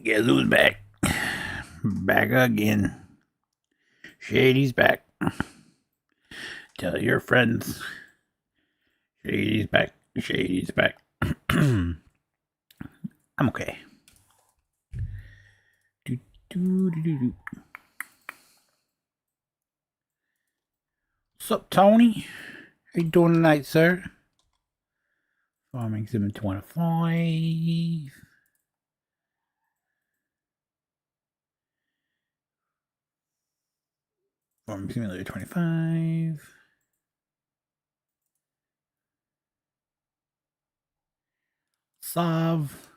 Guess who's back? Back again. Shady's back. Tell your friends. Shady's back. Shady's back. I'm okay. What's up, Tony? How you doing tonight, sir? Farming Sim 25. Farming Simulator 25. Solve.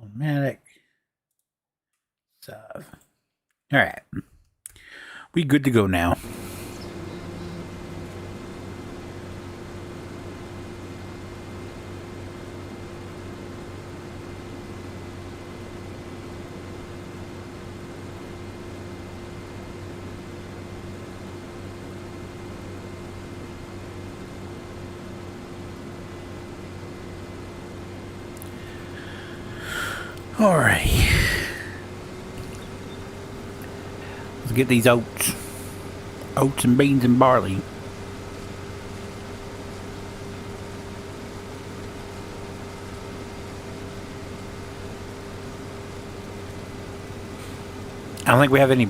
Automatic. Solve. Alright. We good to go now. Alright. Let's get these oats. Oats and beans and barley. I don't think we have any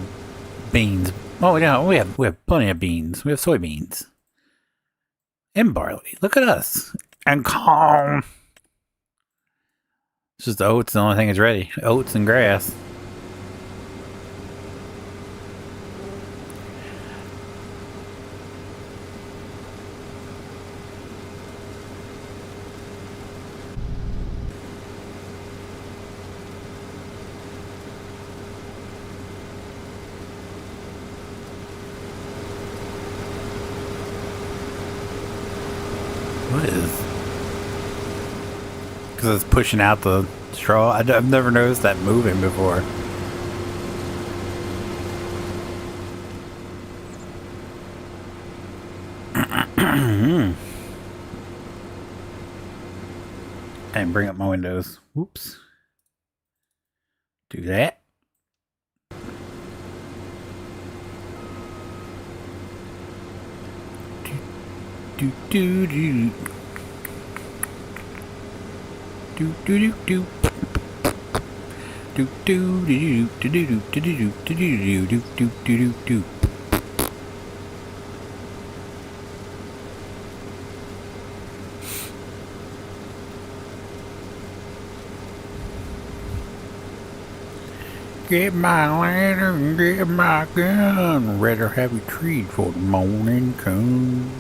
beans. Oh yeah, we have plenty of beans. We have soybeans. And barley. Look at us. And corn. It's just oats, the only thing that's ready. Oats and grass. What is? Because it's pushing out the straw. I've never noticed that moving before. And bring up my windows. Whoops. Do that. Do do do. Do do do do. Do do do do do do do do do do do do do do. Get my lantern, get my gun. Rather have a treat for the morning come.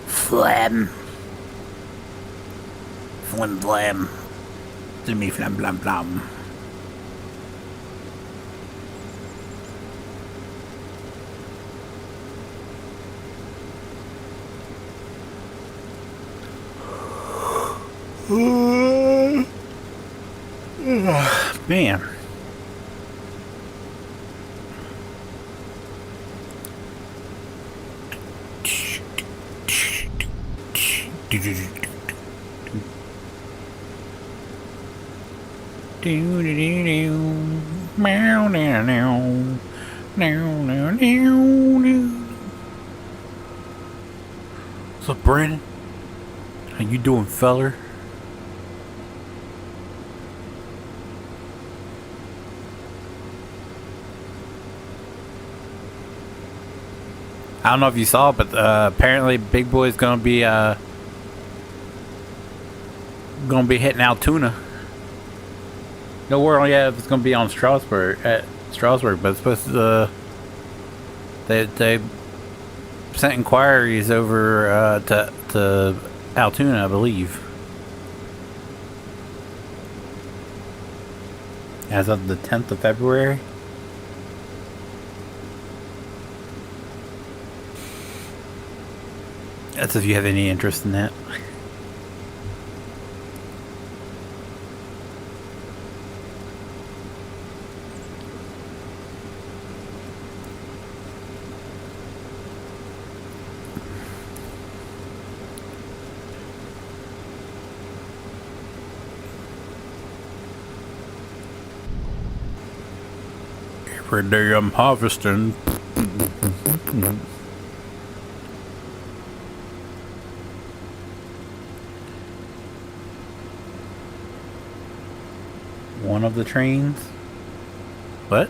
Flam. Flim flam. Flimmy flam flam flam. Man. What's up, Brandon? How you doing, feller? I don't know if you saw, but apparently Big Boy's gonna be hitting Altoona. No word on yet if it's gonna be on Strasbourg but it's supposed to. They sent inquiries over to Altoona, I believe, as of the 10th of February. That's if you have any interest in that. Every day I'm harvesting. One of the trains? What?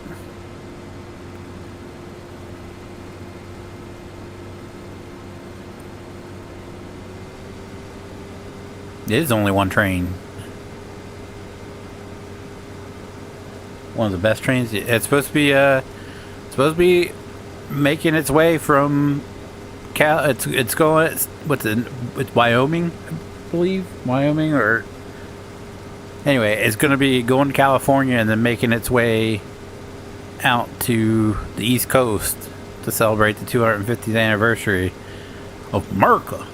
It is only one train. One of the best trains. It's supposed to be making its way from it's going, it's Wyoming, I believe. Wyoming, or anyway, it's going to be going to California and then making its way out to the East Coast to celebrate the 250th anniversary of America.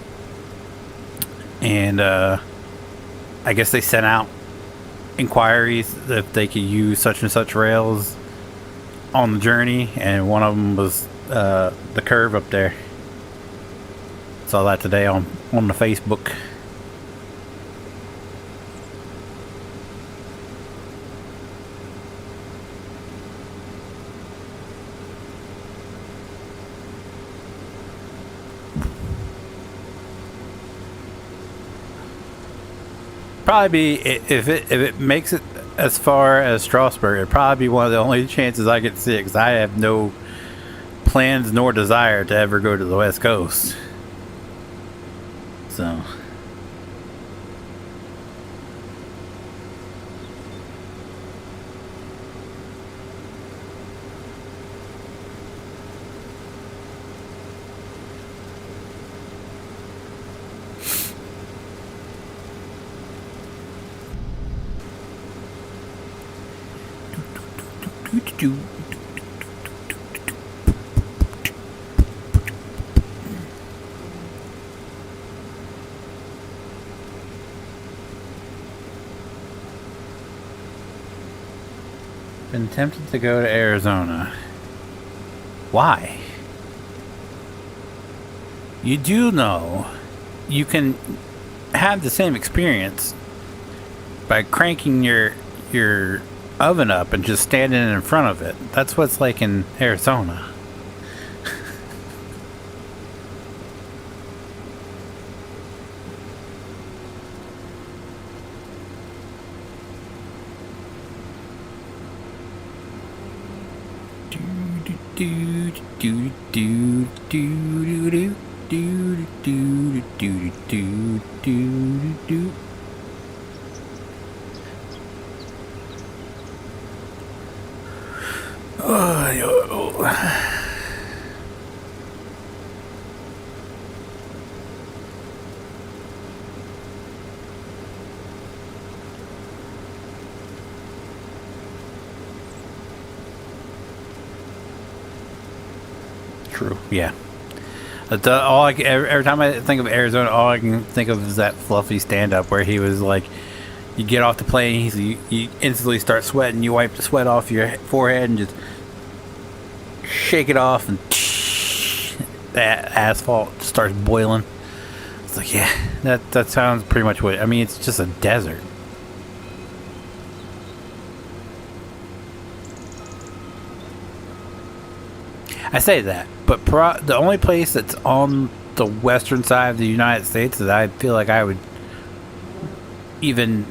And I guess they sent out inquiries if they could use such and such rails on the journey, and one of them was the curve up there. Saw that today on the Facebook. Probably be, if it makes it as far as Strasbourg, it'd probably be one of the only chances I get to see it, because I have no plans nor desire to ever go to the West Coast. So been tempted to go to Arizona. Why? You do know you can have the same experience by cranking your oven up and just standing in front of it. That's what it's like in Arizona. True. Yeah. Every time I think of Arizona, all I can think of is that Fluffy stand-up where he was like, you get off the plane, you instantly start sweating, you wipe the sweat off your forehead and just shake it off, and that asphalt starts boiling. It's like, yeah, that sounds pretty much what, I mean, it's just a desert. I say that, but the only place that's on the western side of the United States that I feel like I would even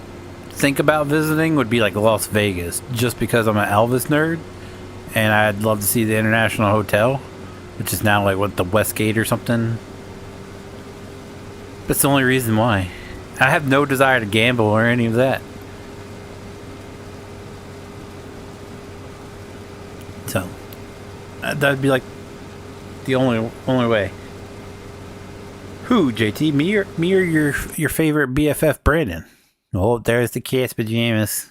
think about visiting would be like Las Vegas, just because I'm an Elvis nerd, and I'd love to see the International Hotel, which is now like what, the Westgate or something. That's the only reason why. I have no desire to gamble or any of that. So that'd be like the only way. Who, JT? Me or your favorite BFF, Brandon? Oh, there's the cat's pajamas.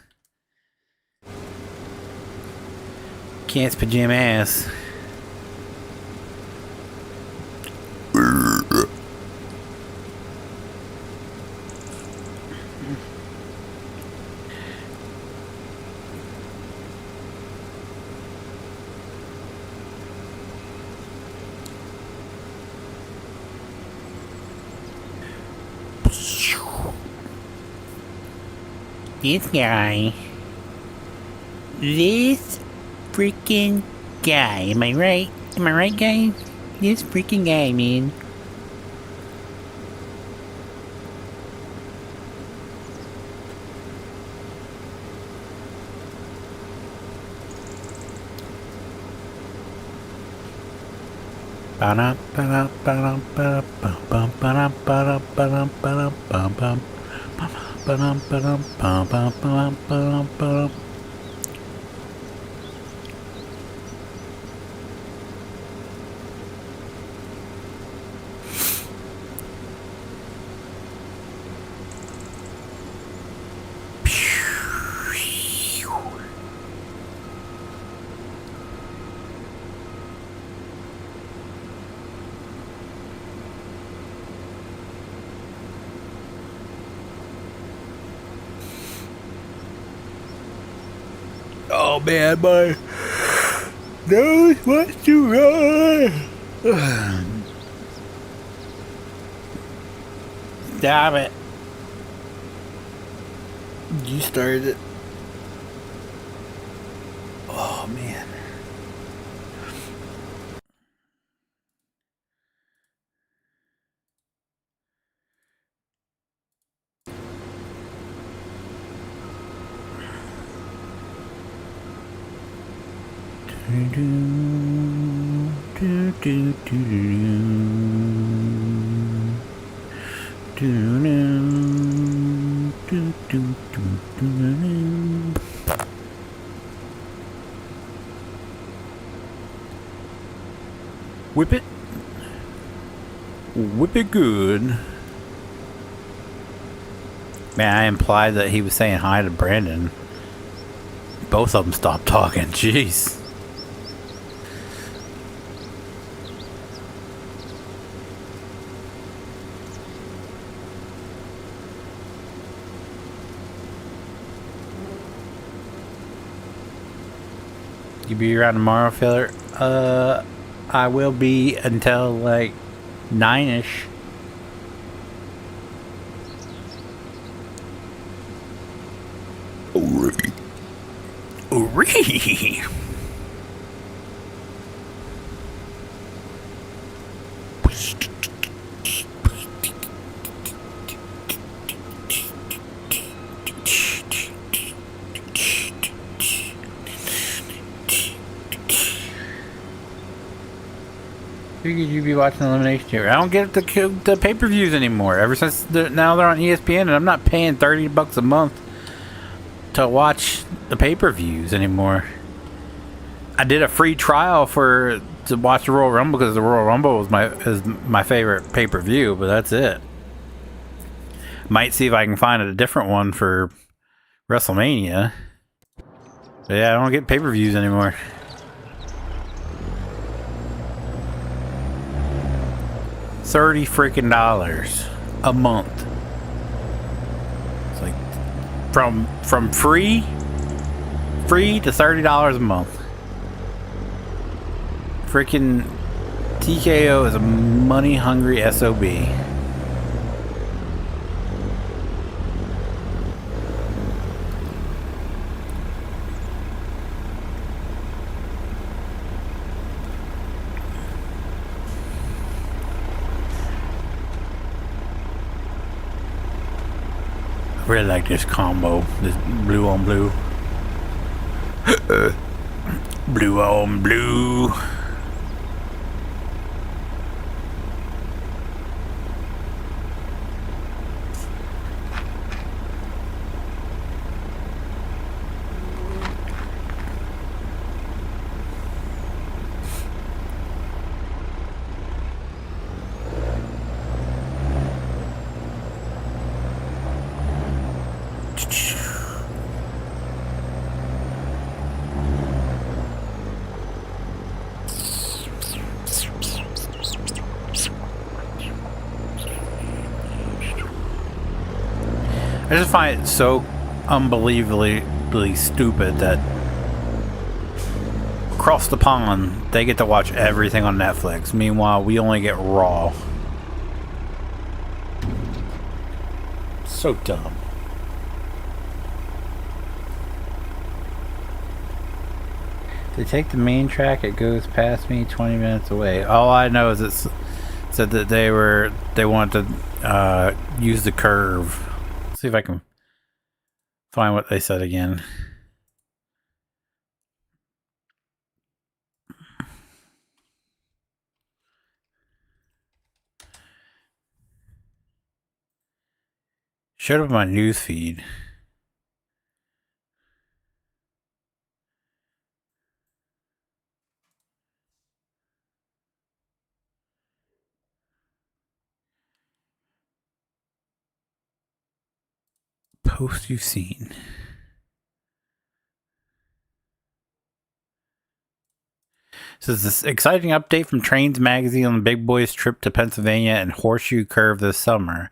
Cat's pajamas. This guy. This freaking guy. Am I right? Am I right, guys? This freaking guy, man. Oh man, my nose wants to run. Stop it. You started it. Oh man. Whip it. Whip it good. Man, I implied that he was saying hi to Brandon. Both of them stopped talking. Jeez. You be around tomorrow, filler? I will be until like 9ish. Alright. Figured you'd be watching Elimination Chamber. I don't get the pay-per-views anymore. Ever since now they're on ESPN, and I'm not paying $30 a month to watch the pay-per-views anymore. I did a free trial to watch the Royal Rumble because the Royal Rumble is my favorite pay-per-view, but that's it. Might see if I can find a different one for WrestleMania. But yeah, I don't get pay-per-views anymore. $30 freaking a month. It's like from free to $30 a month. Freaking TKO is a money hungry SOB. I really like this combo, this blue on blue. Blue on blue. I just find it so unbelievably stupid that across the pond they get to watch everything on Netflix. Meanwhile, we only get Raw. So dumb. They take the main track, it goes past me 20 minutes away. All I know is it said that they wanted to use the curve. Let's see if I can find what they said again. Showed up on my news feed. Post you've seen. Says this exciting update from Trains Magazine on the Big Boys trip to Pennsylvania and Horseshoe Curve this summer.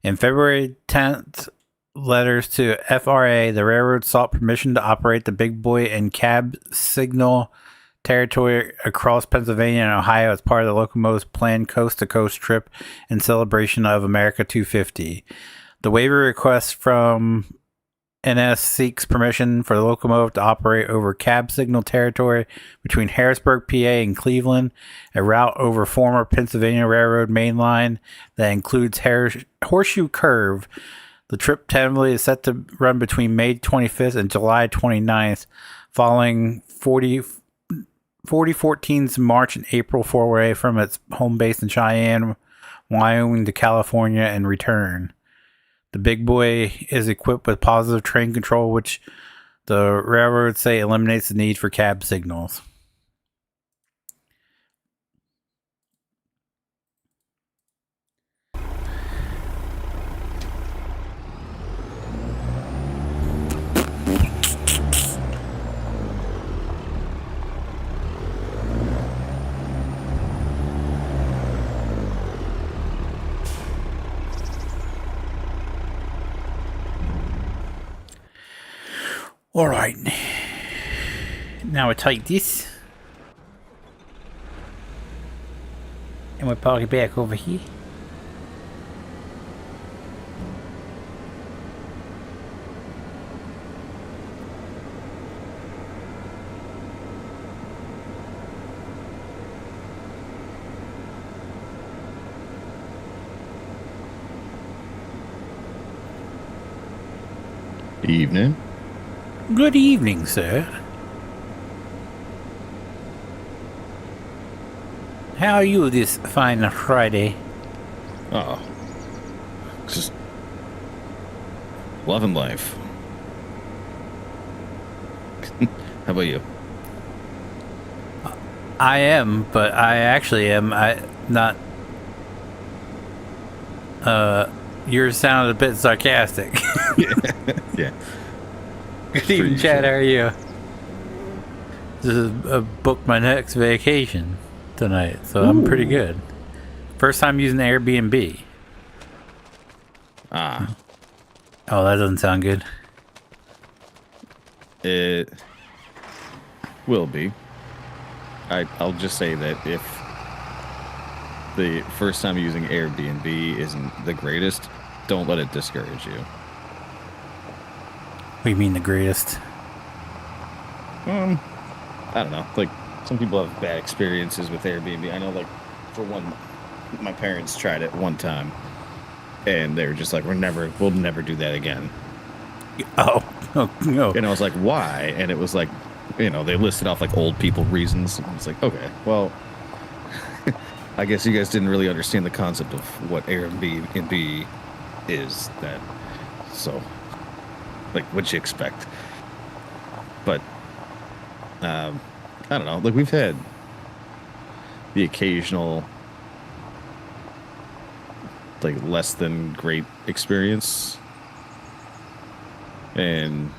In February 10th, letters to FRA, the railroad sought permission to operate the Big Boy and cab signal territory across Pennsylvania and Ohio as part of the locomotive's planned coast-to-coast trip in celebration of America 250. The waiver request from NS seeks permission for the locomotive to operate over cab signal territory between Harrisburg, PA and Cleveland, a route over former Pennsylvania Railroad main line that includes Horseshoe Curve. The trip tentatively is set to run between May 25th and July 29th, following 4014's March and April foray from its home base in Cheyenne, Wyoming to California and return. The Big Boy is equipped with positive train control, which the railroads say eliminates the need for cab signals. Alright, now we take this and we park it back over here. Evening. Good evening, sir. How are you this fine Friday? Oh, just loving life. How about you? I am, but I actually am. Yours sounded a bit sarcastic. Yeah. Good evening, Chad. How are you? This is booked my next vacation tonight, so I'm pretty good. First time using Airbnb. Ah. Oh, that doesn't sound good. It will be. I'll just say that if the first time using Airbnb isn't the greatest, don't let it discourage you. What do you mean the greatest? I don't know. Like, some people have bad experiences with Airbnb. I know, like, for one, my parents tried it one time, and they were just like, we'll never do that again. Oh no. And I was like, why? And it was like, they listed off, like, old people reasons. And it's like, okay, well, I guess you guys didn't really understand the concept of what Airbnb is then. So, like, what'd you expect? But, I don't know. Like, we've had the occasional, like, less than great experience. And,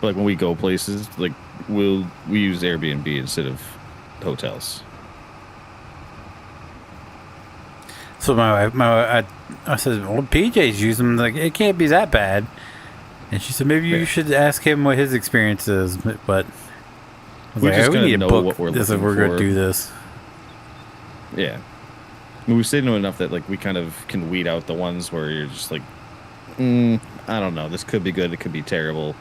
like, when we go places, like, we use Airbnb instead of hotels. So I said, well, PJ's use them. Like, it can't be that bad. And she said, maybe you should ask him what his experience is. But I was just we need to know book what we're this if looking we're going for. to do this. Yeah. I mean, we've seen enough that, like, we kind of can weed out the ones where you're just like, I don't know. This could be good. It could be terrible.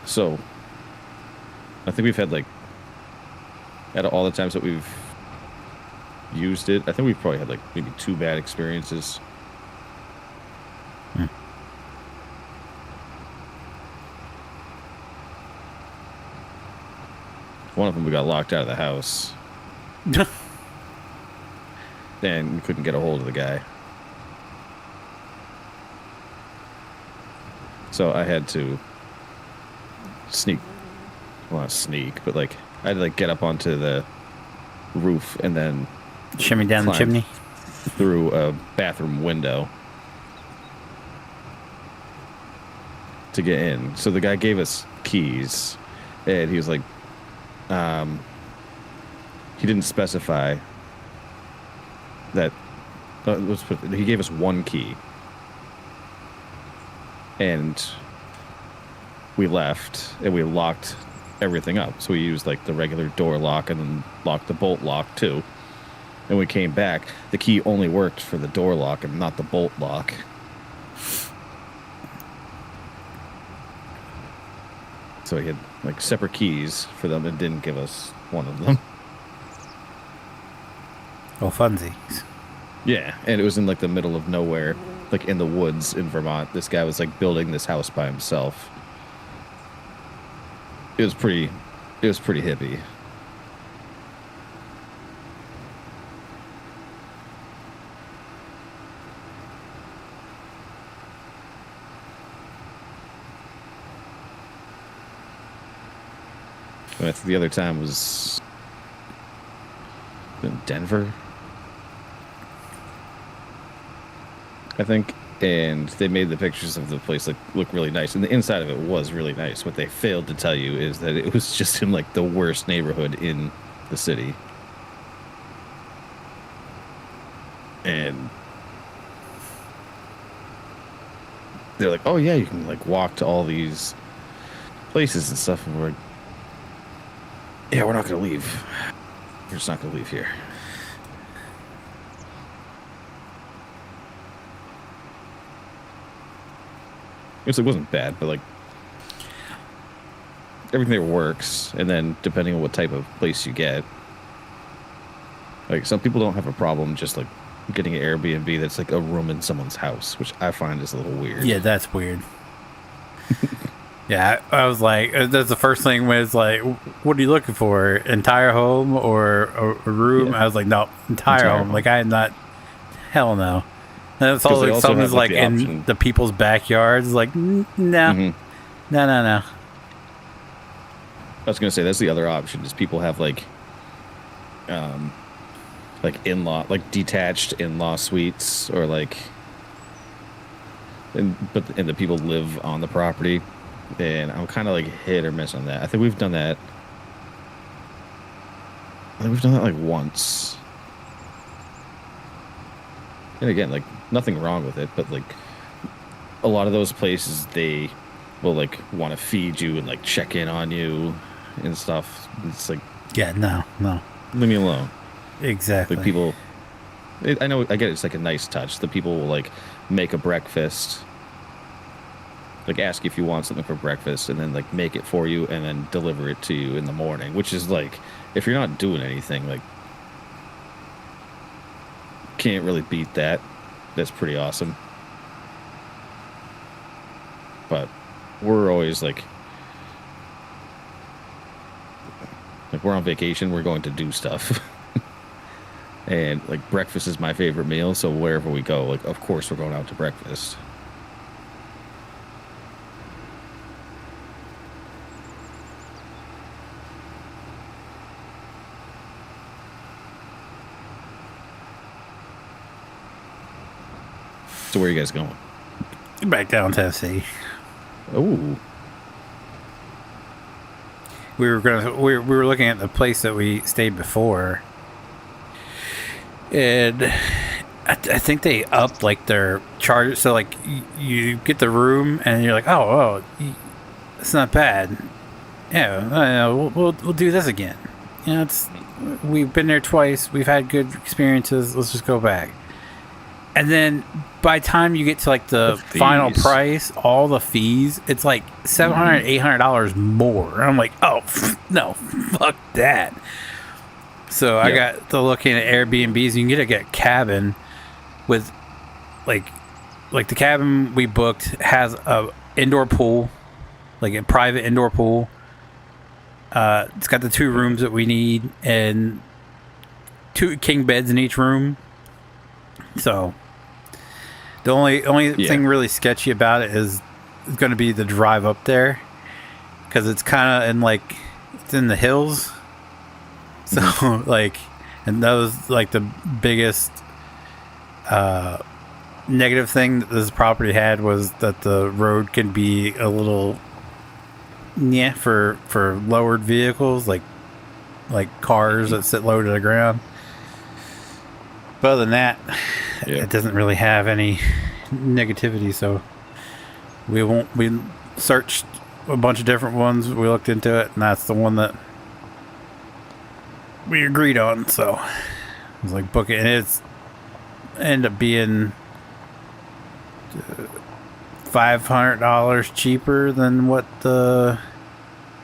So I think we've had like, out of all the times that we've used it, I think we've probably had like maybe 2 bad experiences. One of them, we got locked out of the house. And we couldn't get a hold of the guy. So I had to sneak. Well, not sneak, but like, I had to like get up onto the roof and then Shimmy down the chimney through a bathroom window to get in. So the guy gave us keys, and he was like, he didn't specify that. He gave us 1 key, and we left, and we locked everything up. So we used like the regular door lock and then locked the bolt lock too. And we came back, the key only worked for the door lock and not the bolt lock. So he had like separate keys for them and didn't give us one of them. Oh, funsies. Yeah, and it was in like the middle of nowhere, like in the woods in Vermont. This guy was like building this house by himself. It was pretty hippie. And I think the other time was in Denver, I think, and they made the pictures of the place look really nice, and the inside of it was really nice. What they failed to tell you is that it was just in like the worst neighborhood in the city, and they're like, "Oh yeah, you can like walk to all these places and stuff," and we're like, "Yeah, we're not gonna leave. We're just not gonna leave here." It wasn't bad, but like everything there works, and then depending on what type of place you get, like some people don't have a problem just like getting an Airbnb that's like a room in someone's house, which I find is a little weird. Yeah, that's weird. Yeah, I was like, that's the first thing was like, what are you looking for? Entire home or a room? Yeah. I was like, no, entire home. Like I had not, hell no. And it's all like something's like in the people's backyards. Like, no, no. I was gonna say that's the other option is people have like in-law, like detached in-law suites, or like, and the people live on the property. And I'm kind of like hit or miss on that. I think we've done that. I think we've done that like once. And again, like nothing wrong with it, but like a lot of those places, they will like want to feed you and like check in on you and stuff. It's like, yeah, no. Leave me alone. Exactly. Like people, I know, I get it, it's like a nice touch. The people will like make a breakfast, like ask you if you want something for breakfast, and then like make it for you and then deliver it to you in the morning, which is like, if you're not doing anything, like can't really beat that. That's pretty awesome. But we're always like we're on vacation, we're going to do stuff. And like breakfast is my favorite meal, so wherever we go, like of course we're going out to breakfast. So where are you guys going? Back down Tennessee. Oh. We were looking at the place that we stayed before, and I think they upped like their charges. So like you get the room and you're like, oh, it's not bad. Yeah, we'll do this again. You know, we've been there twice. We've had good experiences. Let's just go back. And then by the time you get to like the final price, all the fees, it's like $700, $800 more. And I'm like, oh no, fuck that. So I got to looking at Airbnbs. You can get a cabin with like the cabin we booked has a indoor pool, like a private indoor pool. It's got the 2 rooms that we need and 2 king beds in each room. So the only thing really sketchy about it is going to be the drive up there, because it's kind of in like it's in the hills. So like, and that was like the biggest negative thing that this property had, was that the road can be a little for lowered vehicles like cars that sit low to the ground. But other than that, it doesn't really have any negativity. So we searched a bunch of different ones. We looked into it, and that's the one that we agreed on. So I was like, book it, and it's ended up being $500 cheaper than what the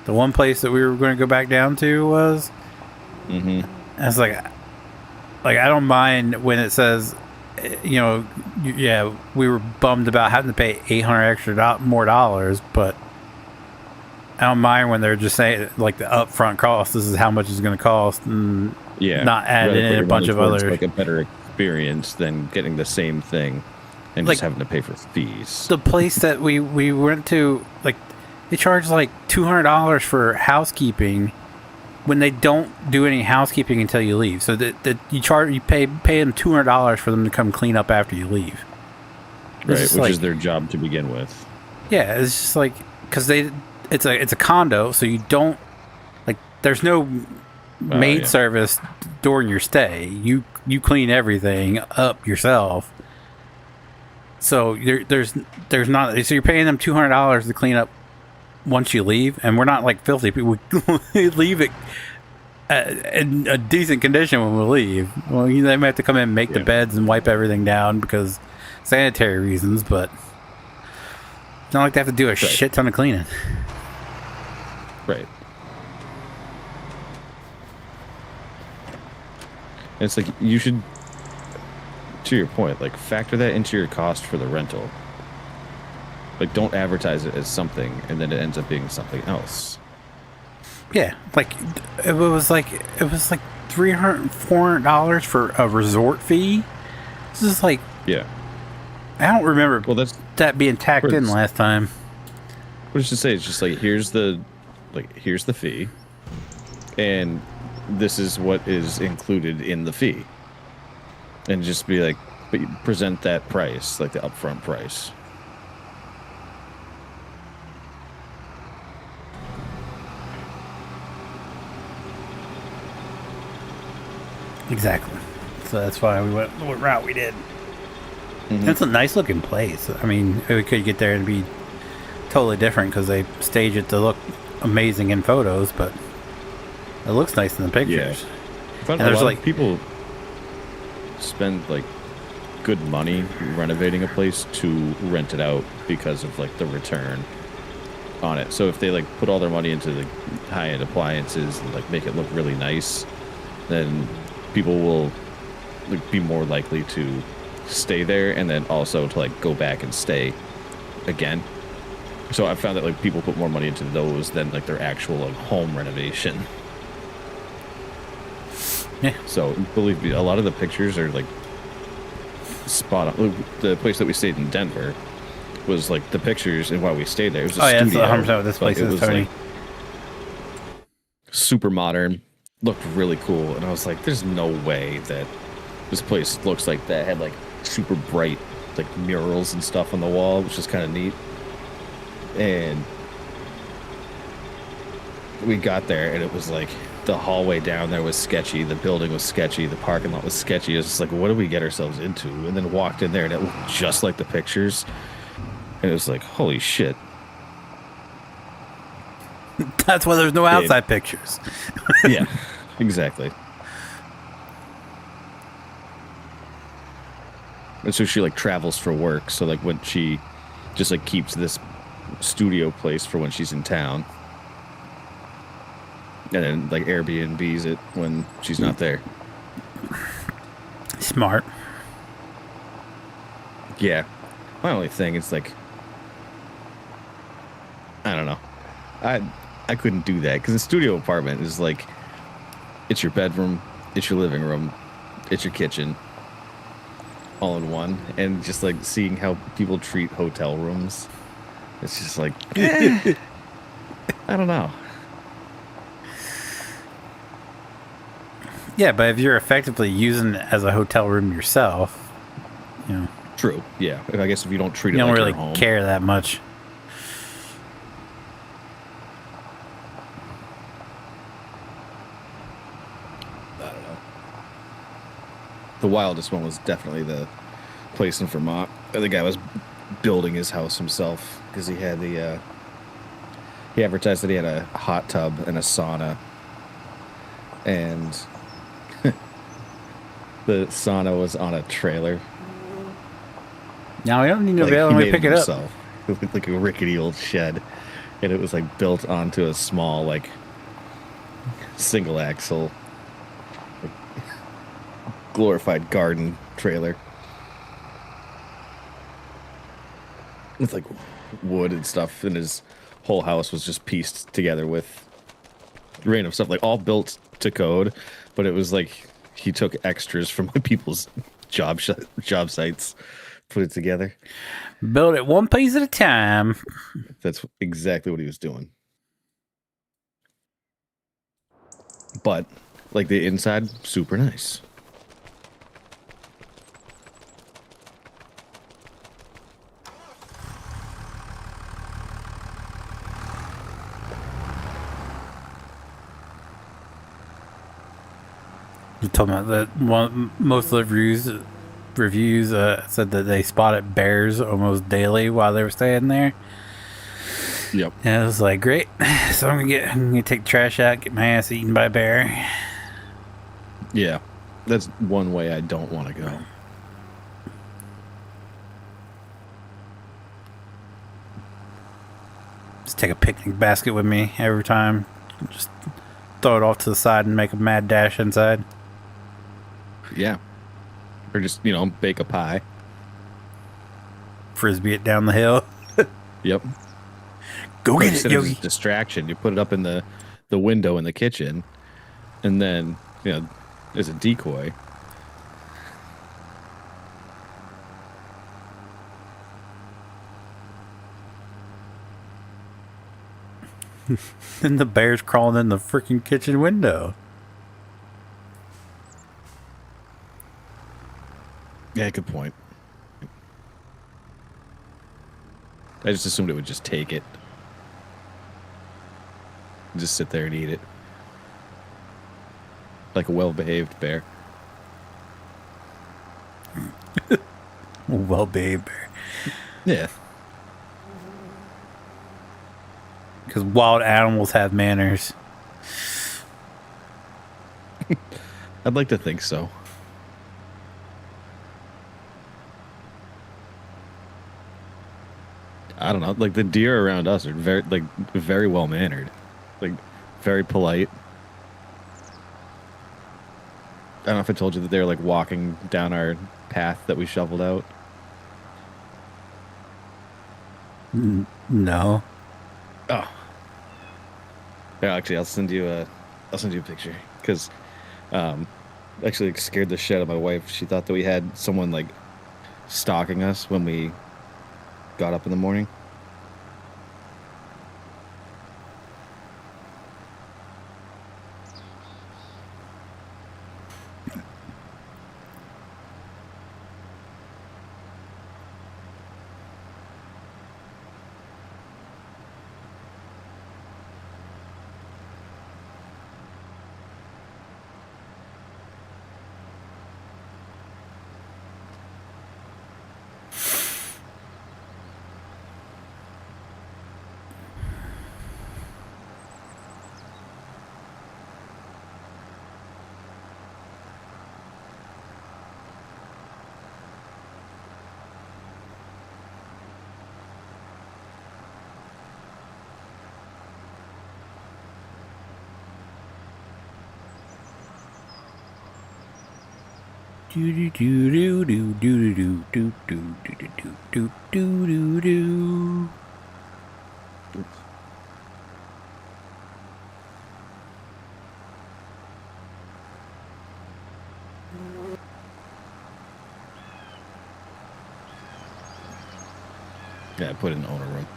one place that we were going to go back down to was. I was like I don't mind when it says, we were bummed about having to pay $800 extra more dollars, but I don't mind when they're just saying like the upfront cost. This is how much it's going to cost, and not adding in a bunch of other, like a better experience than getting the same thing and just having to pay for fees. The place that we went to, like, they charge like $200 for housekeeping when they don't do any housekeeping until you leave. So that you pay them $200 for them to come clean up after you leave. Right, which is their job to begin with. Yeah, it's just like, because it's a condo, so you don't, like, there's no maid service during your stay. You clean everything up yourself. So there's not, so you're paying them $200 to clean up once you leave, and we're not like filthy people. We leave it in a decent condition when we leave. Well, they might have to come in and make the beds and wipe everything down because sanitary reasons, but it's not like they have to do a shit ton of cleaning. Right. And it's like, you should, to your point, like, factor that into your cost for the rental. Like, don't advertise it as something and then it ends up being something else. Yeah, like it was like $300, $400 for a resort fee. This is like, I don't remember that being tacked in last time. What did you say? It's just like, here's the fee, and this is what is included in the fee, and just be like, but you present that price, like the upfront price. Exactly. So that's why we went what route we did. It's a nice looking place. I mean, we could get there and be totally different because they stage it to look amazing in photos, but it looks nice in the pictures. Yeah. And there's like people spend like good money renovating a place to rent it out because of like the return on it. So if they like put all their money into the high-end appliances and like make it look really nice, then people will like be more likely to stay there, and then also to like go back and stay again. So I found that like people put more money into those than like their actual like home renovation. Yeah. So believe me, a lot of the pictures are like spot on. The place that we stayed in Denver was like the pictures, and while we stayed there, it was a studio. That's 100% what this place is, Tony. Like super modern, looked really cool, and I was like, "There's no way that this place looks like that." Had like super bright like murals and stuff on the wall, which is kind of neat. And we got there, and it was like the hallway down there was sketchy, the building was sketchy, the parking lot was sketchy. It was just like, what did we get ourselves into? And then walked in there, and it looked just like the pictures, and it was like, holy shit. That's why there's no outside pictures. And so she like travels for work. So like when she just like keeps this studio place for when she's in town, and then like Airbnbs it when she's not there. Smart. Yeah. My only thing is like, I don't know. I couldn't do that because a studio apartment is like, it's your bedroom, it's your living room, it's your kitchen, all in one. And just like seeing how people treat hotel rooms, it's just like, I don't know. Yeah, but if you're effectively using it as a hotel room yourself, you know, True. Yeah. I guess if you don't treat it you don't like really your home. care that much. I don't know. The wildest one was definitely the place in Vermont. The guy was building his house himself because he had the. He advertised that he had a hot tub and a sauna, and the sauna was on a trailer. Now we don't need to Like, be able he to made pick it it up. himself. It looked like a rickety old shed, and it was like built onto a small like single axle like, glorified garden trailer with like wood and stuff, and his whole house was just pieced together with random stuff, like all built to code, but it was like he took extras from people's job sites, put it together. Build it one piece at a time. That's exactly what he was doing. But like the inside, super nice. You told me that most of the reviews said that they spotted bears almost daily while they were staying there. Yep. And I was like, great. So I'm gonna take the trash out, get my ass eaten by a bear. Yeah. That's one way I don't want to go. Just take a picnic basket with me every time. Just throw it off to the side and make a mad dash inside. Yeah. Or just, bake a pie. Frisbee it down the hill. Yep. Go get it, As a Yogi. distraction. You put it up in the window in the kitchen, and then, as a decoy. Then the bear's crawling in the freaking kitchen window. Yeah, good point. I just assumed it would just take it. Just sit there and eat it. Like a well-behaved bear. Well-behaved bear. Yeah. Because wild animals have manners. I'd like to think so. I don't know. Like the deer around us are very well mannered, like very polite. I don't know if I told you that they were like walking down our path that we shoveled out. No. Oh. Yeah, actually, I'll send you a picture because, actually it scared the shit out of my wife. She thought that we had someone like stalking us when we got up in the morning. do do do do do do do do do do do do do. Yeah, I put it in the owner room.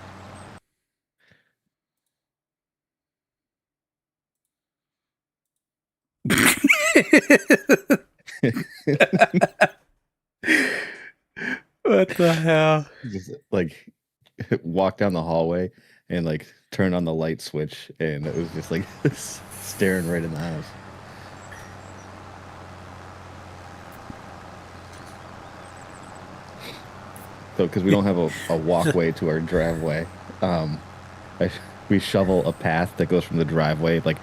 What the hell? Just like walk down the hallway and like turn on the light switch, and it was just like staring right in the house. So, because we don't have a walkway to our driveway, we shovel a path that goes from the driveway like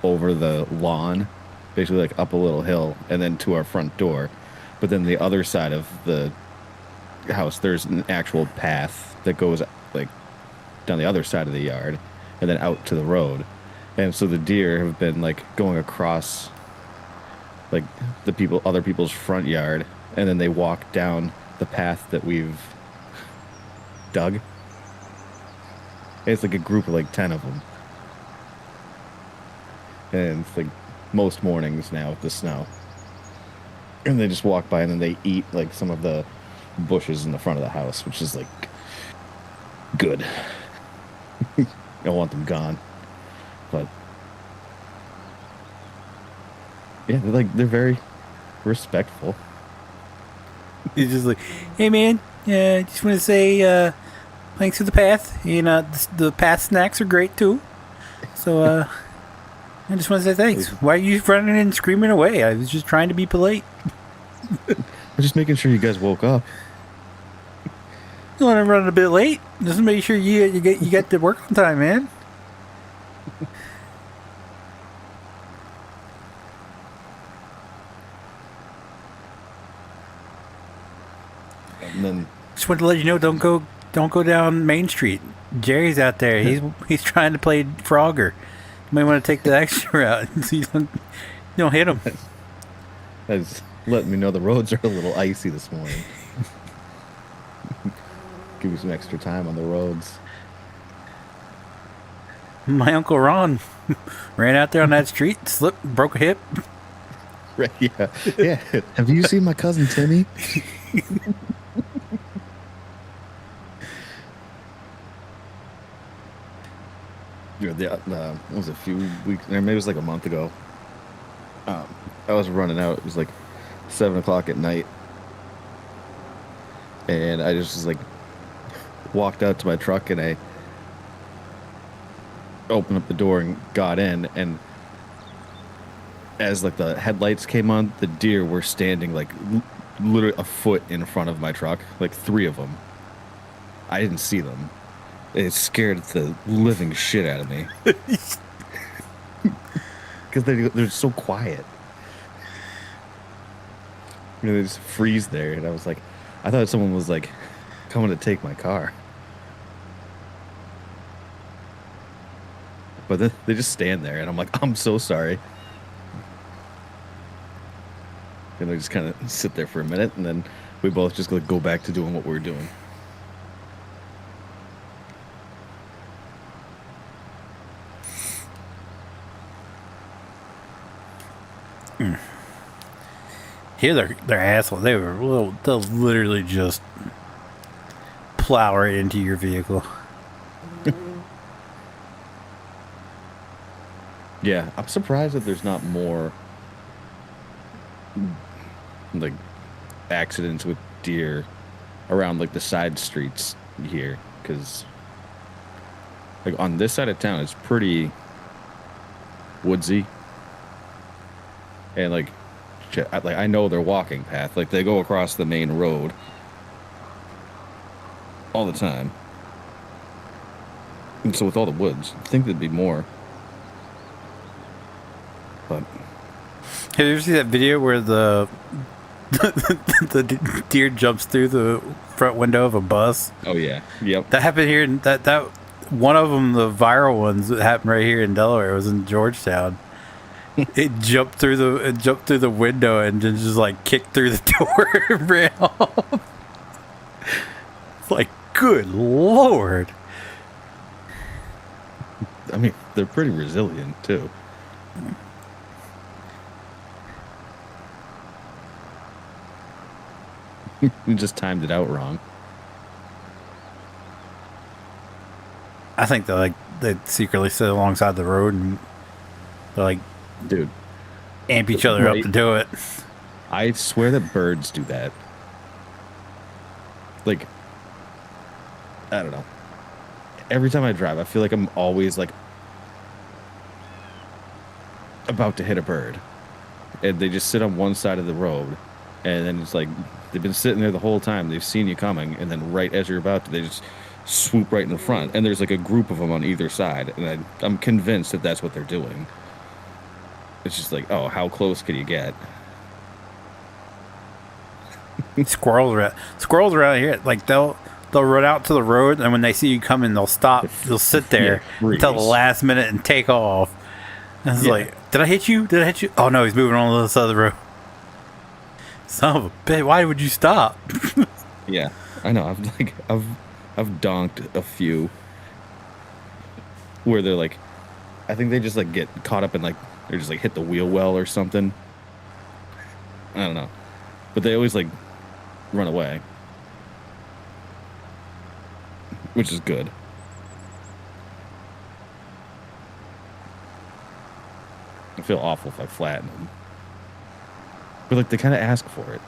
over the lawn, basically like up a little hill, and then to our front door. But then the other side of the house, there's an actual path that goes like down the other side of the yard and then out to the road. And so the deer have been like going across like other people's front yard, and then they walk down the path that we've dug. It's like a group of like 10 of them. And it's like most mornings now with the snow. And they just walk by and then they eat like some of the bushes in the front of the house, which is like good. I want them gone. But yeah, they're very respectful. He's just like, hey man, yeah, just want to say thanks for the path. You know, the path snacks are great too. So I just want to say thanks. Why are you running and screaming away? I was just trying to be polite. I'm just making sure you guys woke up. You want to run a bit late? Just make sure you get to work on time, man. And then Just wanted to let you know, don't go down Main Street. Jerry's out there. He's trying to play Frogger. You might want to take the extra route so you don't hit him. that's letting me know the roads are a little icy this morning. Give you some extra time on the roads. My Uncle Ron ran out there on that street, slipped, broke a hip. Right, yeah. Yeah. Have you seen my cousin Timmy? It was a few weeks, maybe it was like a month ago. I was running out. It was like 7 o'clock at night, and I just like walked out to my truck and I opened up the door and got in. And as like the headlights came on, the deer were standing like literally a foot in front of my truck, like 3 of them. I didn't see them. It scared the living shit out of me. Because they're so quiet. You know, they just freeze there. And I was like, I thought someone was like coming to take my car. But then they just stand there and I'm like, I'm so sorry. And they just kind of sit there for a minute and then we both just go back to doing what we were doing. Here they're assholes. They'll literally just plow right into your vehicle. Yeah, I'm surprised that there's not more like accidents with deer around like the side streets here, because like on this side of town it's pretty woodsy, and like I know their walking path, like they go across the main road all the time, and so with all the woods I think there'd be more. But have you ever seen that video where the deer jumps through the front window of a bus? oh yeah, yep. That happened here. That one of them, the viral ones that happened right here in Delaware, was in Georgetown, It jumped through the window and then just like kicked through the door and ran off. It's like, good lord. I mean, they're pretty resilient too. You just timed it out wrong. I think they secretly sit alongside the road and they like Dude, amp each other up to do it. I swear that birds do that. Like, I don't know. Every time I drive, I feel like I'm always like about to hit a bird. And they just sit on one side of the road. And then it's like they've been sitting there the whole time. They've seen you coming. And then right as you're about to, they just swoop right in the front. And there's like a group of them on either side. And I'm convinced that that's what they're doing. It's just like, oh, how close can you get? Squirrels around here, like they'll run out to the road, and when they see you coming, they'll stop. They'll sit there until the last minute and take off. And it's like, did I hit you? Did I hit you? Oh no, he's moving on the other side of the road. Son of a bitch! Why would you stop? Yeah, I know. I've donked a few where they're like, I think they just like get caught up in like they're just like hit the wheel well or something. I don't know, but they always like run away, which is good. I feel awful if I flatten them, but like they kind of ask for it.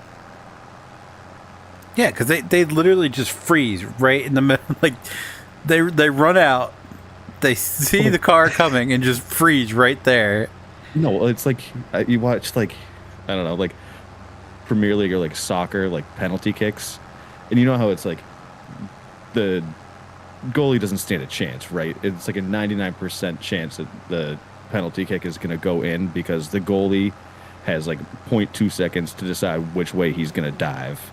Yeah, because they literally just freeze right in the middle. Like they run out, they see the car coming and just freeze right there. No, it's like you watch like I don't know, like Premier League or like soccer, like penalty kicks, and you know how it's like the goalie doesn't stand a chance, right? It's like a 99% chance that the penalty kick is going to go in because the goalie has like 0.2 seconds to decide which way he's going to dive.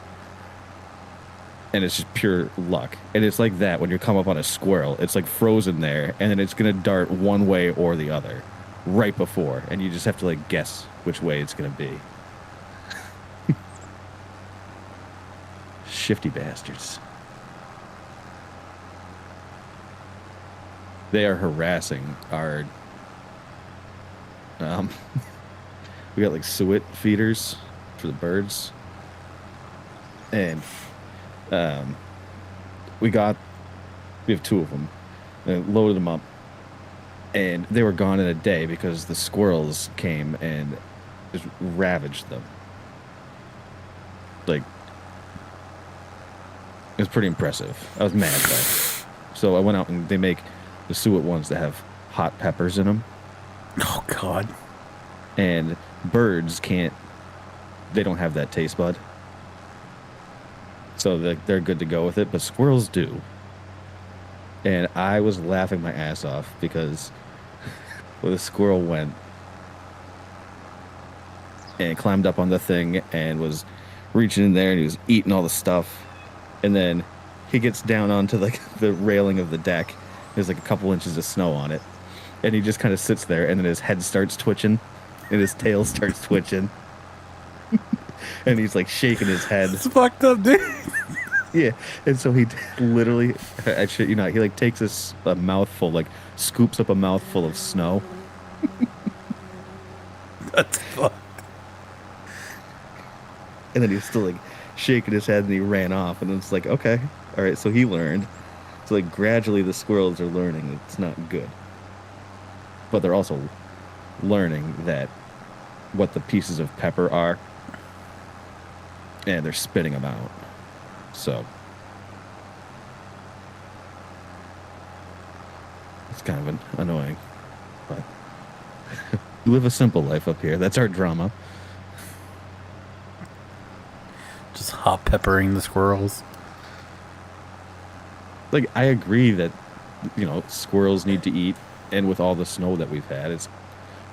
And it's just pure luck. And it's like that when you come up on a squirrel. It's like frozen there, and then it's going to dart one way or the other right before. And you just have to like guess which way it's going to be. Shifty bastards. They are harassing our... we got like suet feeders for the birds. And... we have two of them and loaded them up, and they were gone in a day because the squirrels came and just ravaged them. Like, it was pretty impressive. I was mad though. So I went out and they make the suet ones that have hot peppers in them. Oh God. And birds they don't have that taste bud. So they're good to go with it, but squirrels do. And I was laughing my ass off because the squirrel went and climbed up on the thing and was reaching in there and he was eating all the stuff. And then he gets down onto like the railing of the deck. There's like a couple inches of snow on it. And he just kind of sits there and then his head starts twitching and his tail starts twitching. And he's like shaking his head. It's fucked up, dude. Yeah, and so he literally, I shit you not, he like takes a mouthful, like scoops up a mouthful of snow. That's fucked. And then he's still like shaking his head and he ran off. And it's like, okay, all right, so he learned. So like gradually the squirrels are learning it's not good. But they're also learning that what the pieces of pepper are. And they're spitting them out. So it's kind of annoying. But we live a simple life up here. That's our drama. Just hot peppering the squirrels. Like, I agree that, you know, squirrels need to eat. And with all the snow that we've had, it's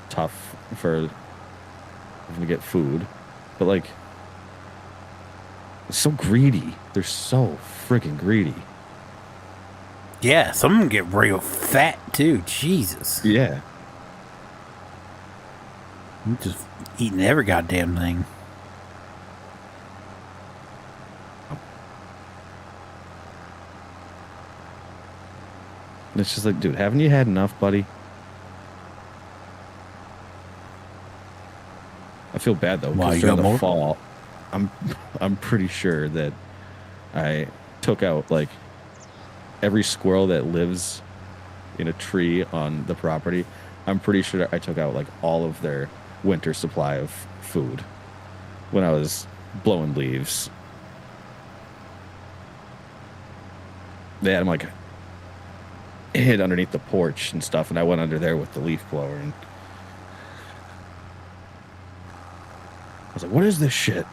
tough for them to get food. But, like, so greedy. They're so freaking greedy. Yeah, some of them get real fat too. Jesus. Yeah. I'm just eating every goddamn thing. And it's just like, dude, haven't you had enough, buddy? I feel bad though, Wow, because you during got the more? fall, I'm pretty sure that I took out like every squirrel that lives in a tree on the property. I'm pretty sure I took out like all of their winter supply of food when I was blowing leaves. They had them like hid underneath the porch and stuff, and I went under there with the leaf blower, and I was like, "What is this shit?"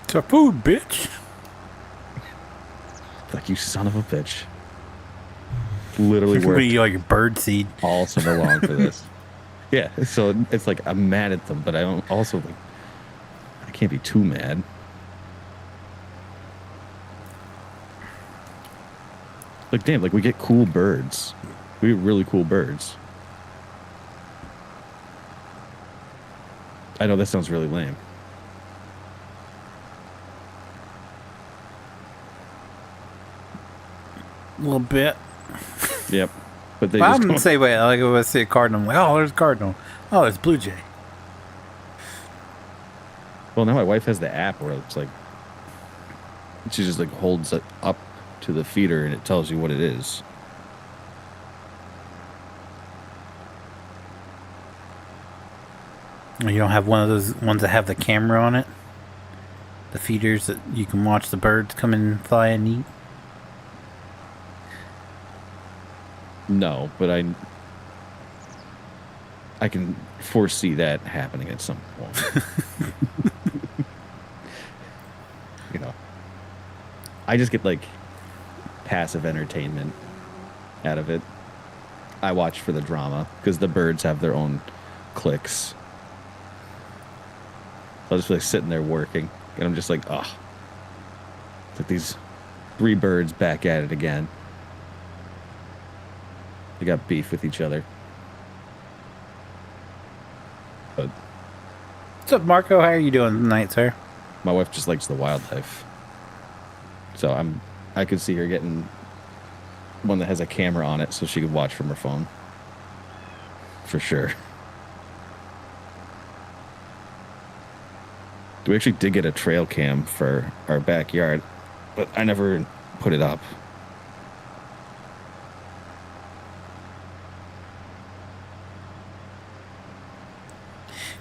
It's our food, bitch. Like, you son of a bitch. Literally What do you worked like your bird seed? all summer long for this. Yeah, so it's like I'm mad at them, but I don't also like I can't be too mad. Like, damn, like we get cool birds. We get really cool birds. I know that sounds really lame. A little bit. Yep. But they Well, just I'm don't. say, wait, like if I see a cardinal, I'm like, oh, there's a cardinal. Oh, it's blue jay. Well, now my wife has the app where it's like she just like holds it up to the feeder and it tells you what it is. You don't have one of those ones that have the camera on it? The feeders that you can watch the birds come and fly and eat? No, but I can foresee that happening at some point. You know, I just get like passive entertainment out of it. I watch for the drama because the birds have their own clicks. So I'll just be like sitting there working, and I'm just like, oh, it's like these 3 birds back at it again. They got beef with each other. But What's up, Marco? How are you doing tonight, sir? my wife just likes the wildlife. So I could see her getting one that has a camera on it so she could watch from her phone. For sure. We actually did get a trail cam for our backyard, but I never put it up.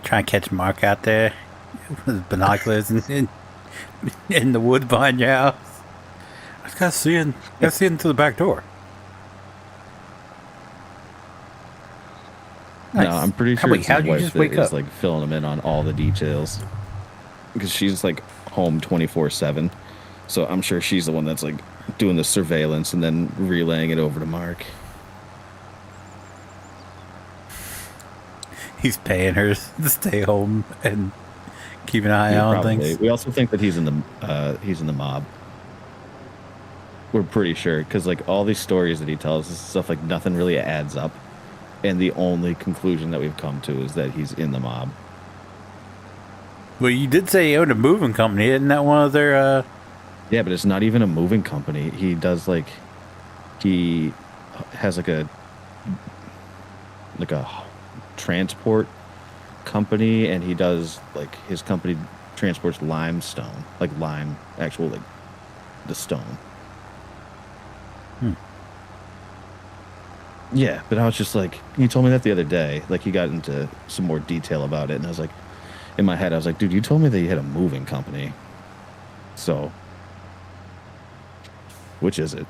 Trying to catch Mark out there with binoculars in the woods behind your house. I just gotta see into the back door. Nice. No, I'm pretty sure Wait, it's how his did you wife just that wake is up? like filling him in on all the details. Because she's like home 24/7. So I'm sure she's the one that's like doing the surveillance and then relaying it over to Mark. He's paying her to stay home and keep an eye Yeah, on probably. things. We also think that he's in the mob. We're pretty sure because like all these stories that he tells us stuff like nothing really adds up, and the only conclusion that we've come to is that he's in the mob. Well, you did say he owned a moving company. Isn't that one of their, Yeah, but it's not even a moving company. He does like he has like a transport company, and he does like his company transports limestone, like lime, actual like the stone. Yeah, but I was just like, he told me that the other day. Like he got into some more detail about it, and I was like, in my head, I was like, dude, you told me that you had a moving company. So, which is it?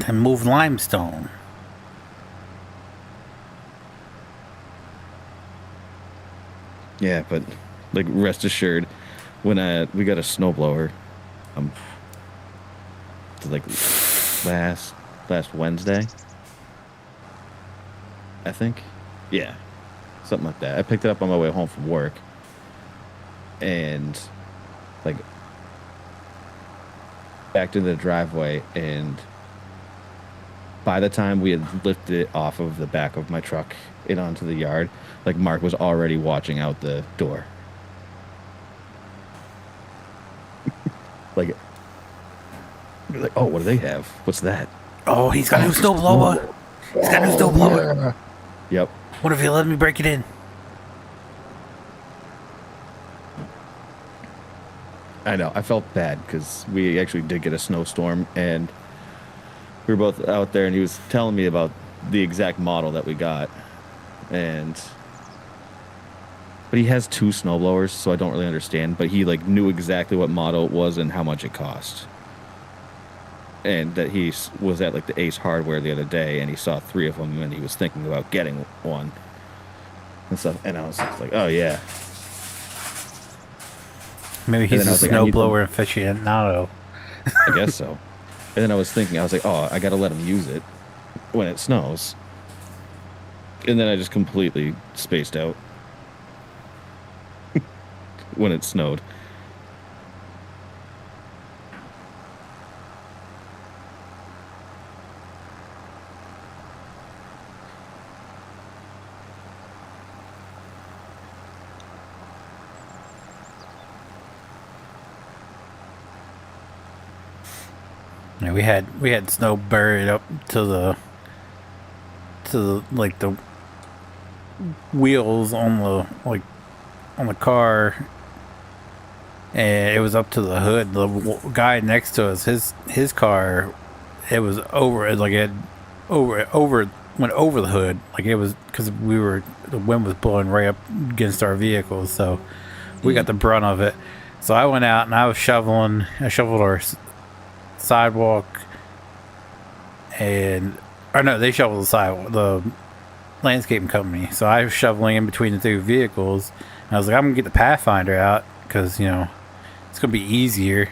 to move limestone? Yeah, but like rest assured, when we got a snowblower, like last Wednesday, I think. Yeah, something like that. I picked it up on my way home from work, and like backed into the driveway, and by the time we had lifted it off of the back of my truck and onto the yard, like Mark was already watching out the door. like, oh, what do they have? What's that? Oh, he's got a new snowblower. He's got a new snowblower. Yep. What if you let me break it in? I know. I felt bad because we actually did get a snowstorm, and we were both out there, and he was telling me about the exact model that we got, but he has 2 snowblowers, so I don't really understand. But he like knew exactly what model it was and how much it cost, and that he was at like the Ace Hardware the other day, and he saw 3 of them, and he was thinking about getting one and stuff. And I was just like, oh yeah. Maybe he's a snowblower aficionado. I guess so. And then I was thinking, I was like, oh, I got to let him use it when it snows. And then I just completely spaced out when it snowed. Yeah, we had snow buried up to the like the wheels on the car, and it was up to the hood. The guy next to us, his car, it was over, like it went over the hood, like it was, because the wind was blowing right up against our vehicles, so we got the brunt of it. So I went out and I shoveled our sidewalk, they shoveled the sidewalk, the landscaping company. So I was shoveling in between the 2 vehicles, and I was like, I'm gonna get the Pathfinder out because it's gonna be easier,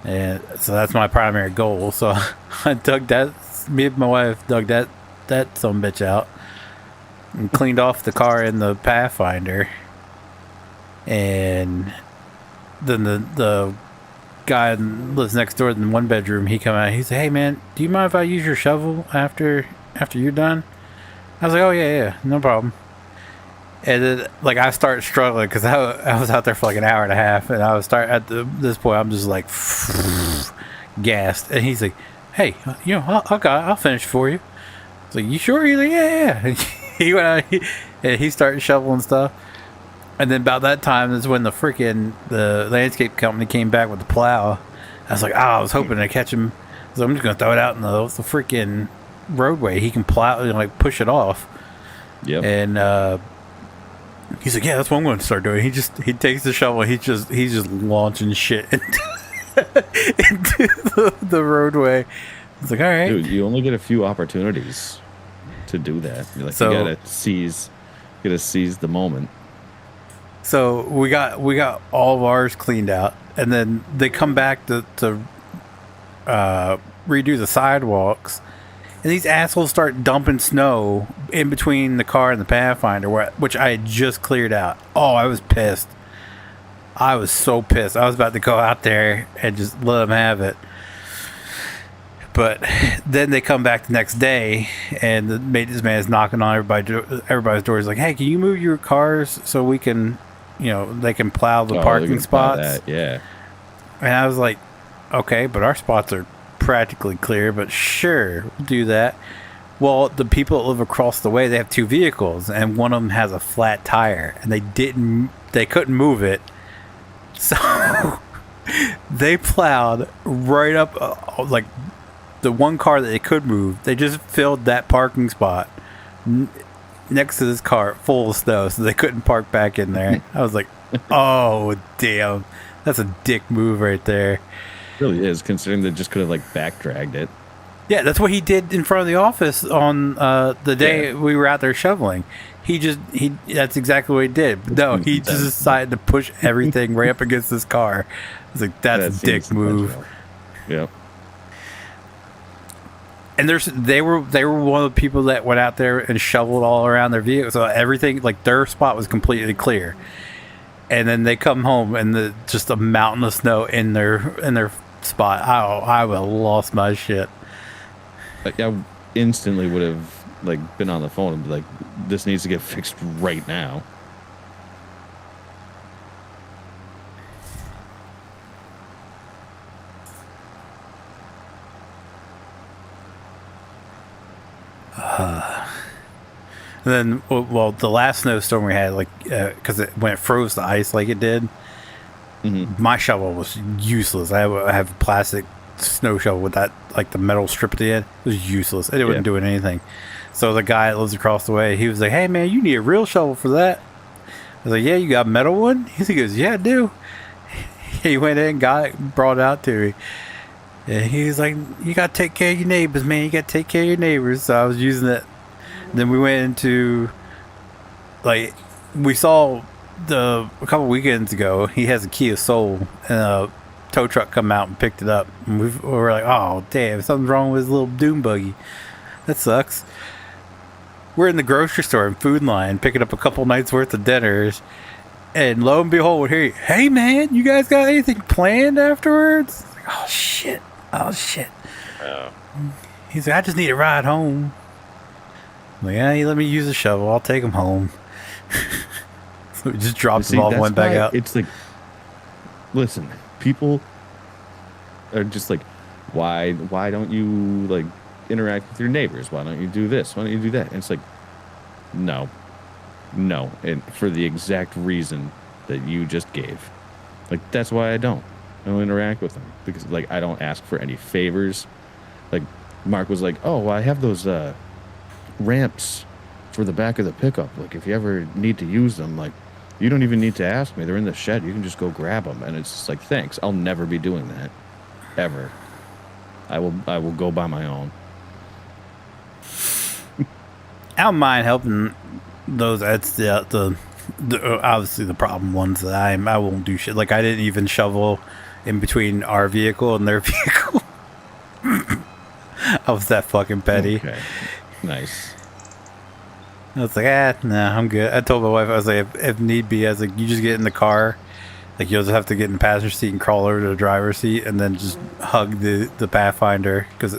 and so that's my primary goal. So I dug that. Me and my wife dug that sumbitch out and cleaned off the car in the Pathfinder, and then the guy lives next door in the 1 bedroom. He come out. He said, "Hey man, do you mind if I use your shovel after you're done?" I was like, "Oh yeah, no problem." And then like I started struggling because I was out there for like an hour and a half, and I was this point I'm just like gassed. And he's like, "Hey, I'll finish for you." I was like, "You sure?" He's like, "Yeah." And he went out and he started shoveling stuff. And then about that time is when the landscape company came back with the plow. I was like, I was hoping to catch him. So I'm just going to throw it out in the freaking roadway. He can plow, like push it off. Yep. And he's like, yeah, that's what I'm going to start doing. He takes the shovel. He's just launching shit into the roadway. It's like, all right. Dude, you only get a few opportunities to do that. You gotta seize the moment. So we got all of ours cleaned out, and then they come back to redo the sidewalks, and these assholes start dumping snow in between the car and the Pathfinder, which I had just cleared out. Oh, I was pissed. I was so pissed. I was about to go out there and just let them have it. But then they come back the next day, and the maintenance man is knocking on everybody's door. He's like, "Hey, can you move your cars so we can, they can plow the parking spots?" Yeah. And I was like, "Okay, but our spots are practically clear, but sure, we'll do that." Well, the people that live across the way, they have 2 vehicles, and one of them has a flat tire, and they couldn't move it, so they plowed right up, like the one car that they could move. They just filled that parking spot next to this car full of snow, so they couldn't park back in there. I was like, oh damn, that's a dick move right there. It really is, considering they just could have like backdragged it. Yeah, that's what he did in front of the office on the day we were out there shoveling. That's exactly what he did. But no, he just decided to push everything right up against this car. I was like, that's a dick move. Yep. And they were one of the people that went out there and shoveled all around their vehicle, so everything, like their spot was completely clear. And then they come home and just a mountain of snow in their spot, I would have lost my shit. Like, I instantly would have like been on the phone and be like, this needs to get fixed right now. And then, well, the last snowstorm we had, like, because when it froze the ice like it did, my shovel was useless. I have a plastic snow shovel with that, like, the metal strip at the end. It was useless. It wasn't doing anything. So the guy that lives across the way, he was like, hey, man, you need a real shovel for that. I was like, yeah, you got a metal one? He goes, yeah, I do. He went in, got it, brought it out to me. And he was like, you got to take care of your neighbors, man. You got to take care of your neighbors. So I was using it. Then we went into, like, we saw a couple weekends ago, he has a Kia Soul, and a tow truck come out and picked it up. And we were like, oh, damn, something's wrong with his little dune buggy. That sucks. We're in the grocery store in Food Line picking up a couple nights worth of dinners, and lo and behold, here, hey, man, you guys got anything planned afterwards? Like, oh, shit. He's like, I just need a ride home. I'm like, yeah, let me use the shovel. I'll take him home. So we just dropped him off, went back out. It's like, listen, people are just like, why don't you like interact with your neighbors? Why don't you do this? Why don't you do that? And it's like, no, and for the exact reason that you just gave. Like, that's why I don't interact with them, because like I don't ask for any favors. Like Mark was like, oh, well, I have those ramps for the back of the pickup, like if you ever need to use them, like you don't even need to ask me, they're in the shed, you can just go grab them. And it's just like, thanks, I'll never be doing that ever. I will go by my own. I don't mind helping those. That's the obviously the problem ones that I won't do shit. Like, I didn't even shovel in between our vehicle and their vehicle. I was that fucking petty. Okay. Nice. I was like, nah, I'm good. I told my wife, I was like, if need be, I was like, you just get in the car, like you'll just have to get in the passenger seat and crawl over to the driver's seat, and then just hug the Pathfinder, because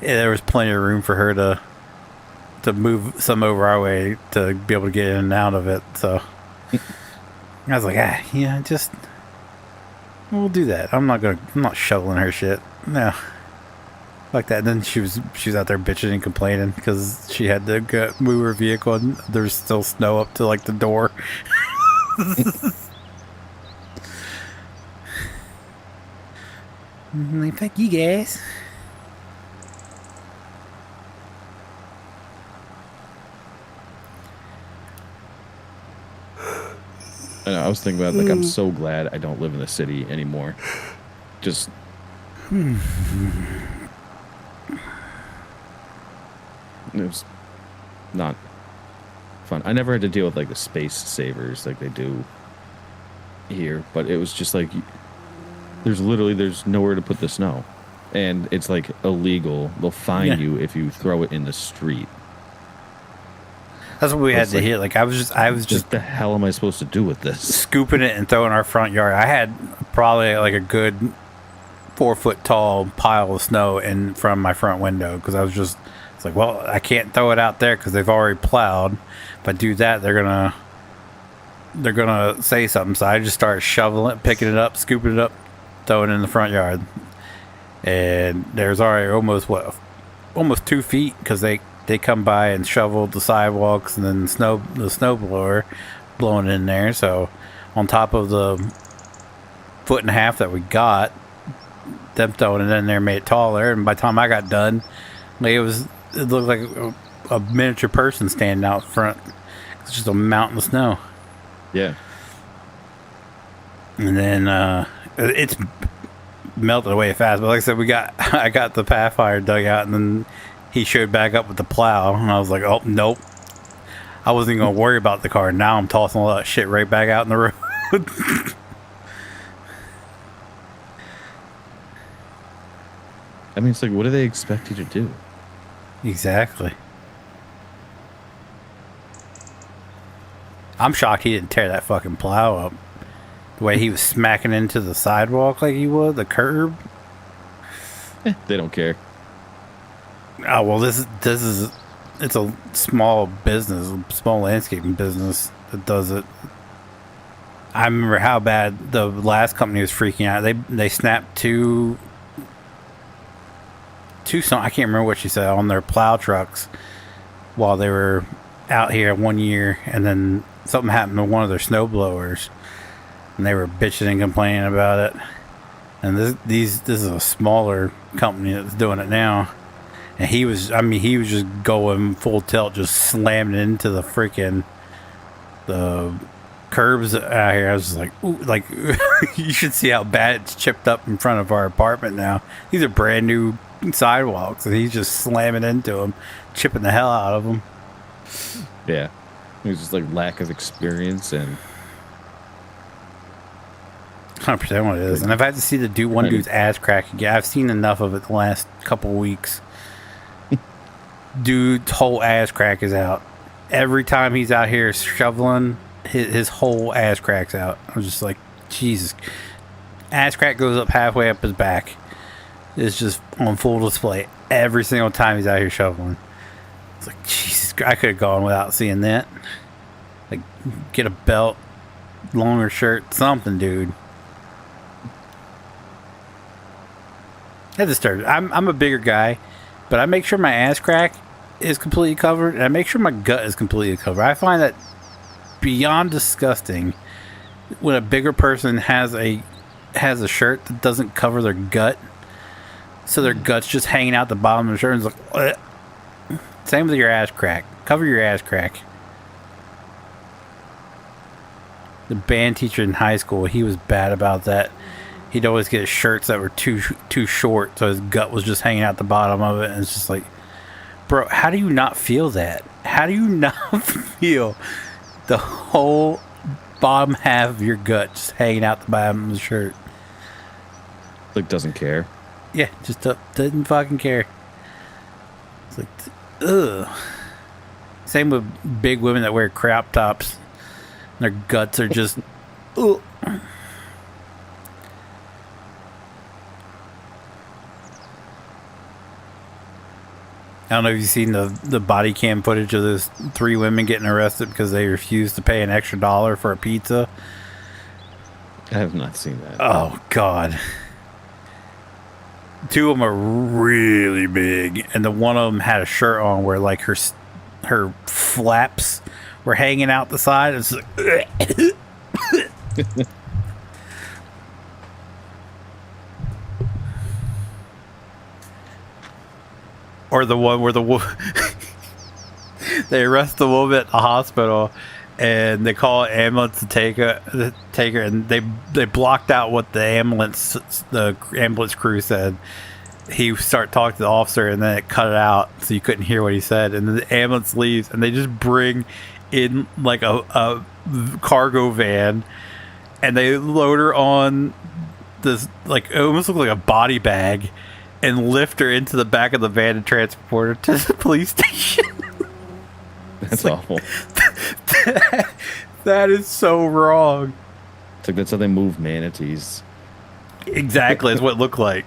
there was plenty of room for her to move some over our way to be able to get in and out of it. So I was like, yeah, just we'll do that. I'm not shoveling her shit. No. Like that. And then she was out there bitching and complaining because she had to move her vehicle and there's still snow up to like the door. Like, fuck you guys. I know, I was thinking about, like, I'm so glad I don't live in the city anymore. Just it was not fun. I never had to deal with like the space savers like they do here, but it was just like there's nowhere to put the snow, and it's like illegal. They'll fine you if you throw it in the street. That's what we had to hit. Like, I was just what the hell am I supposed to do with this? Scooping it and throwing our front yard. I had probably like a good 4 foot tall pile of snow in from my front window, because I was just, it's like, well, I can't throw it out there because they've already plowed. If I do that, they're gonna say something. So I just started shoveling it, picking it up, scooping it up, throwing it in the front yard. And there's already almost 2 feet, because they come by and shoveled the sidewalks, and then the snow blower blowing in there. So on top of the 1.5 foot that we got, them throwing it in there made it taller. And by the time I got done, like, it looked like a miniature person standing out front. It's just a mountain of snow. Yeah. And then it's melted away fast. But like I said, I got the Pathfinder dug out, and then he showed back up with the plow, and I was like, oh, nope. I wasn't even going to worry about the car. Now I'm tossing all that shit right back out in the road. I mean, it's like, what do they expect you to do? Exactly. I'm shocked he didn't tear that fucking plow up. The way he was smacking into the sidewalk like he would, the curb. They don't care. Oh well, this is it's a small business, small landscaping business that does it. I remember how bad the last company was freaking out. They snapped two I can't remember what she said on their plow trucks while they were out here 1 year, and then something happened to one of their snow blowers, and they were bitching and complaining about it. And this is a smaller company that's doing it now. And he was just going full tilt, just slamming into the freaking the curbs out here. I was just like, ooh, like you should see how bad it's chipped up in front of our apartment now. These are brand new sidewalks, and he's just slamming into them, chipping the hell out of them. Yeah, it was just like lack of experience and 100% what it is. And I've had to see the dude's ass crack again. I've seen enough of it the last couple weeks. Dude's whole ass crack is out. Every time he's out here shoveling, his whole ass cracks out. I was just like, Jesus. Ass crack goes up halfway up his back. It's just on full display every single time he's out here shoveling. It's like, Jesus, I could have gone without seeing that. Like, get a belt, longer shirt, something, dude. That disturbs me. I'm a bigger guy, but I make sure my ass crack is completely covered, and I make sure my gut is completely covered. I find that beyond disgusting when a bigger person has a shirt that doesn't cover their gut, so their gut's just hanging out the bottom of the shirt. And it's like, ugh. Same with your ass crack. Cover your ass crack. The band teacher in high school, he was bad about that. He'd always get shirts that were too short, so his gut was just hanging out the bottom of it. And it's just like, bro, how do you not feel that? How do you not feel the whole bottom half of your gut just hanging out the bottom of the shirt? like doesn't care. Yeah, just doesn't fucking care. It's like, ugh. Same with big women that wear crop tops. Their guts are just, ugh. I don't know if you've seen the body cam footage of those 3 women getting arrested because they refused to pay an extra $1 for a pizza. I have not seen that. Oh, God. 2 of them are really big, and the one of them had a shirt on where, like, her flaps were hanging out the side. It's like, or the one where they arrest the woman at the hospital, and they call an ambulance to take her, and they blocked out what the ambulance crew said. He started talking to the officer, and then it cut it out, so you couldn't hear what he said. And then the ambulance leaves, and they just bring in like a cargo van, and they load her on this, like, it almost looked like a body bag, and lift her into the back of the van and transport her to the police station. That's awful. That is so wrong. It's like that's how they move manatees. Exactly, is what it looked like.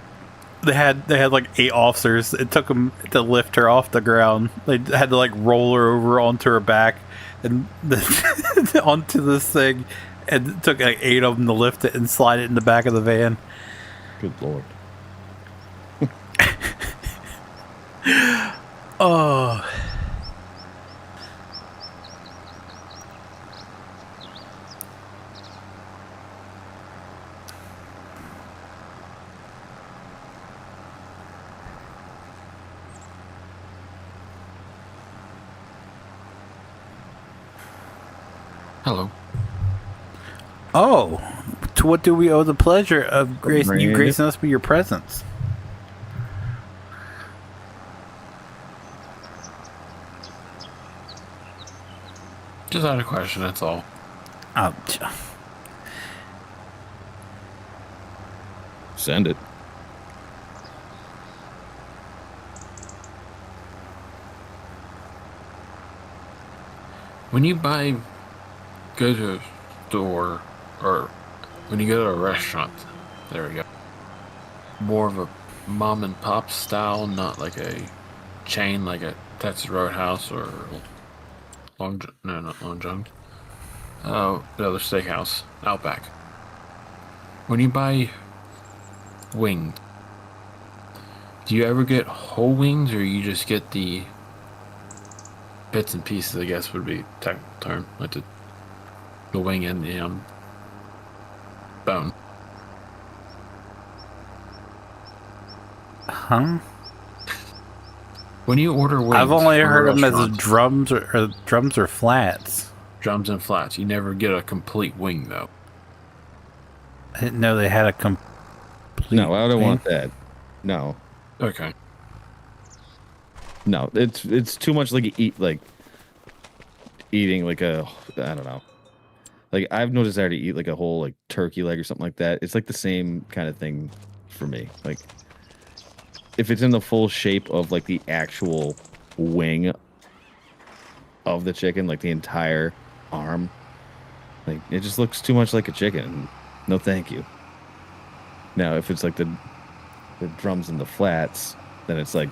They had like 8 officers. It took them to lift her off the ground. They had to like roll her over onto her back and onto this thing, and it took like 8 of them to lift it and slide it in the back of the van. Good Lord. Oh. Hello. Oh, to what do we owe the pleasure of you gracing us with your presence? Just had a question, that's all. Oh, Send it. When you go to a store, or when you go to a restaurant, there we go. More of a mom and pop style, not like a chain like a Texas Roadhouse or no, not Long John. The other steakhouse, Outback. When you buy wings, do you ever get whole wings, or you just get the bits and pieces? I guess would be a technical term, like the wing and the bone. Huh? When you order wings, I've only from a heard them as restaurant, drums or flats. drums and flats. You never get a complete wing though. I didn't know they had a complete. No, I don't wing. want that. No, Okay. no, it's too much like eating like a, I don't know. Like I've no desire to eat like a whole like turkey leg or something like that. It's like the same kind of thing for me. Like if it's in the full shape of like the actual wing of the chicken, like the entire arm, like it just looks too much like a chicken. No, thank you. Now, if it's like the drums and the flats, then it's like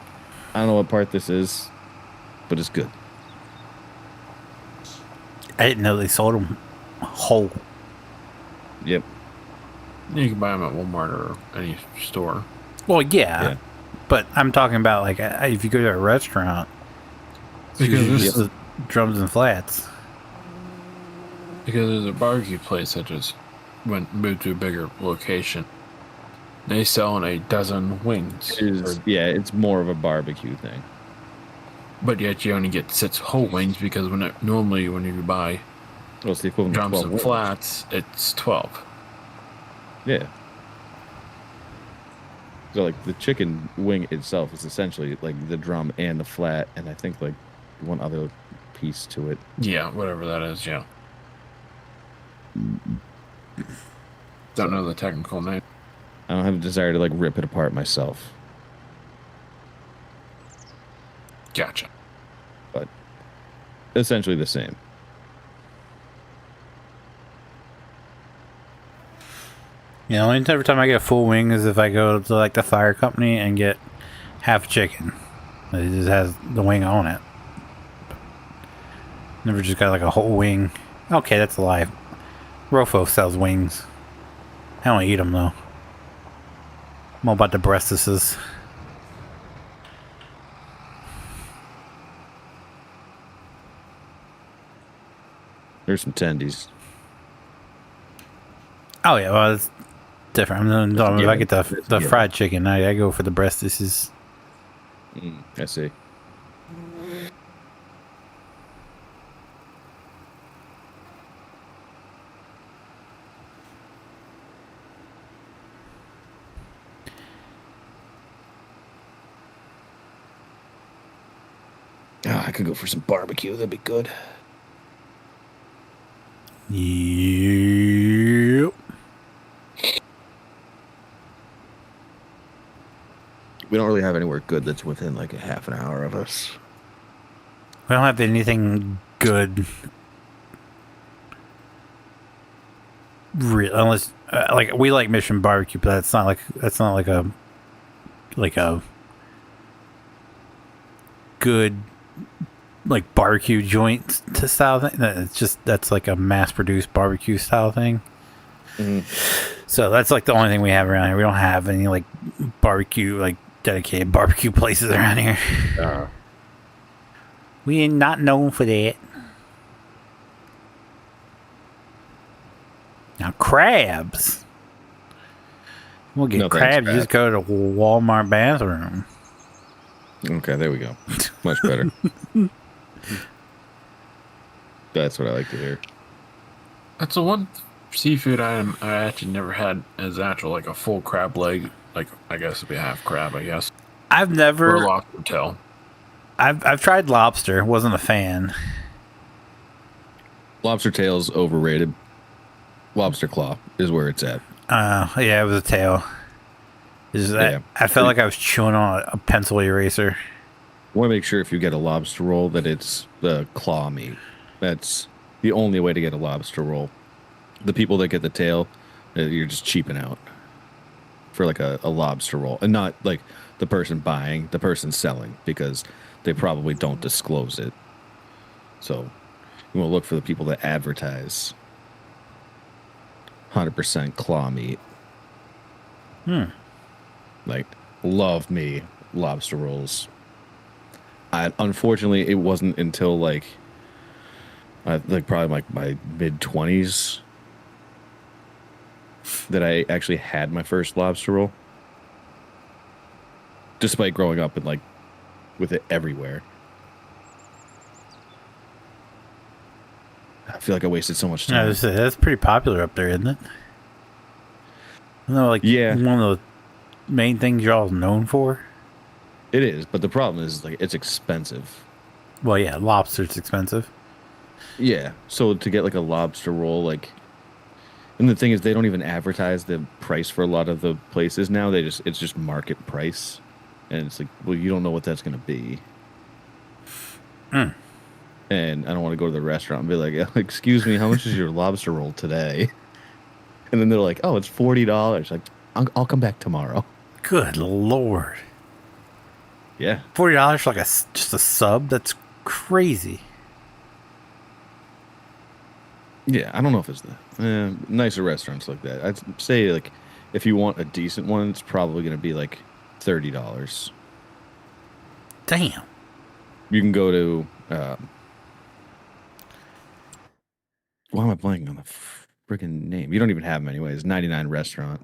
I don't know what part this is, but it's good. I didn't know they sold them whole. Yep. You can buy them at Walmart or any store. Well, yeah. But I'm talking about like if you go to a restaurant, Because it's this just the drums and flats. Because there's a barbecue place that just moved to a bigger location. They sell a dozen wings. It's more of a barbecue thing. But yet you only get 6 whole wings because normally when you buy Well, it's the equivalent of drums 12 and wings. flats, it's 12. Yeah. So like the chicken wing itself is essentially like the drum and the flat, and I think like one other piece to it. Yeah, whatever that is, yeah. Don't know the technical name. I don't have a desire to like rip it apart myself, Gotcha. but essentially the same. You know, every time I get a full wing is if I go to like the fire company and get half chicken. It just has the wing on it. Never just got like a whole wing. Okay, that's a lie. Rofo sells wings. I don't eat them though. I'm all about the breastises. There's some tendies. Oh yeah, well it's different. If I get the Yeah. fried chicken, I go for the breastises. I see. Oh, I could go for some barbecue. That'd be good. Yep. We don't really have anywhere good that's within like a half an hour of us. We don't have anything good. Unless like we like Mission Barbecue, but that's not like a good like barbecue joint to style thing. That's like a mass produced barbecue style thing. So that's like the only thing we have around here. We don't have any like barbecue, like dedicated barbecue places around here. We ain't not known for that. Now crabs. We'll get No thanks, crabs. You crab. just go to Walmart bathroom. Okay, there we go. Much better. That's what I like to hear. That's the one seafood item I actually never had as actual, like a full crab leg. Like, I guess it'd be half crab, I guess. I've Or never. lobster tail. I've tried lobster. Wasn't a fan. Lobster tail's overrated. Lobster claw is where it's at. Yeah, it was a tail. Yeah. I felt like I was chewing on a pencil eraser. Want to make sure if you get a lobster roll that it's the claw meat. That's the only way to get a lobster roll. The people that get the tail, you're just cheaping out. for like a lobster roll, and not like the person buying, the person selling, because they probably don't disclose it. So you want to look for the people that advertise 100% claw meat. Like, love me lobster rolls. Unfortunately, it wasn't until like probably like my mid-20s that I actually had my first lobster roll. Despite growing up and like with it everywhere. I feel like I wasted so much time. That's pretty popular up there, isn't it? No, like Yeah. one of the main things y'all known for. It is, but the problem is like it's expensive. Well, yeah, lobster's expensive. Yeah, so to get like a lobster roll, like, and the thing is, they don't even advertise the price for a lot of the places now. It's just market price, and it's like, well, you don't know what that's gonna be. And I don't want to go to the restaurant and be like, excuse me, how much is your lobster roll today? And then they're like, oh, it's $40. Like, I'll come back tomorrow. Good Lord. Yeah. $40 for like just a sub? That's crazy. Yeah, I don't know if it's the nicer restaurants like that. I'd say like if you want a decent one, it's probably going to be like $30. Damn. You can go to why am I blanking on the freaking name? You don't even have them anyways. 99 restaurant.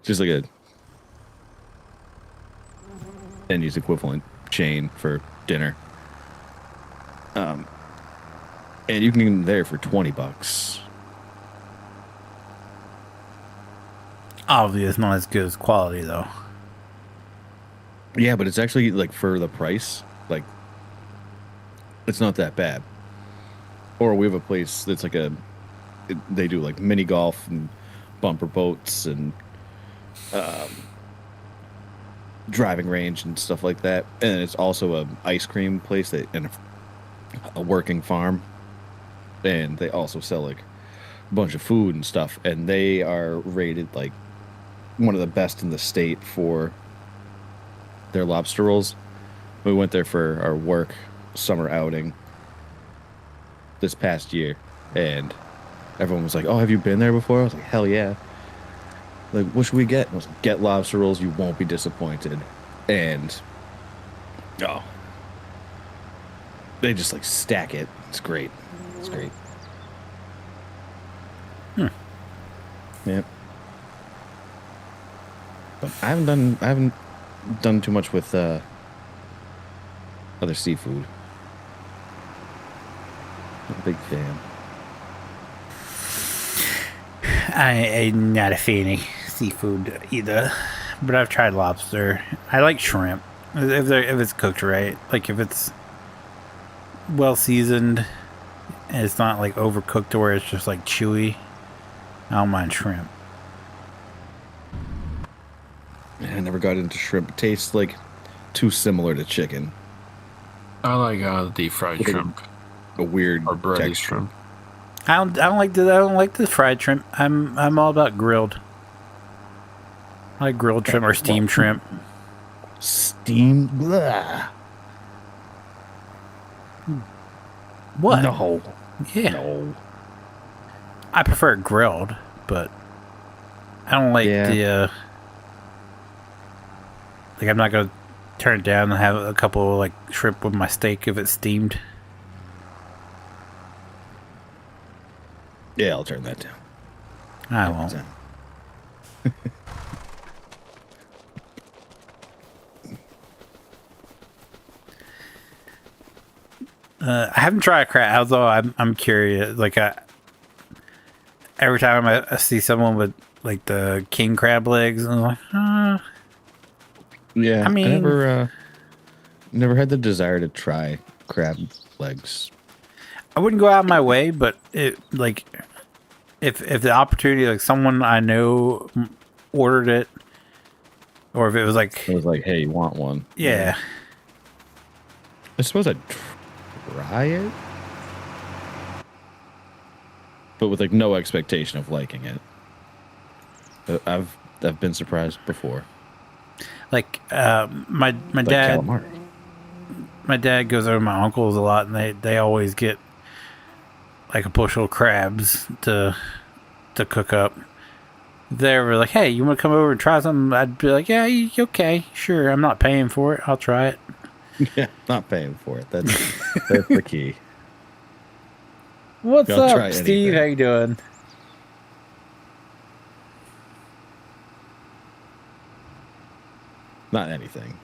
Just like a Denny's equivalent chain for dinner. And you can get them there for $20. Obviously, it's not as good as quality, though. Yeah, but it's actually like for the price, like it's not that bad. Or we have a place that's like they do like mini golf and bumper boats and driving range and stuff like that. And it's also a ice cream place and a working farm. And they also sell like a bunch of food and stuff. And they are rated like one of the best in the state for their lobster rolls. We went there for our work summer outing this past year, and everyone was like, oh, have you been there before? I was like, hell yeah. Like, what should we get? I was like, get lobster rolls, you won't be disappointed. And oh, they just like stack it. It's great. It's great. Yeah. But I haven't done too much with other seafood. Not a big fan. I'm not a fan of seafood either, but I've tried lobster. I like shrimp if it's cooked right. Like if it's well seasoned and it's not like overcooked to where it's just like chewy. I don't mind shrimp. I never got into shrimp. It tastes like too similar to chicken. I like deep fried shrimp A weird or breaded texture. shrimp. I don't like the fried shrimp. I'm all about grilled. I like grilled shrimp or steamed shrimp. Steamed? Blah. What? No. Yeah. No. I prefer grilled, but I don't like the like I'm not gonna turn it down and have a couple of like shrimp with my steak if it's steamed. Yeah, I'll turn that down. I won't. I haven't tried crab, although I'm curious. Like every time I see someone with like the king crab legs, I'm like, Yeah, I mean- I never had the desire to try crab legs. I wouldn't go out of my way, but it like if the opportunity, like someone I know ordered it, or if it was like, It was like, hey, you want one? yeah. I suppose I'd try it, but with like no expectation of liking it. I've been surprised before. Like my Like dad, calamari. my dad goes over to my uncles a lot, and they always get like a bushel of crabs to cook up. They were like, "Hey, you want to come over and try something?" I'd be like, "Yeah, okay, sure. I'm not paying for it. I'll try it." Yeah, not paying for it. That's the key. What's I'll try up, Steve? anything. How you doing? Not anything.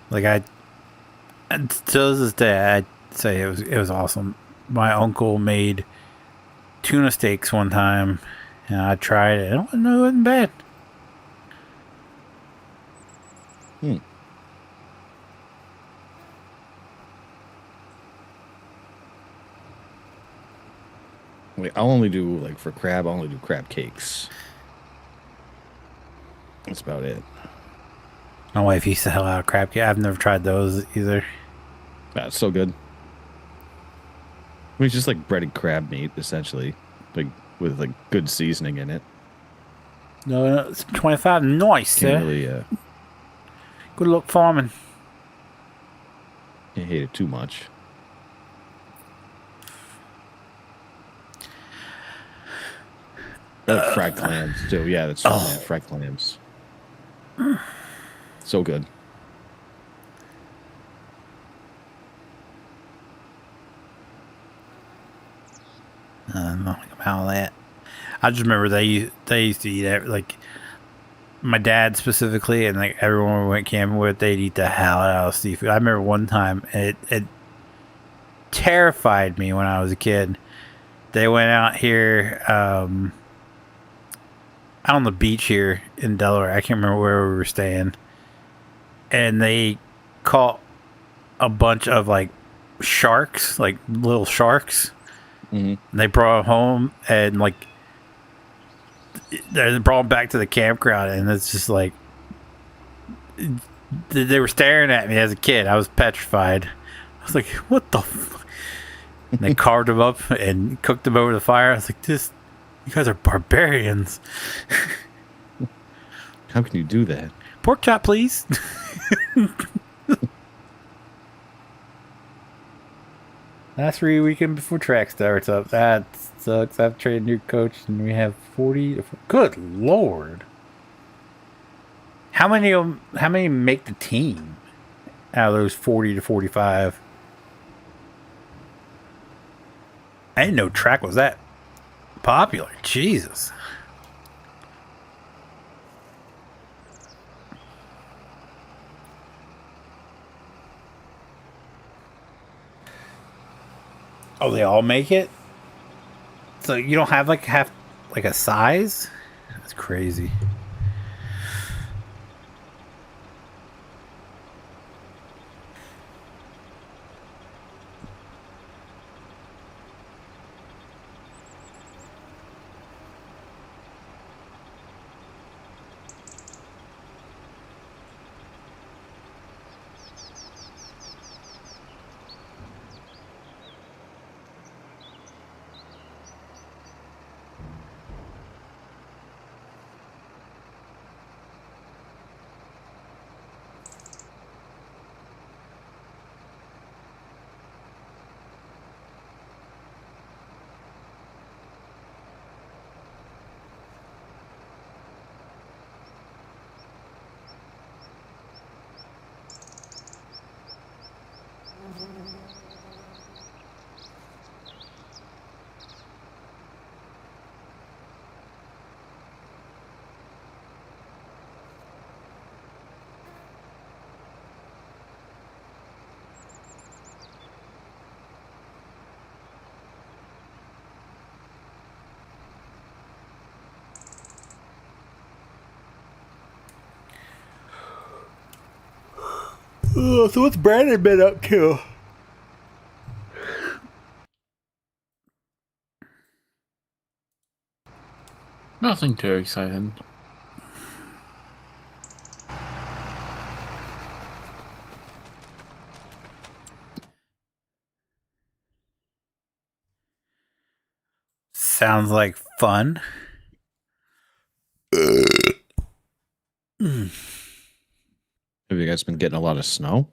Like to this day, I'd say it was awesome. My uncle made tuna steaks one time, and I tried it. It wasn't bad. Hmm. Wait, I'll only do like for crab. I'll only do crab cakes. That's about it. My wife used to hell out of crab cake. I've never tried those either. That's so good. I mean, it's just like breaded crab meat, essentially, like with like good seasoning in it. No, it's 25. Nice, Can't sir. really Good luck farming. can't hate it too much. I like fried clams too. Yeah, that's true, man. Fried clams. So good. Nothing about that. I just remember they used to eat it, like my dad specifically, and like everyone we went camping with, they'd eat the hell out of seafood. I remember one time it terrified me when I was a kid. They went out here out on the beach here in Delaware. I can't remember where we were staying, and they caught a bunch of like sharks, like little sharks. Mm-hmm. They brought them home, and like they brought them back to the campground, and it's just like they were staring at me as a kid. I was petrified. I was like, "What the?" And they carved them up and cooked them over the fire. I was like, "This, you guys are barbarians." How can you do that? Pork chop, please. Last free weekend before track starts up. That sucks. I've traded new coach, and we have 40. Good lord! How many make the team out of those 40 to 45? I didn't know track was that popular. Jesus. Oh, they all make it? So you don't have like a size? That's crazy. Oh, so what's Brandon been up to? Nothing too exciting. Sounds like fun. Have you guys been getting a lot of snow?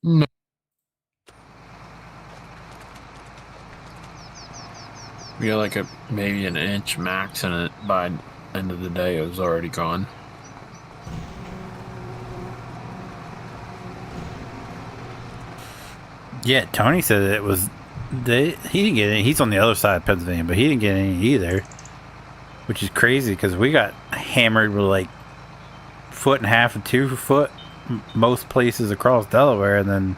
No. We got like maybe an inch max, and it by end of the day it was already gone. Yeah, Tony said it was. He didn't get any. He's on the other side of Pennsylvania, but he didn't get any either, which is crazy because we got hammered with like 1.5 to 2 foot most places across Delaware, and then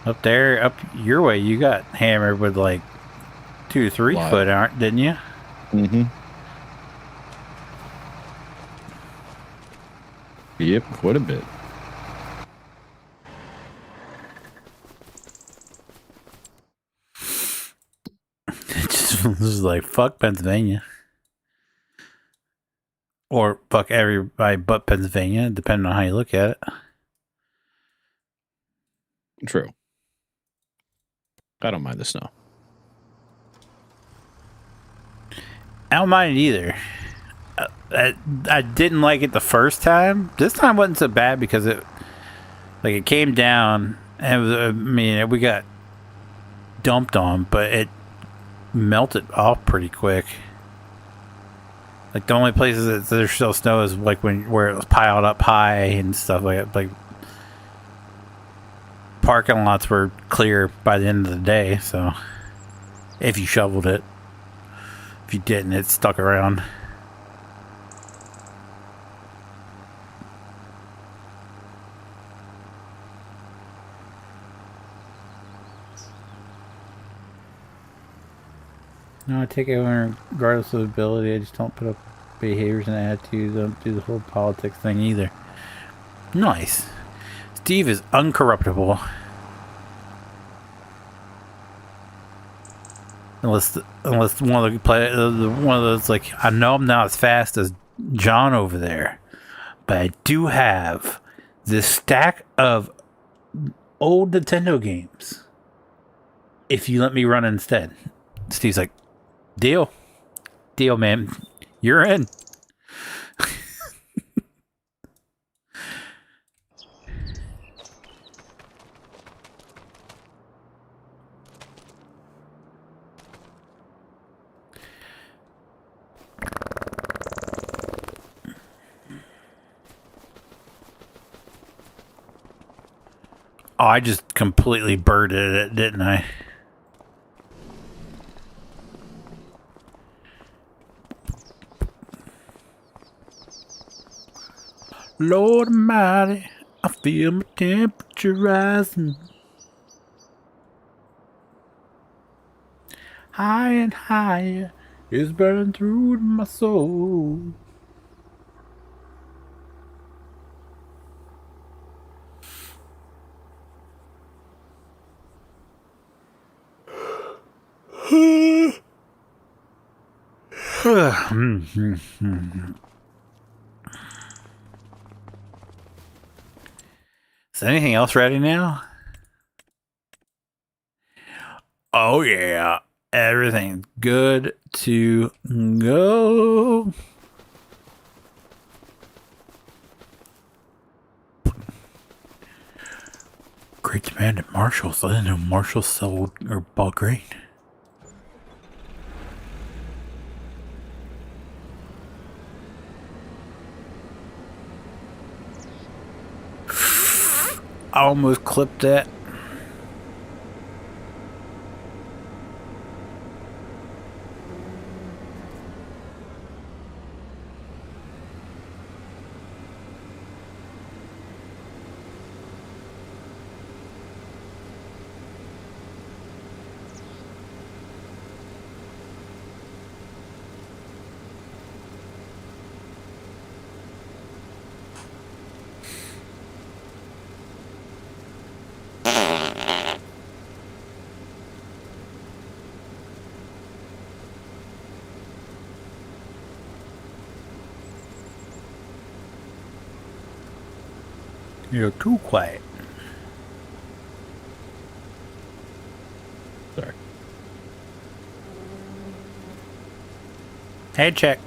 up there, up your way, you got hammered with like 2 to 3 foot, didn't you? Mm-hmm. Yep, quite a bit. This is like fuck Pennsylvania, or fuck everybody but Pennsylvania, depending on how you look at it. True. I don't mind the snow. I don't mind it either. I didn't like it the first time. This time wasn't so bad because it came down and it was, I mean, we got dumped on, but it melted off pretty quick. Like the only places that there's still snow is like where it was piled up high and stuff like that. Like parking lots were clear by the end of the day. So if you shoveled it, if you didn't, it stuck around. No, I take it regardless of ability. I just don't put up behaviors and attitudes. I don't do the whole politics thing either. Nice. Steve is uncorruptible. Unless one of those like, I know I'm not as fast as John over there, but I do have this stack of old Nintendo games. If you let me run instead. Steve's like, deal, man. You're in. Oh, I just completely birded it, didn't I? Lord Almighty, I feel my temperature rising. High and higher, it's burning through my soul. Is anything else ready now? Oh yeah, everything's good to go. Great demand at Marshall's. I didn't know Marshall sold or bought grain. I almost clipped that. You're too quiet. Hey, check.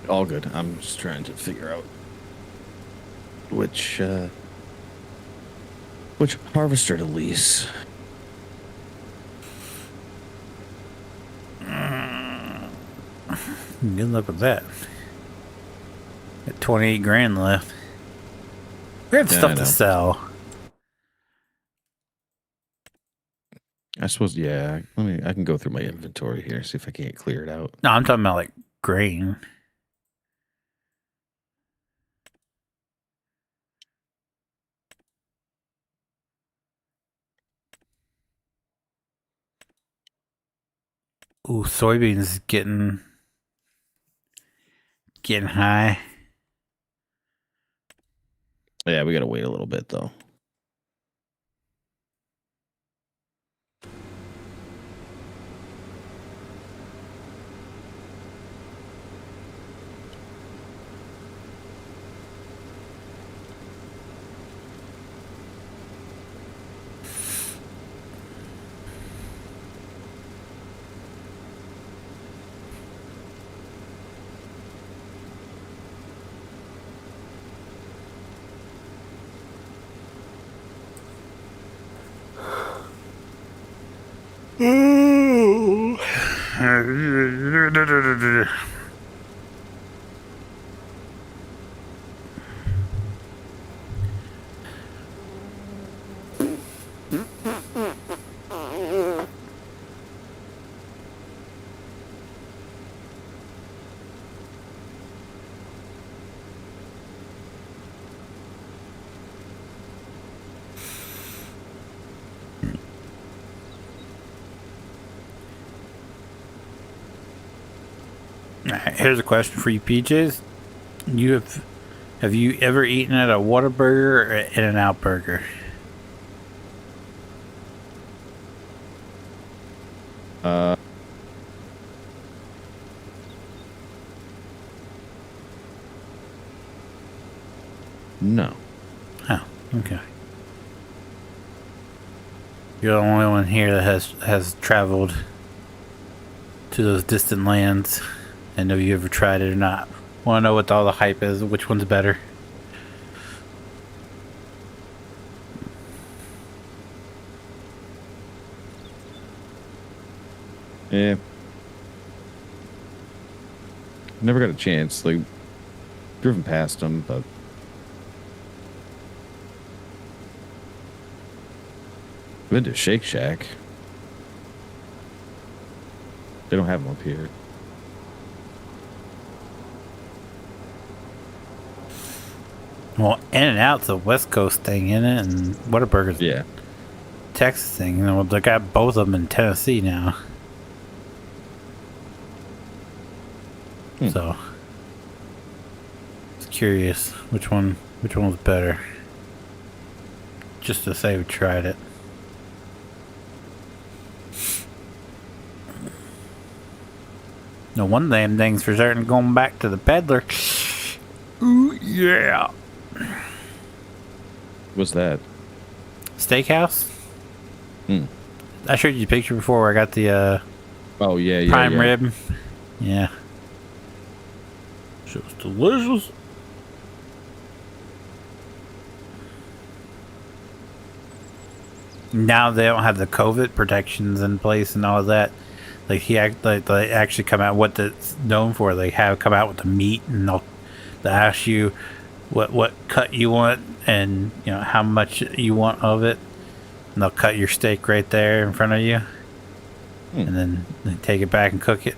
All good. I'm just trying to figure out which harvester to lease. Good luck with that. Got 28 grand left. We have Yeah, I stuff to know. sell. I suppose, yeah. I can go through my inventory here, see if I can't clear it out. No, I'm talking about like grain. Ooh, soybeans getting high. Yeah, we gotta wait a little bit though. Here's a question for you, PJs. Have you ever eaten at a Whataburger or In-N-Out Burger? No. Oh, okay. You're the only one here that has traveled to those distant lands. And have you ever tried it or not? Want to know what all the hype is? Which one's better? Yeah. Never got a chance. Like, driven past them, but been to Shake Shack. They don't have them up here. Well, In-N-Out's a West Coast thing, isn't it? And Whataburger's Yeah. a Texas thing. You know, they got both of them in Tennessee now. So, it's curious which one was better. Just to say we tried it. No, one damn thing's for certain going back to the peddler. Ooh, yeah. What's that? Steakhouse? Hmm. I showed you a picture before where I got the Oh, yeah. prime rib. Yeah. Shit was delicious. Now they don't have the COVID protections in place and all of that. Like they actually come out what it's known for. They have come out with the meat and they'll ask you what cut you want and you know how much you want of it. And they'll cut your steak right there in front of you. And then they take it back and cook it.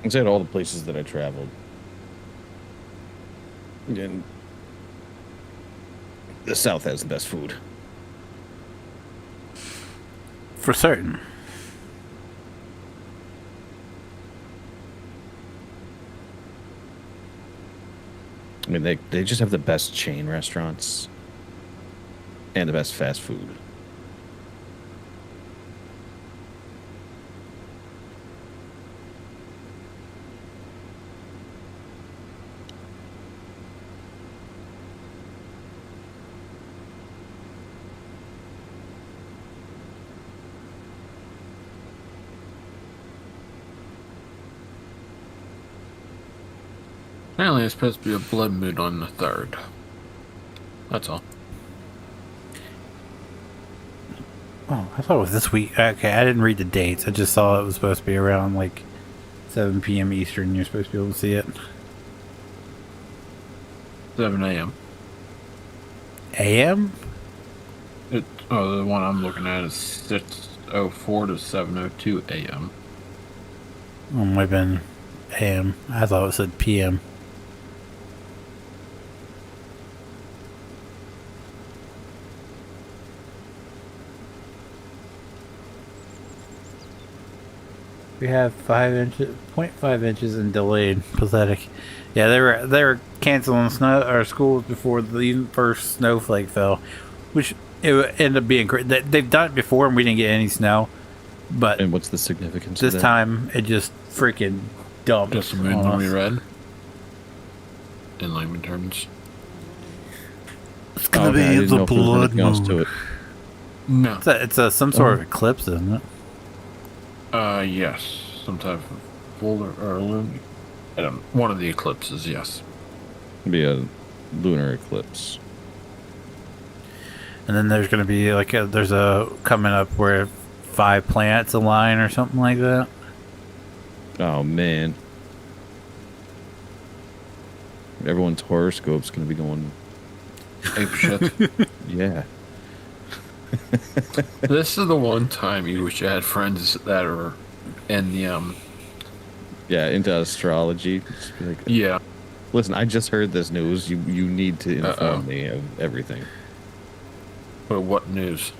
I said all the places that I traveled. And the South has the best food. For certain. I mean, they just have the best chain restaurants and the best fast food. Apparently, it's supposed to be a blood moon on the 3rd. That's all. Oh, I thought it was this week. Okay, I didn't read the dates. I just saw it was supposed to be around like 7 p.m. Eastern. You're supposed to be able to see it. 7 a.m. A.M.? The one I'm looking at is 6:04 to 7:02 a.m. Oh, it might have been A.M. I thought it said P.M. We have 0.5 inches and delayed. Pathetic. Yeah, they were canceling snow or schools before the first snowflake fell, which it would end up being great. They've done it before and we didn't get any snow, but And what's the significance this of that? time it just freaking dumped. Just the moon on when we us. read. In layman terms. It's gonna Okay, I be didn't know the if there was blood anything else to moon. it. No. It's some sort of eclipse, isn't it? Yes. Some type of full or lunar. I don't know. One of the eclipses, yes. It'd be a lunar eclipse. And then there's gonna be there's a coming up where 5 planets align or something like that. Oh man. Everyone's horoscope's gonna be going. Ape shit. Yeah. This is the one time you wish you had friends that are in the Yeah, into astrology. Just be like, yeah. listen, I just heard this news. You need to inform Uh-oh. me of everything. But what news?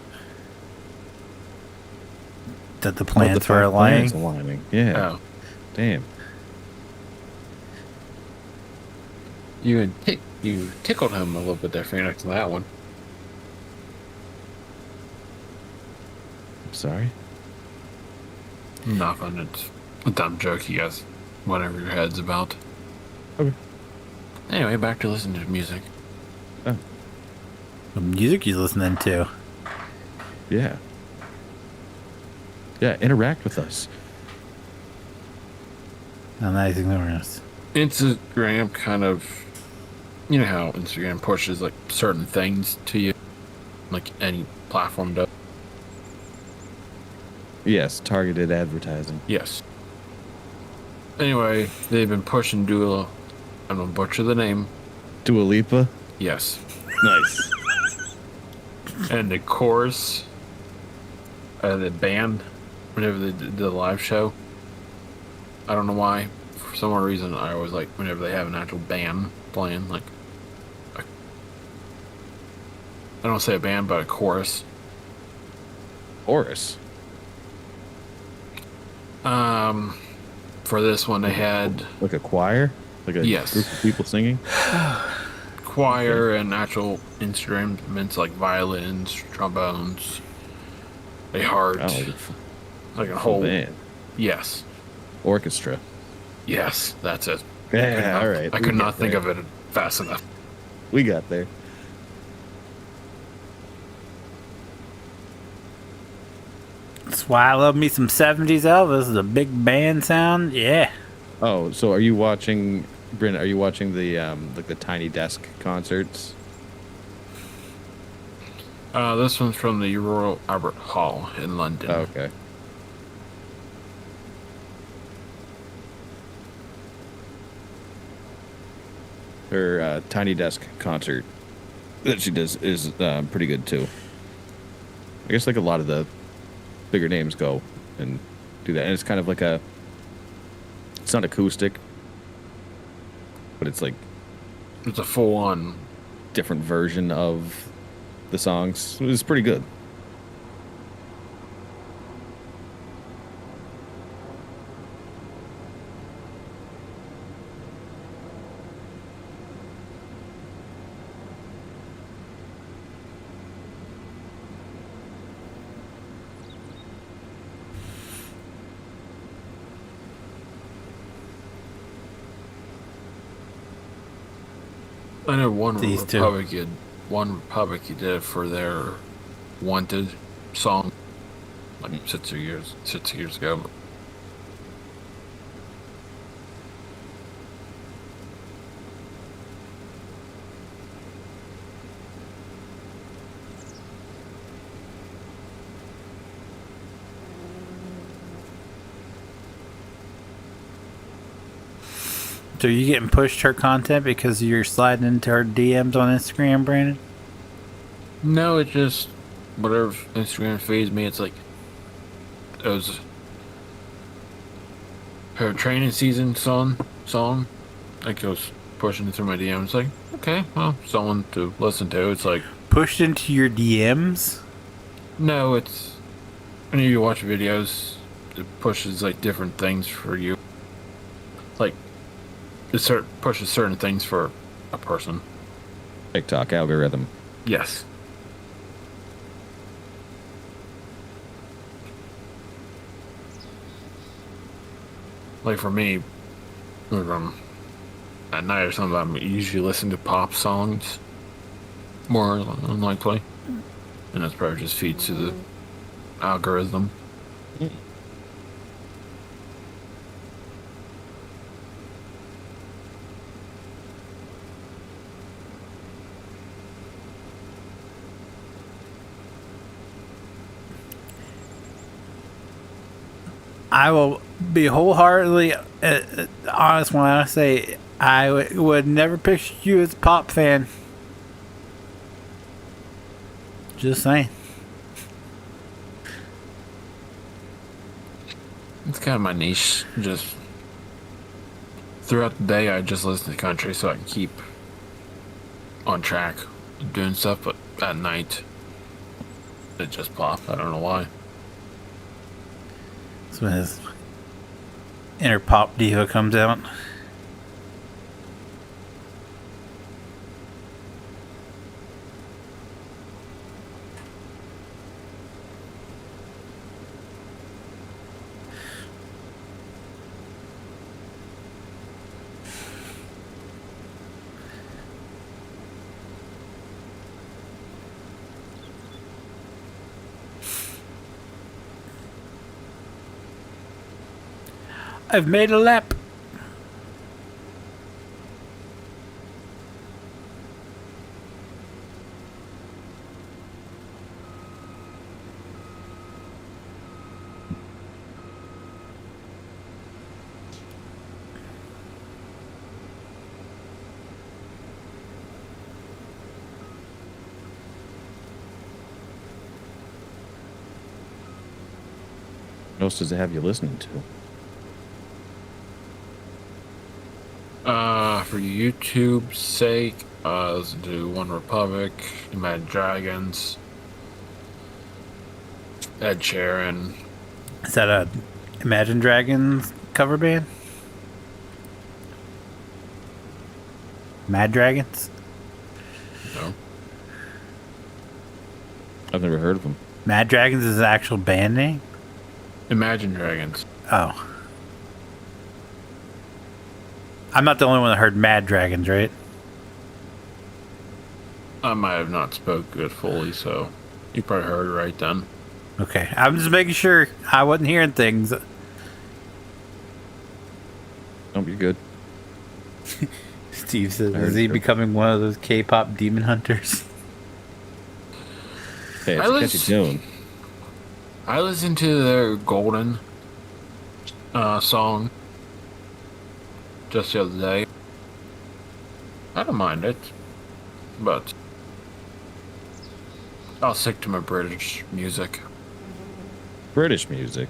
That the What planets the are fuck aligning. planets aligning. Yeah. Oh. Damn. You tickled him a little bit there, Phoenix, on that one. Sorry. Nothing. It's a dumb joke, you guys. Whatever your head's about. Okay. Anyway, back to listening to music. Oh, The music you're listening to. yeah. Yeah, interact with us. I'm not ignoring us. Instagram kind of, you know how Instagram pushes like certain things to you, like any platform does. Yes, targeted advertising. Yes. Anyway, they've been pushing Dua. I'm gonna butcher the name. Dua Lipa. Yes. Nice. And the chorus, the band, whenever they did the live show. I don't know why. For some reason, I always like whenever they have an actual band playing, like, I don't say a band, but a chorus. Horus. For this one, they had Like a choir? Like a Yes. group of people singing? choir and actual instruments like violins, trombones, a harp, Oh, like like a a full whole. band. Yes, Orchestra. yes, that's it. Yeah, all right. I we could got not think there. of it fast enough. We got there. That's why I love me some 70s Elvis. The big band sound. Yeah. Oh, so are you watching, Bryn? Are you watching the like the Tiny Desk concerts? This one's from the Royal Albert Hall in London. Oh, okay. Her Tiny Desk concert that she does is pretty good too. I guess like a lot of the bigger names go and do that, and it's kind of like a It's not acoustic, but it's like It's a full-on. different version of the songs. It was pretty good. I know one These two. Republic did it for their Wanted song, like 6 years ago. So you getting pushed her content because you're sliding into her DMs on Instagram, Brandon? No, it just whatever Instagram feeds me. It's like it was her training season song. Like it was pushing through my DMs. Like, okay, well, someone to listen to. It's like Pushed into your DMs? no, it's when you watch videos, it pushes like different things for you. Like it pushes certain things for a person. TikTok algorithm. Yes. Like for me, at night or something, I'm usually listening to pop songs more unlikely, and that's probably just feeds to the algorithm. I will be wholeheartedly honest when I say I would never picture you as a pop fan. Just saying. It's kind of my niche. Just throughout the day, I just listen to country so I can keep on track doing stuff. But at night, it just pops. I don't know why. That's when his inner pop diva comes out. I've made a lap. What else does it have you listening to? For YouTube's sake, listen to One Republic, Imagine Dragons, Ed Sheeran. Is that a Imagine Dragons cover band? Mad Dragons? No. I've never heard of them. Mad Dragons is the actual band name? Imagine Dragons. Oh. I'm not the only one that heard Mad Dragons, right? I might have not spoke it fully, so you probably heard it right then. Okay. I'm just making sure I wasn't hearing things. Don't be good. Steve says, I heard is he it. becoming one of those K-pop demon hunters? Hey, it's a catchy tune. I listened to their Golden song just the other day. I don't mind it, but I'll stick to my British music. British music.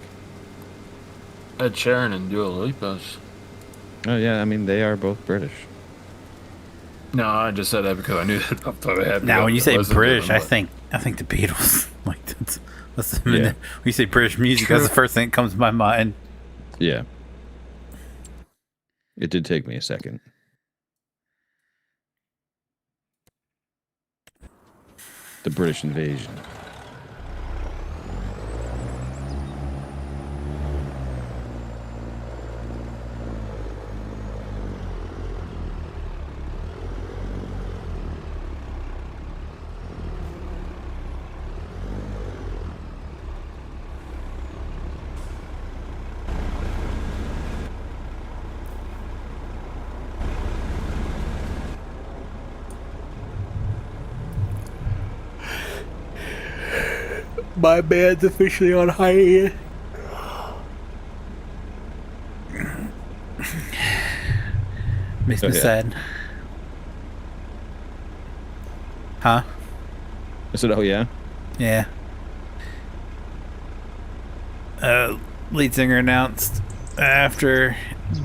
Ed Sheeran and Dua Lipa's Oh yeah, I mean they are both British. No, I just said that because I knew that off the top of my head. Now, when you say Wasn't British, given, I but- think the Beatles. Like that's Yeah. when you say British music, that's the first thing that comes to my mind. Yeah. It did take me a second. The British invasion. My band's officially on hiatus. Makes me yeah. sad. Huh? I said, oh yeah? Yeah. Lead singer announced after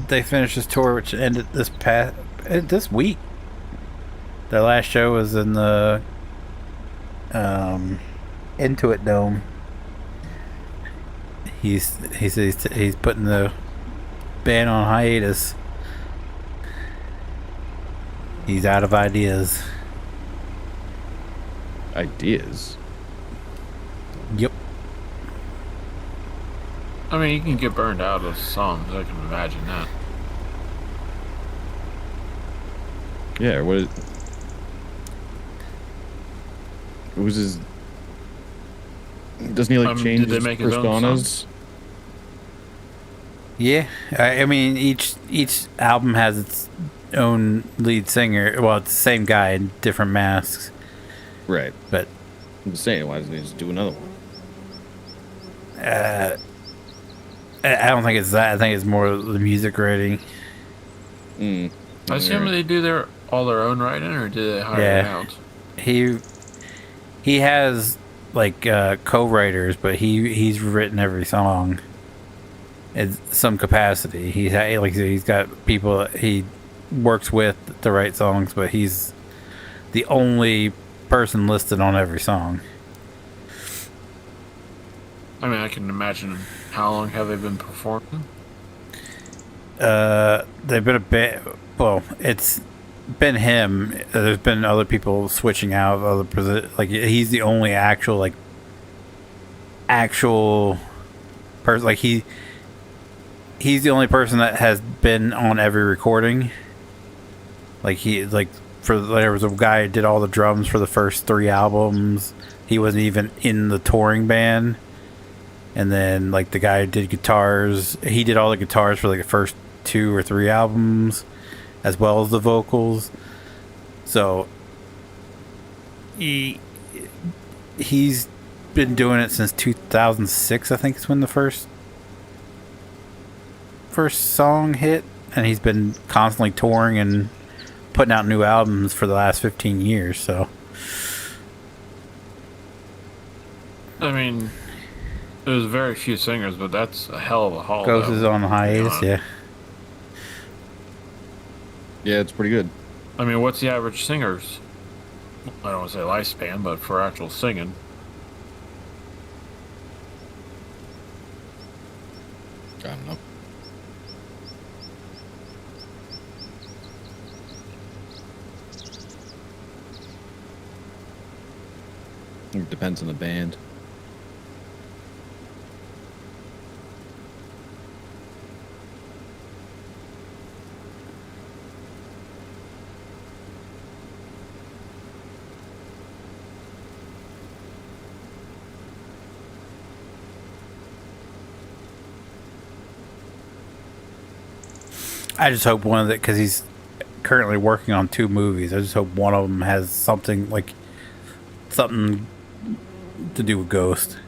they finished his tour, which ended this week. Their last show was in the Intuit Dome. He's putting the band on hiatus. He's out of ideas. Ideas? Yep. I mean, you can get burned out of songs. I can imagine that. Yeah, what was his... Doesn't he like change did they his make his own personas? Yeah, I mean each album has its own lead singer. Well, it's the same guy in different masks, Right. but I'm just saying, why doesn't he just do another one? I don't think it's that. I think it's more the music writing. I assume they do all their own writing, or do they hire it out? He has like co-writers, but he's written every song in some capacity. He's got people that he works with to write songs, but he's the only person listed on every song. I mean, I can imagine. How long have they been performing? They've been a bit. Well, it's been him. There's been other people switching out of other positions. Like he's the only actual person. Like he's the only person that has been on every recording. Like there was a guy who did all the drums for the first 3 albums. He wasn't even in the touring band. And then like the guy who did guitars, he did all the guitars for like the first 2 or 3 albums, as well as the vocals. So he's been doing it since 2006, I think is when the first song hit, and he's been constantly touring and putting out new albums for the last 15 years. So I mean, there's very few singers, but that's a hell of a haul. Ghost though. is on hiatus. Yeah. Yeah, it's pretty good. I mean, what's the average singer's? I don't want to say lifespan, but for actual singing. I don't know. It depends on the band. I just hope one of the, because he's currently working on 2 movies. I just hope one of them has something to do with Ghost.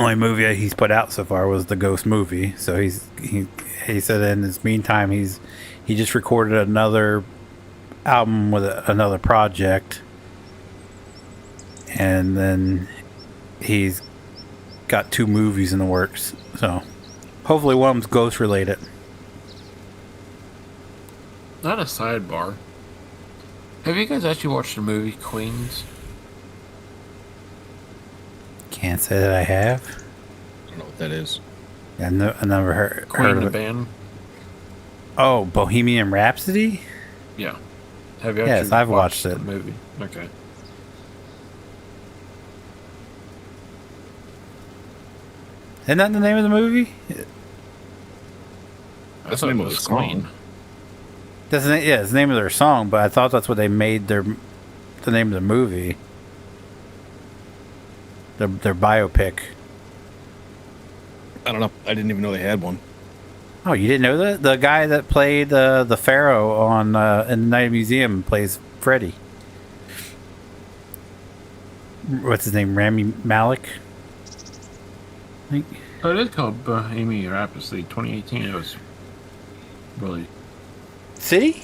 Only movie he's put out so far was the Ghost movie. So he said in his meantime he just recorded another album with another project, and then he's got 2 movies in the works. So Hopefully one of them's ghost related. Not a sidebar. Have you guys actually watched the movie Queens? Can't say that I have. I don't know what that is. Yeah, I never heard Queen of the it. band? Oh, Bohemian Rhapsody? Yeah. Have you Yes, actually I've watched the it. movie? Okay. Isn't that the name of the movie? I thought the name it of the was song. Queen. That's the, yeah, it's the name of their song, but I thought that's what they made the name of the movie. Their biopic. I don't know. I didn't even know they had one. Oh, you didn't know that? The guy that played the Pharaoh on in the Night Museum plays Freddy. What's his name? Rami Malek? I think. Oh, it is called Bohemian Rhapsody 2018. It was really... See?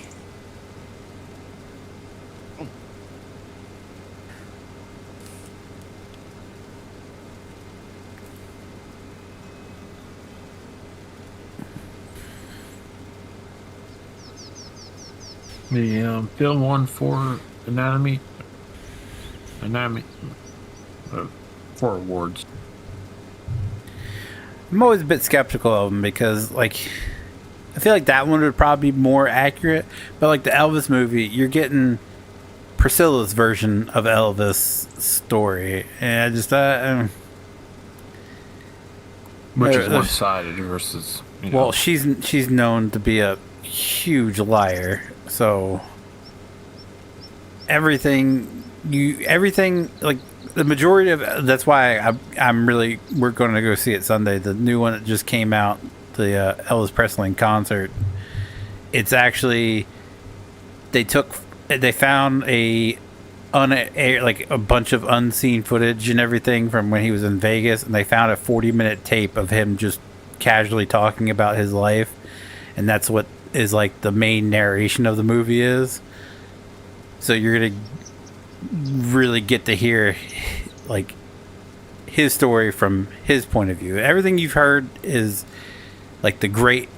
The film won 4 4 awards. I'm always a bit skeptical of them because, like, I feel like that one would probably be more accurate. But, like, the Elvis movie, you're getting Priscilla's version of Elvis' story. And I just, Which is Uh, one-sided versus... You know, well, she's known to be a huge liar. So, everything, like, the majority of that's why we're going to go see it Sunday. The new one that just came out, the Elvis Presley concert. It's actually they found a bunch of unseen footage and everything from when he was in Vegas, and they found a 40-minute tape of him just casually talking about his life, and that's what is like the main narration of the movie is. So you're gonna really get to hear like his story from his point of view. Everything you've heard is like the great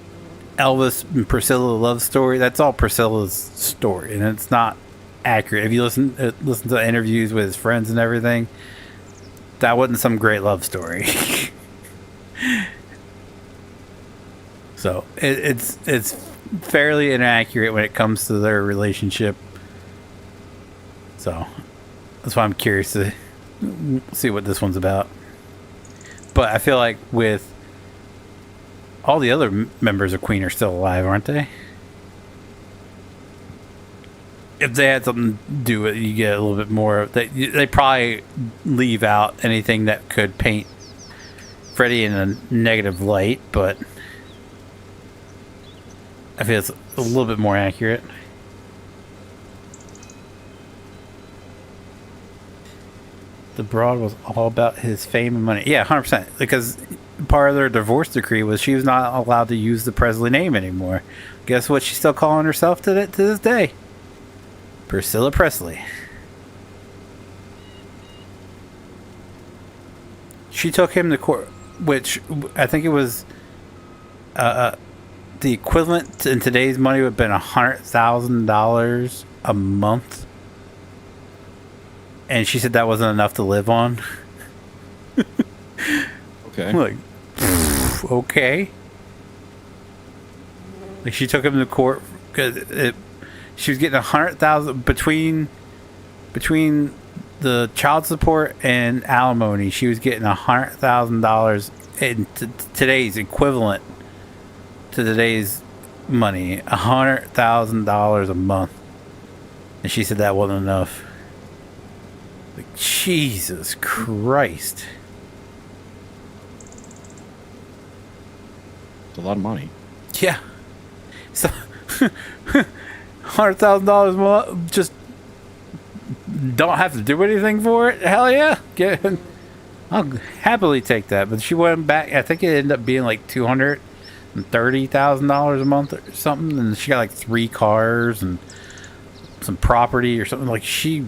Elvis and Priscilla love story. That's all Priscilla's story, and it's not accurate. If you listen to interviews with his friends and everything, that wasn't some great love story. So it's fairly inaccurate when it comes to their relationship. So that's why I'm curious to see what this one's about. But I feel like with all the other members of Queen are still alive, aren't they? If they had something to do with it, you get a little bit more. They probably leave out anything that could paint Freddie in a negative light, but I feel it's a little bit more accurate. The broad was all about his fame and money. Yeah, 100%. Because part of their divorce decree was she was not allowed to use the Presley name anymore. Guess what? She's still calling herself to this day. Priscilla Presley. She took him to court, which I think it was the equivalent in today's money would have been $100,000 a month. And she said that wasn't enough to live on. Okay. I'm like, okay. Like she took him to court because she was getting $100,000 between the child support and alimony. She was getting $100,000 in today's equivalent to today's money, $100,000 a month, and she said that wasn't enough. Like, Jesus Christ. It's a lot of money. Yeah. So, $100,000 a month, just don't have to do anything for it? Hell yeah. I'll happily take that. But she went back, I think it ended up being like $230,000 a month or something. And she got like 3 cars and some property or something. Like she...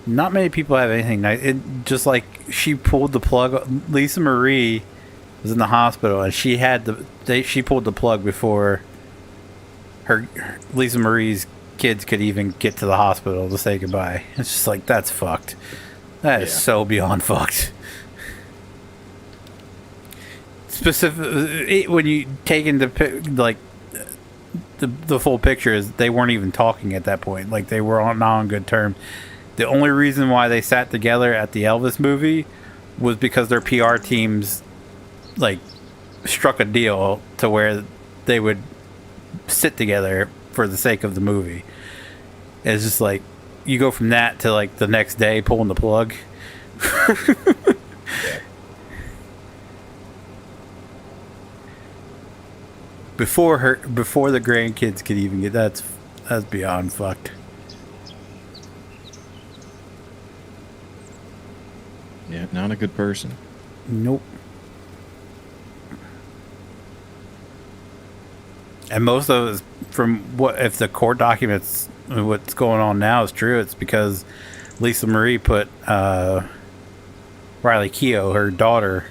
Not many people have anything nice. It just like she pulled the plug. Lisa Marie was in the hospital, and she had she pulled the plug before her Lisa Marie's kids could even get to the hospital to say goodbye. It's just like, that's fucked. That is so beyond fucked. Specific when you take into like the full picture is they weren't even talking at that point. Like they were not on good terms. The only reason why they sat together at the Elvis movie was because their PR teams like struck a deal to where they would sit together for the sake of the movie. It's just like you go from that to like the next day pulling the plug. Before the grandkids could even get that's beyond fucked. Yeah, not a good person. Nope. And most of it is from what if the court documents, what's going on now is true. It's because Lisa Marie put Riley Keough, her daughter,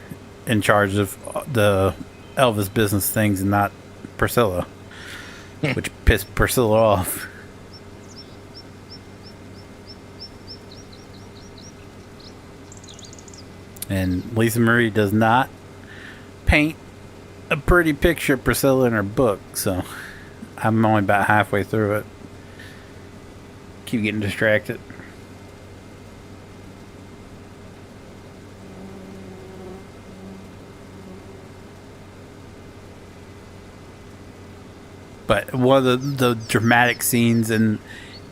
in charge of the Elvis business things and not Priscilla, which pissed Priscilla off. And Lisa Marie does not paint a pretty picture of Priscilla in her book, so I'm only about halfway through it. Keep getting distracted. But one of the dramatic scenes in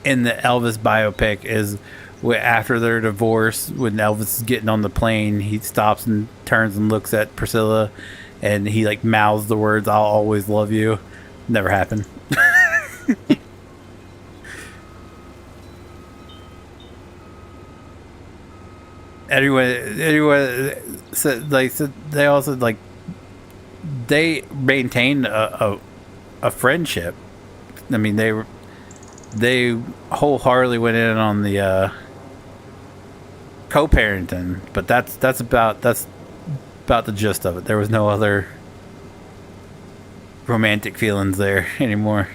the Elvis biopic is after their divorce, when Elvis is getting on the plane, he stops and turns and looks at Priscilla, and he like mouths the words, "I'll always love you." Never happened. Anyone said they also like they maintained a friendship. I mean, they wholeheartedly went in on the co-parenting, but that's about the gist of it. There was no other romantic feelings there anymore.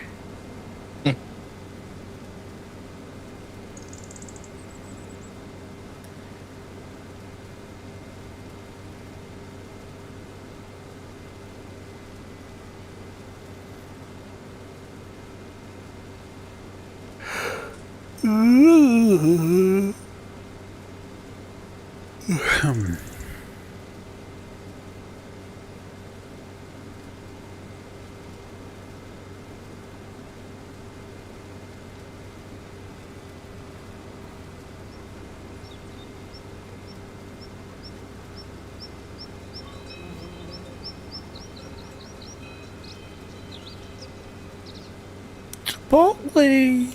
Chipotle.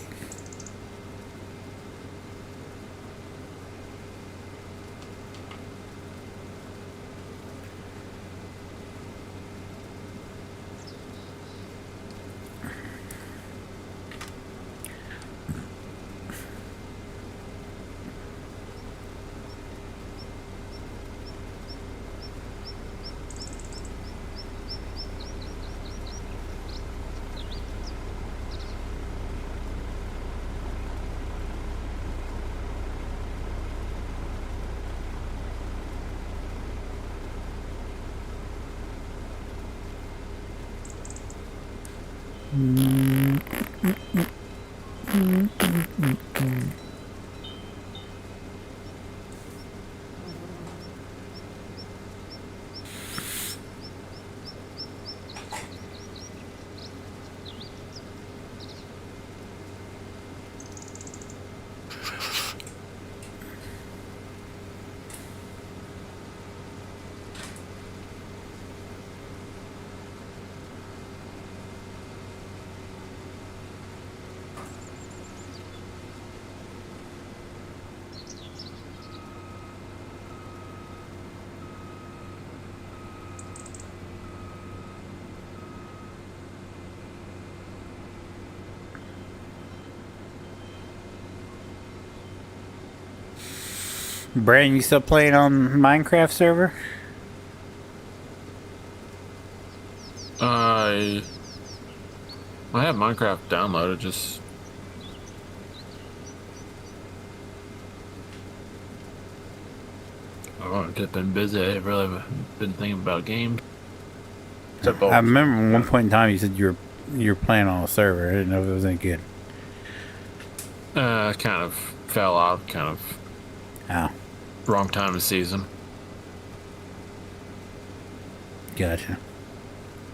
Brandon, you still playing on Minecraft server? I have Minecraft downloaded, just I've just been busy. I've really been thinking about games. Except I remember at one point in time you said you were playing on a server. I didn't know if it was any good. Kind of fell out, kind of Oh, wrong time of season. gotcha.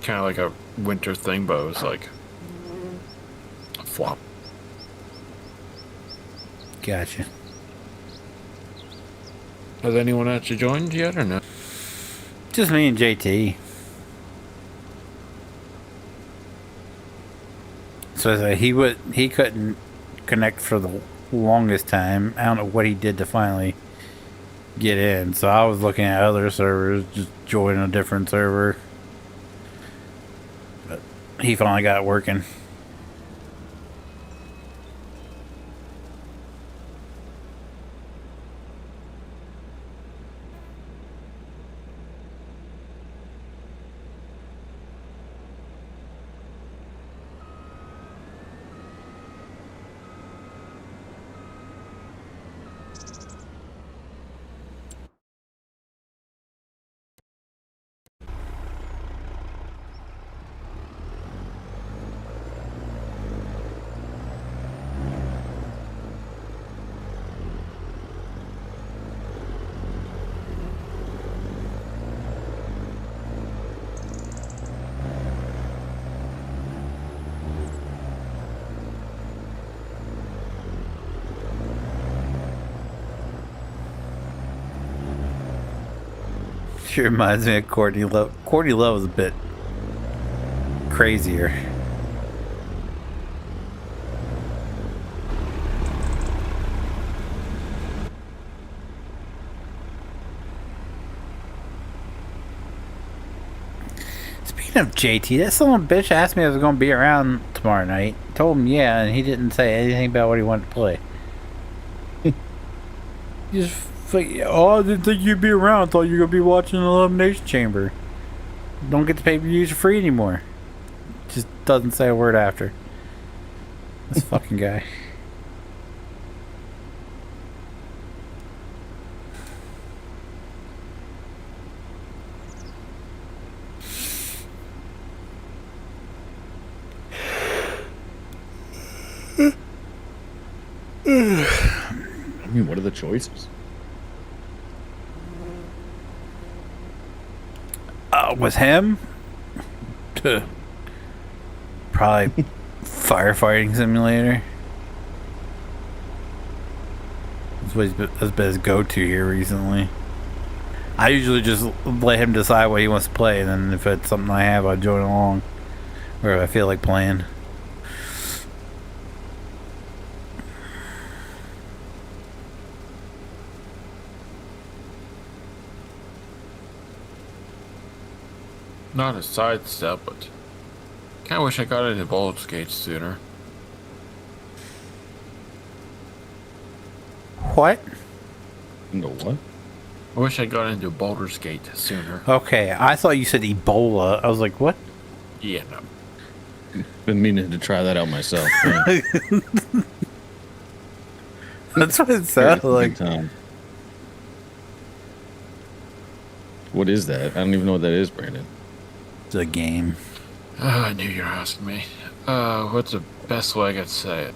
Kind of like a winter thing, but it was like a flop. Gotcha. Has anyone actually joined yet or no? Just me and JT. So he couldn't connect for the longest time. I don't know what he did to finally get in. So I was looking at other servers, just joining a different server. But he finally got it working. She reminds me of Courtney Love. Courtney Love is a bit crazier. Speaking of JT, that son of a bitch asked me if I was going to be around tomorrow night. Told him yeah, and he didn't say anything about what he wanted to play. He just like, oh, I didn't think you'd be around. I thought you were going to be watching the Elimination Chamber. Don't get the pay-per-views for free anymore. Just doesn't say a word after. This fucking guy. I mean, what are the choices? With him? Probably firefighting simulator. That's been his go-to here recently. I usually just let him decide what he wants to play, and then if it's something I have, I join along. Or if I feel like playing. Not a sidestep, but kind of wish I got into Boulder Skates sooner. What? No, what? I wish I got into Boulder Skate sooner. Okay, I thought you said Ebola. I was like, what? Yeah, no. Been meaning to try that out myself. Yeah. That's what it sounded like. What is that? I don't even know what that is, Brandon. It's a game. I knew you were asking me. What's the best way I could say it?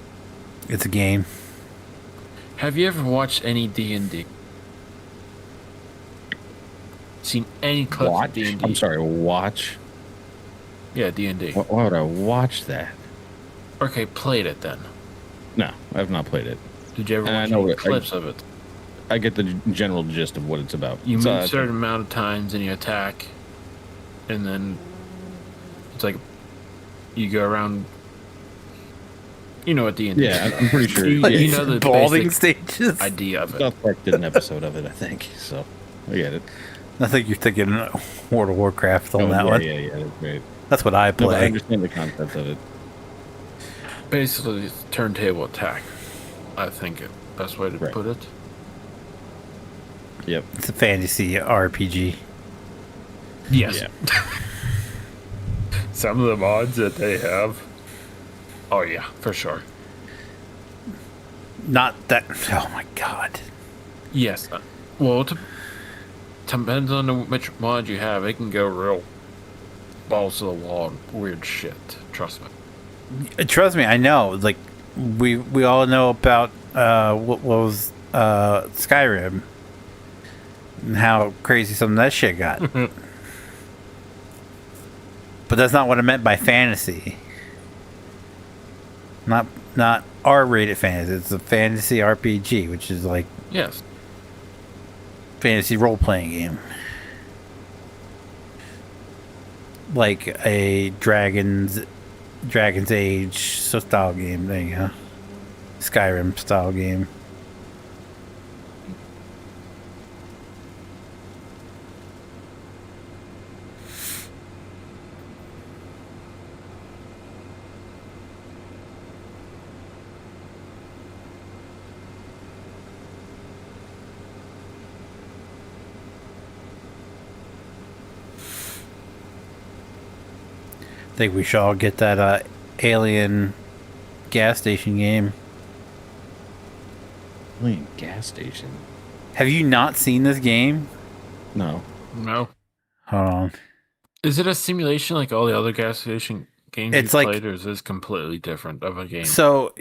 It's a game. Have you ever watched any D&D? Seen any clips of Watch? D&D? I'm sorry, watch? Yeah, D&D. Why would I watch that? Okay, played it then. No, I've not played it. Did you ever I watch know any what- clips of it? I get the general gist of what it's about. You So, move a certain amount of times and you attack, and then it's like you go around. You know what D&D? Yeah, I'm pretty sure. You, Yeah, you know the Balding basic stages. idea of it. South Park did an episode of it, I think. So I get it. I think you're thinking World of Warcraft on that yeah, one. yeah, that's great. That's what I No, but I play. understand the concept of it. Basically, it's turntable attack. I think it best way to Right. put it. Yep. It's a fantasy RPG. Yes. Yeah. Some of the mods that they have. Oh yeah, for sure. Not that. Oh my god. Yes. Well, it depends on which mod you have. It can go real balls to the wall and weird shit. Trust me. Trust me, I know. Like we all know about what was Skyrim and how crazy some of that shit got. But that's not what I meant by fantasy. Not R-rated fantasy. It's a fantasy RPG, which is like Yes. fantasy role-playing game. Like a Dragon's Age style game. There you go. Skyrim style game. I think we should all get that Alien gas station game. Alien gas station. Have you not seen this game? No. No. Hold on. Is it a simulation like all the other gas station games It's you like- played, or is this completely different of a game? So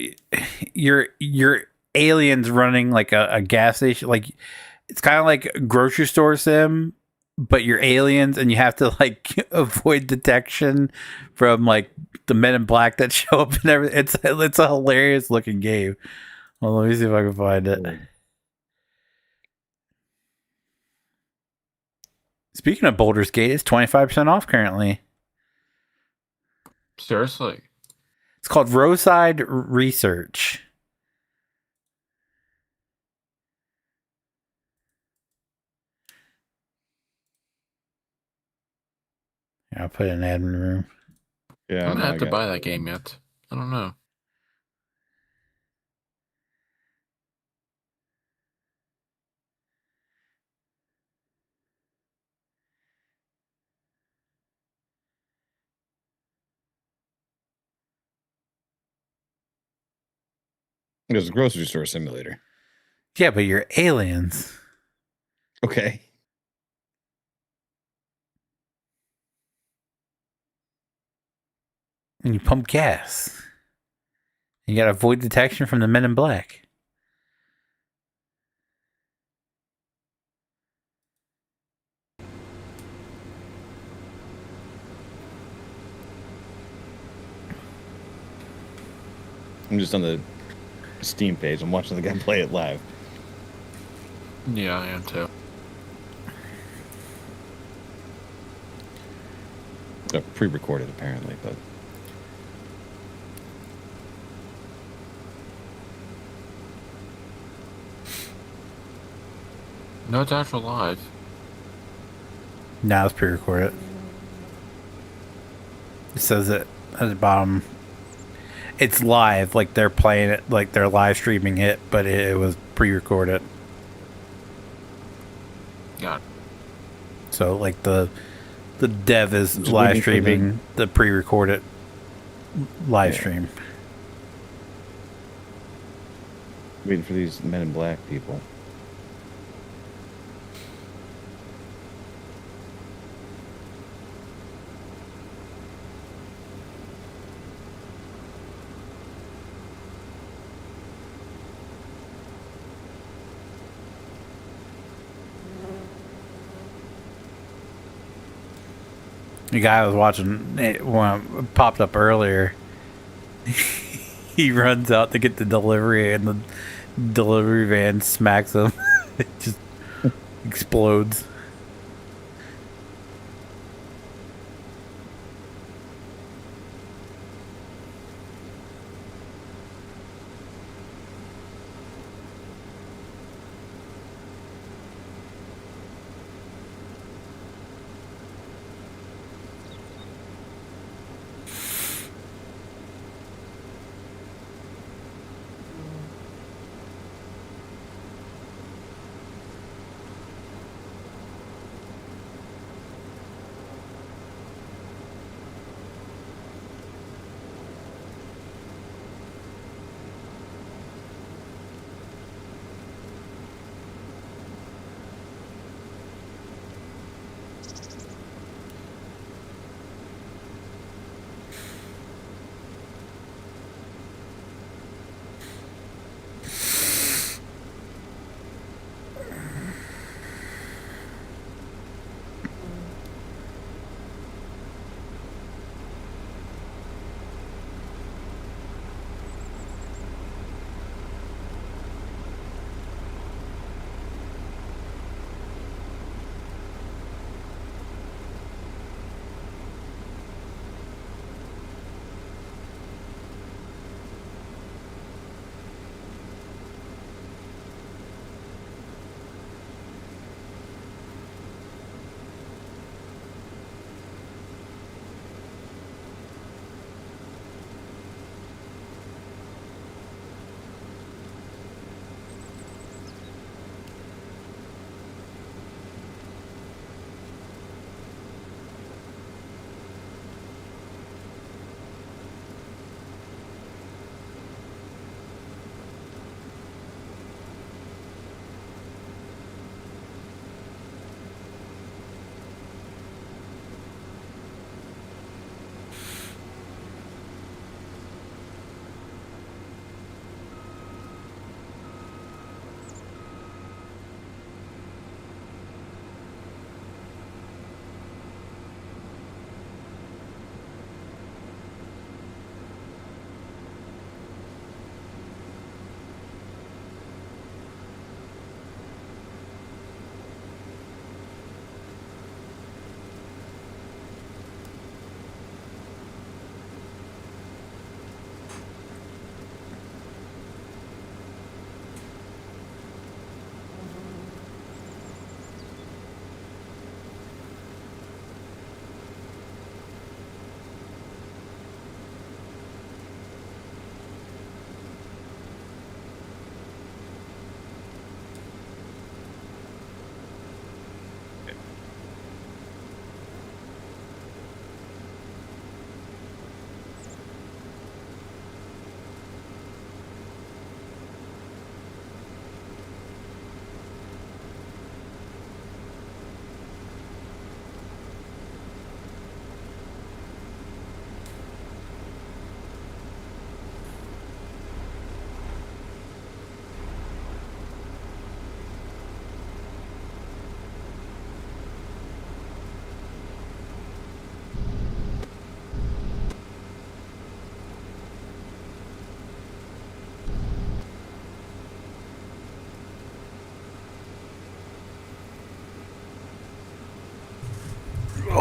you're aliens running like a gas station. Like it's kind of like a grocery store sim, but you're aliens and you have to like avoid detection from like the men in black that show up and everything. It's a hilarious looking game. Well, let me see if I can find it. Speaking of Boulder's Gate, it's 25% off currently. Seriously? It's called Roadside Research. Yeah, I'll put it in admin room. Yeah. I'm no, gonna have I to got- buy that game yet. I don't know. It was a grocery store simulator. Yeah, but you're aliens. Okay. And you pump gas. You gotta avoid detection from the men in black. I'm just on the Steam page. I'm watching the guy play it live. Yeah, I am too. Pre-recorded apparently, but No, it's actual live. Now it's pre-recorded. It says it at the bottom. It's live, like they're playing it, like they're live streaming it, but it was pre-recorded. Got it. So like the dev is Just live waiting for streaming the pre-recorded live Yeah. stream. waiting for these men in black people. The guy I was watching it when it popped up earlier. He runs out to get the delivery, and the delivery van smacks him. It just explodes.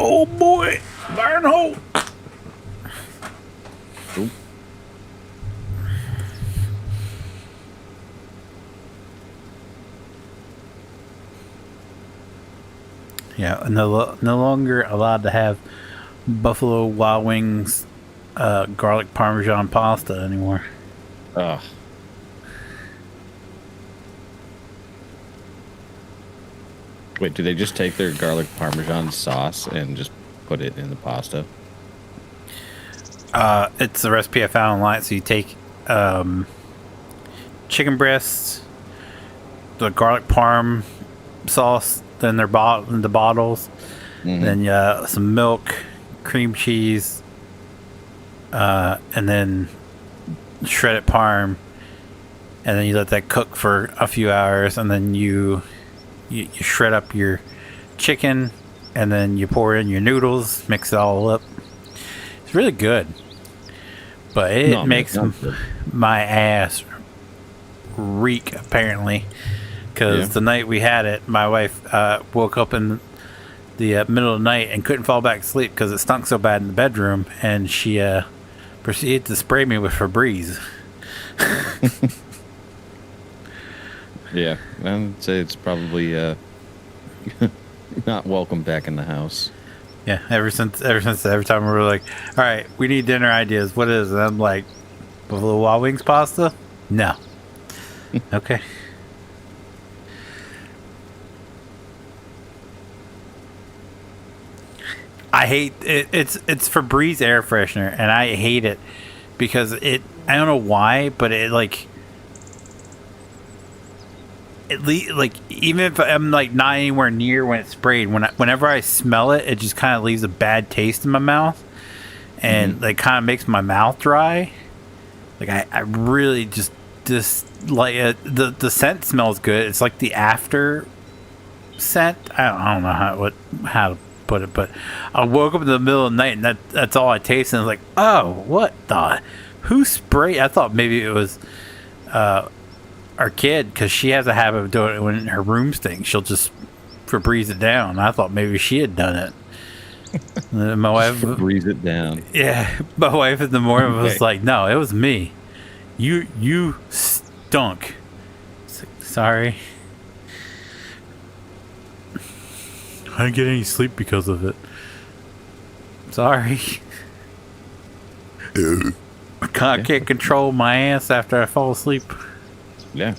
Oh boy, iron hole. Oop. Yeah, no longer allowed to have Buffalo Wild Wings garlic Parmesan pasta anymore. Ugh. Wait, do they just take their garlic Parmesan sauce and just put it in the pasta? It's the recipe I found online. So you take chicken breasts, the garlic parm sauce, then the bottles, then some milk, cream cheese, and then shredded parm, and then you let that cook for a few hours, and then you shred up your chicken, and then you pour in your noodles, mix it all up. It's really good, but it makes my ass reek apparently, because the night we had it, my wife woke up in the middle of the night and couldn't fall back to sleep because it stunk so bad in the bedroom, and she proceeded to spray me with Febreze. Yeah, I'd say it's probably not welcome back in the house. Yeah, every time we were like, all right, we need dinner ideas. What is it? And I'm like, Buffalo Wild Wings pasta? No. Okay. I hate it. It's Febreze air freshener, and I hate it because I don't know why, but it like even if I'm like not anywhere near when it's sprayed, whenever I smell it, it just kind of leaves a bad taste in my mouth, and like kind of makes my mouth dry. Like I really just like the scent smells good. It's like the after scent. I don't know how to put it, but I woke up in the middle of the night and that's all I tasted. And I was like, oh, what the? Who sprayed? I thought maybe it was our kid, because she has a habit of doing it when her room stinks. She'll just Febreze it down. I thought maybe she had done it. And my wife Febreze it down. Yeah, my wife in the morning was like, "No, it was me. You stunk." It's like, sorry. I didn't get any sleep because of it. Sorry. I can't control my ass after I fall asleep. Yeah.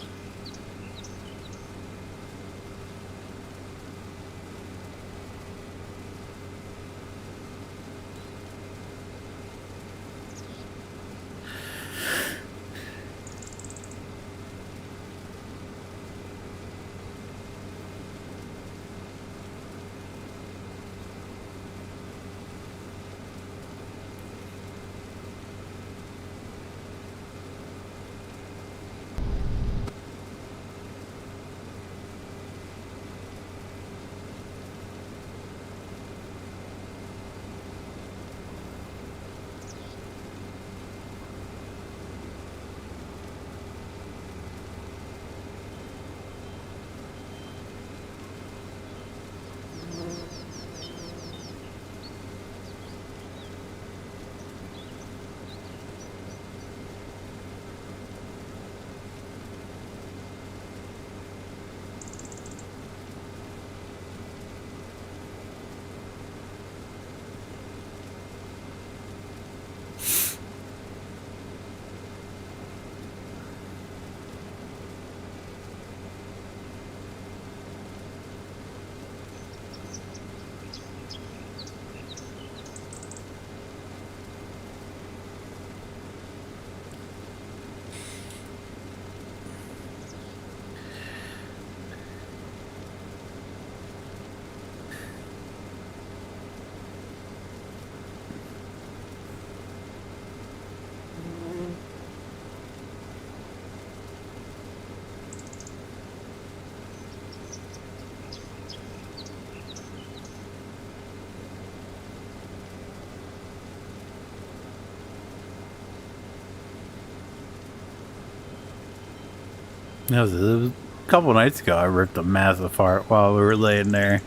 It was a couple nights ago. I ripped a massive fart while we were laying there.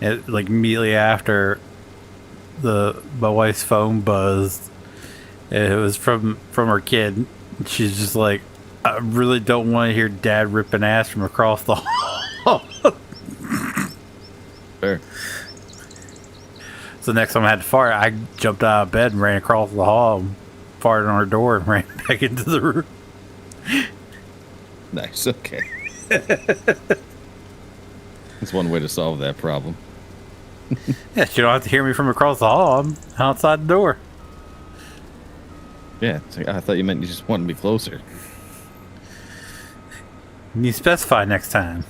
Like immediately after my wife's phone buzzed. And it was from her kid. She's just like, I really don't want to hear Dad ripping ass from across the hall. Fair. So next time I had to fart, I jumped out of bed and ran across the hall, farted on her door, and ran back into the room. Nice. Okay. That's one way to solve that problem. Yeah, you don't have to hear me from across the hall. I'm outside the door. Yeah, it's like, I thought you meant you just wanted to be closer. You specify next time.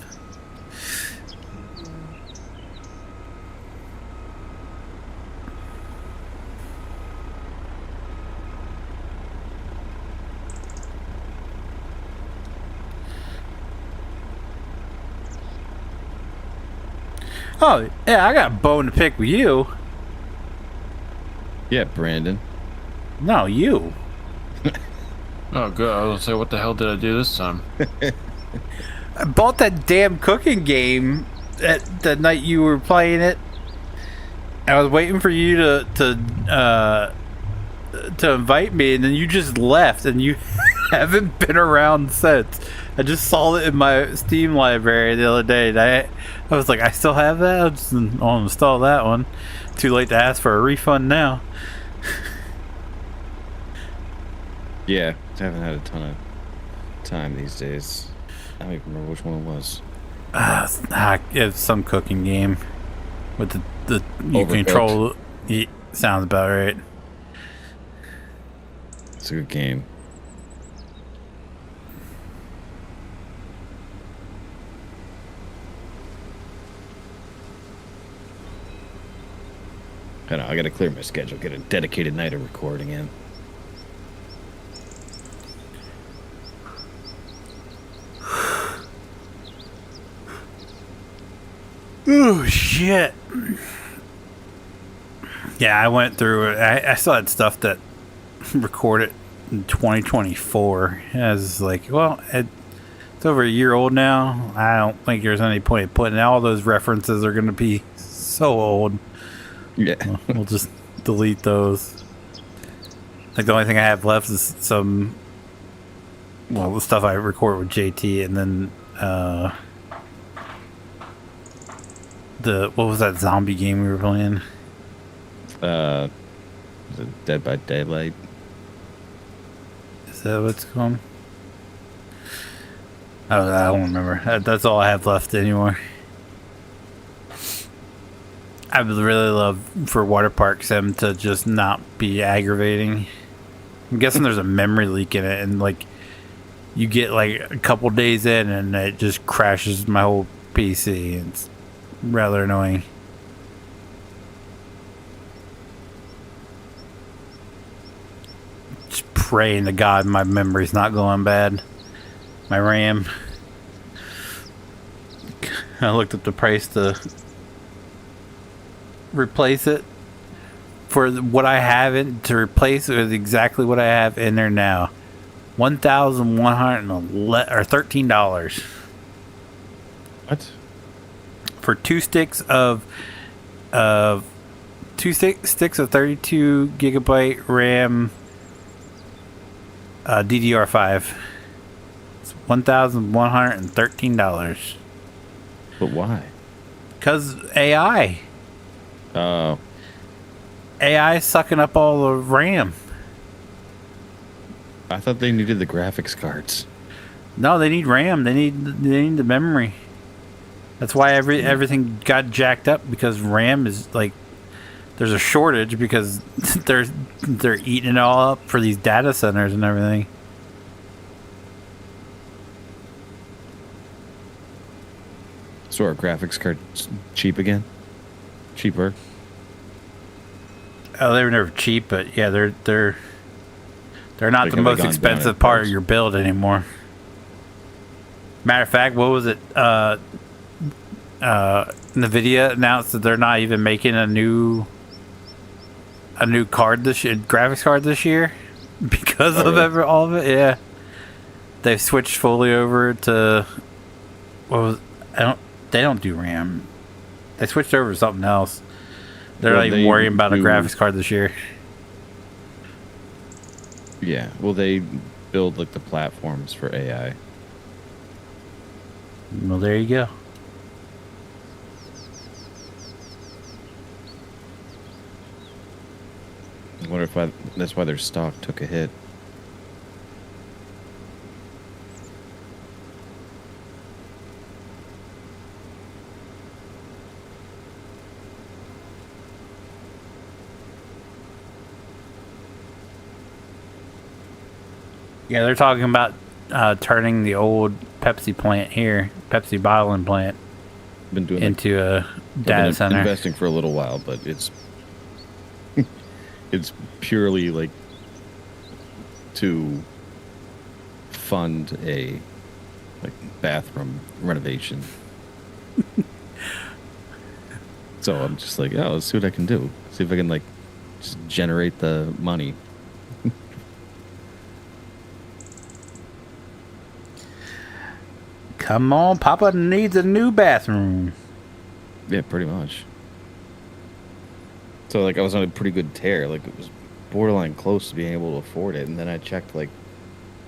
Oh, yeah, I got a bone to pick with you. Yeah, Brandon. No, you. Oh, good. I was gonna say, what the hell did I do this time? I bought that damn cooking game at the night you were playing it. I was waiting for you to invite me, and then you just left, and you haven't been around since. I just saw it in my Steam library the other day, and I was like, I still have that? I'll install that one. Too late to ask for a refund now. Yeah, I haven't had a ton of time these days. I don't even remember which one it was. It's some cooking game with the you Overcooked. control. Yeah, sounds about right. It's a good game. I know, I gotta clear my schedule, get a dedicated night of recording in. Oh shit! Yeah, I went through it. I still had stuff that recorded in 2024. I was like, well, it's over a year old now. I don't think there's any point in putting all those references are going to be so old. Yeah. We'll just delete those. Like the only thing I have left is some, well, the stuff I record with JT, and then what was that zombie game we were playing? Was it Dead by Daylight? Is that what it's called? Oh, I don't remember. That's all I have left anymore. I would really love for Water Park Sim to just not be aggravating. I'm guessing there's a memory leak in it, and like you get like a couple days in, and it just crashes my whole PC. It's rather annoying. Just praying to God my memory's not going bad. My RAM. I looked up the price to replace it for what I have in to replace it with exactly what I have in there now. $1,113 What? for two sticks of 32 gigabyte RAM DDR5. It's $1,113. But why? Because AI. Oh. AI is sucking up all the RAM. I thought they needed the graphics cards. No, they need RAM. They need the memory. That's why everything got jacked up, because RAM is like, there's a shortage because they're eating it all up for these data centers and everything. So are graphics cards cheap again? Cheaper? Oh, they were never cheap, but yeah, they're not Like, the have they most gone down expensive in part price? of your build anymore. Matter of fact, what was it? Nvidia announced that they're not even making a new card graphics card this year because of really? all of it. Yeah, they've switched fully over to they don't do RAM. They switched over to something else. They're Well, not even they worrying about a do- graphics card this year. Yeah, well, they build like the platforms for AI. Well, there you go. I wonder if that's why their stock took a hit. Yeah, they're talking about turning the old Pepsi plant here, Pepsi bottling plant, Been doing into a I've data been center. investing for a little while, but it's it's purely like to fund a like bathroom renovation. So I'm just like, oh, let's see what I can do. See if I can like just generate the money. Come on, Papa needs a new bathroom. Yeah, pretty much. So like I was on a pretty good tear. Like it was borderline close to being able to afford it, and then I checked like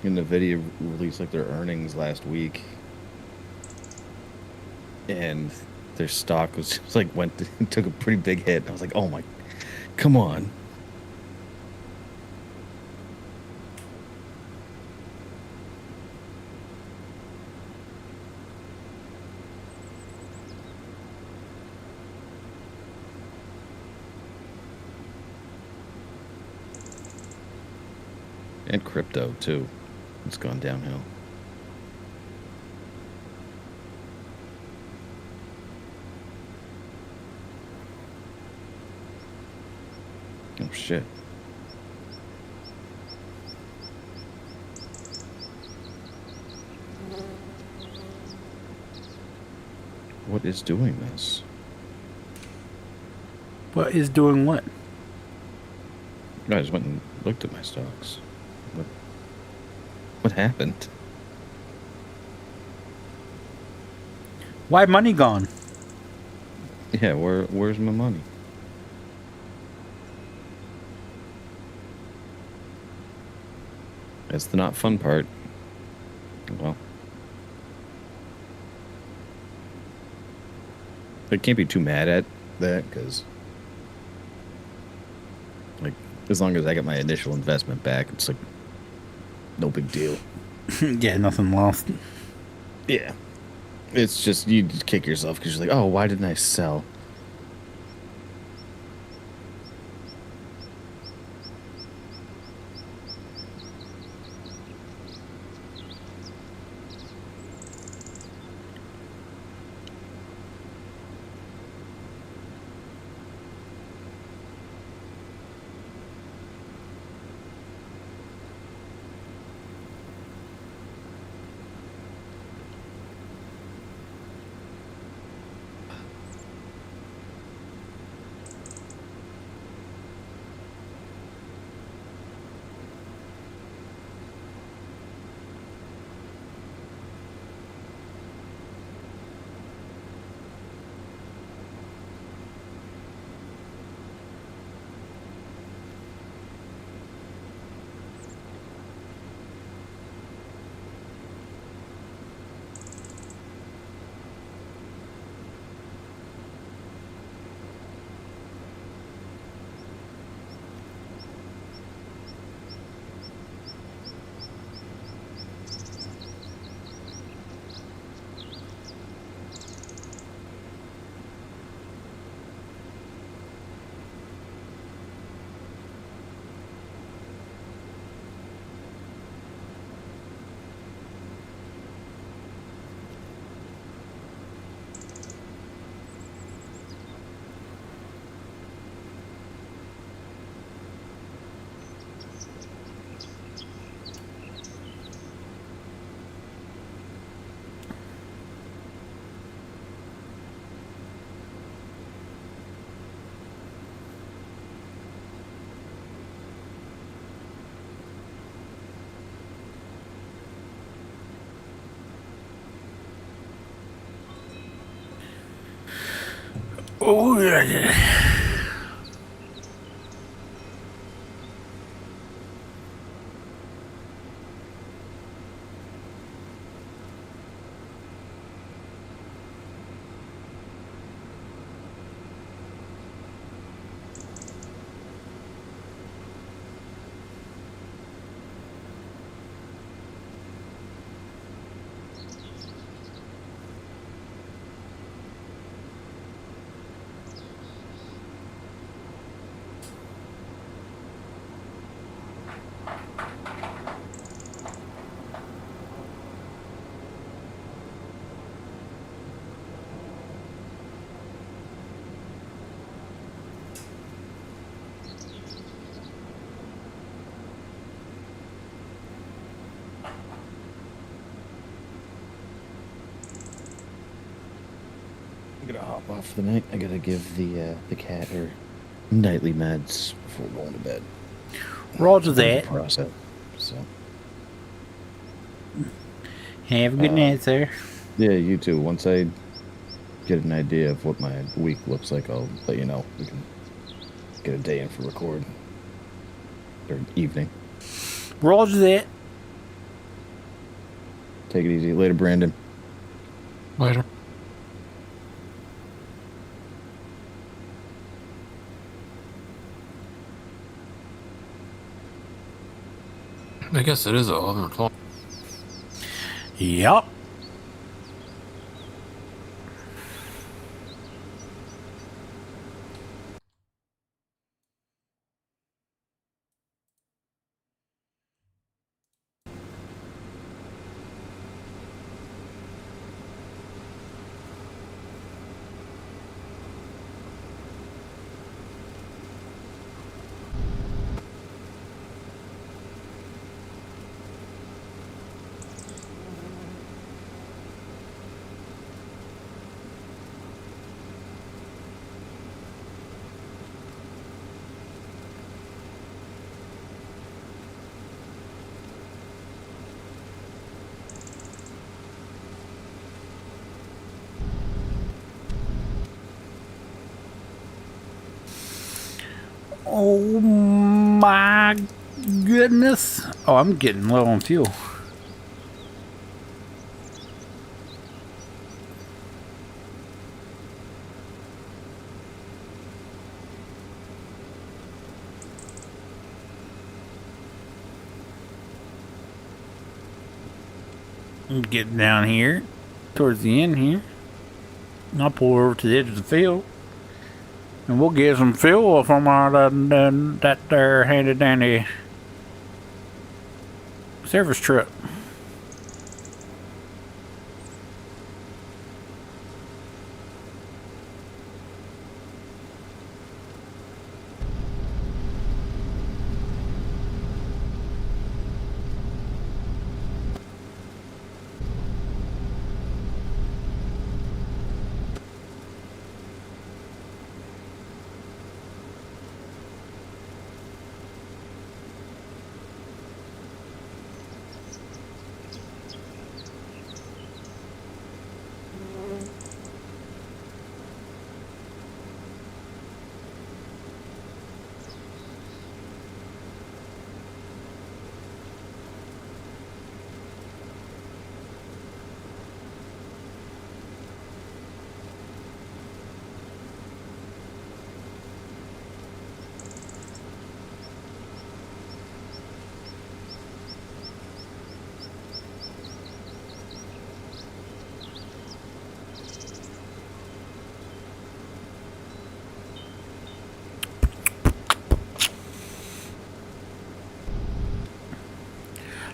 NVIDIA released like their earnings last week, and their stock was just like took a pretty big hit. I was like, oh my, come on. And crypto too. It's gone downhill. Oh shit. What is doing this? What is doing what? I just went and looked at my stocks. What happened? Why money gone? Yeah, where's my money? That's the not fun part. Well, I can't be too mad at that because, like, as long as I get my initial investment back, it's like no big deal. Yeah, nothing lost. Yeah, it's just you just kick yourself because you're like, oh, why didn't I sell? Oh, yeah. gonna hop off for the night. I gotta give the cat her nightly meds before going to bed. Roger It's a bit of a that. process. So Have a good night, sir. yeah, you too. Once I get an idea of what my week looks like, I'll let you know. We can get a day in for record or evening. Roger that. Take it easy. Later, Brandon. Later. I guess it is 11 o'clock. Yup. Oh my goodness. Oh, I'm getting low on fuel. I'm getting down here towards the end here. I'll pull over to the edge of the field. And we'll get some fuel from our that there handy dandy service truck.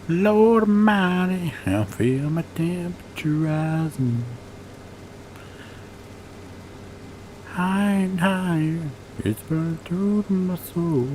Lord Almighty, I feel my temperature rising. Higher and higher, it's burning through to my soul.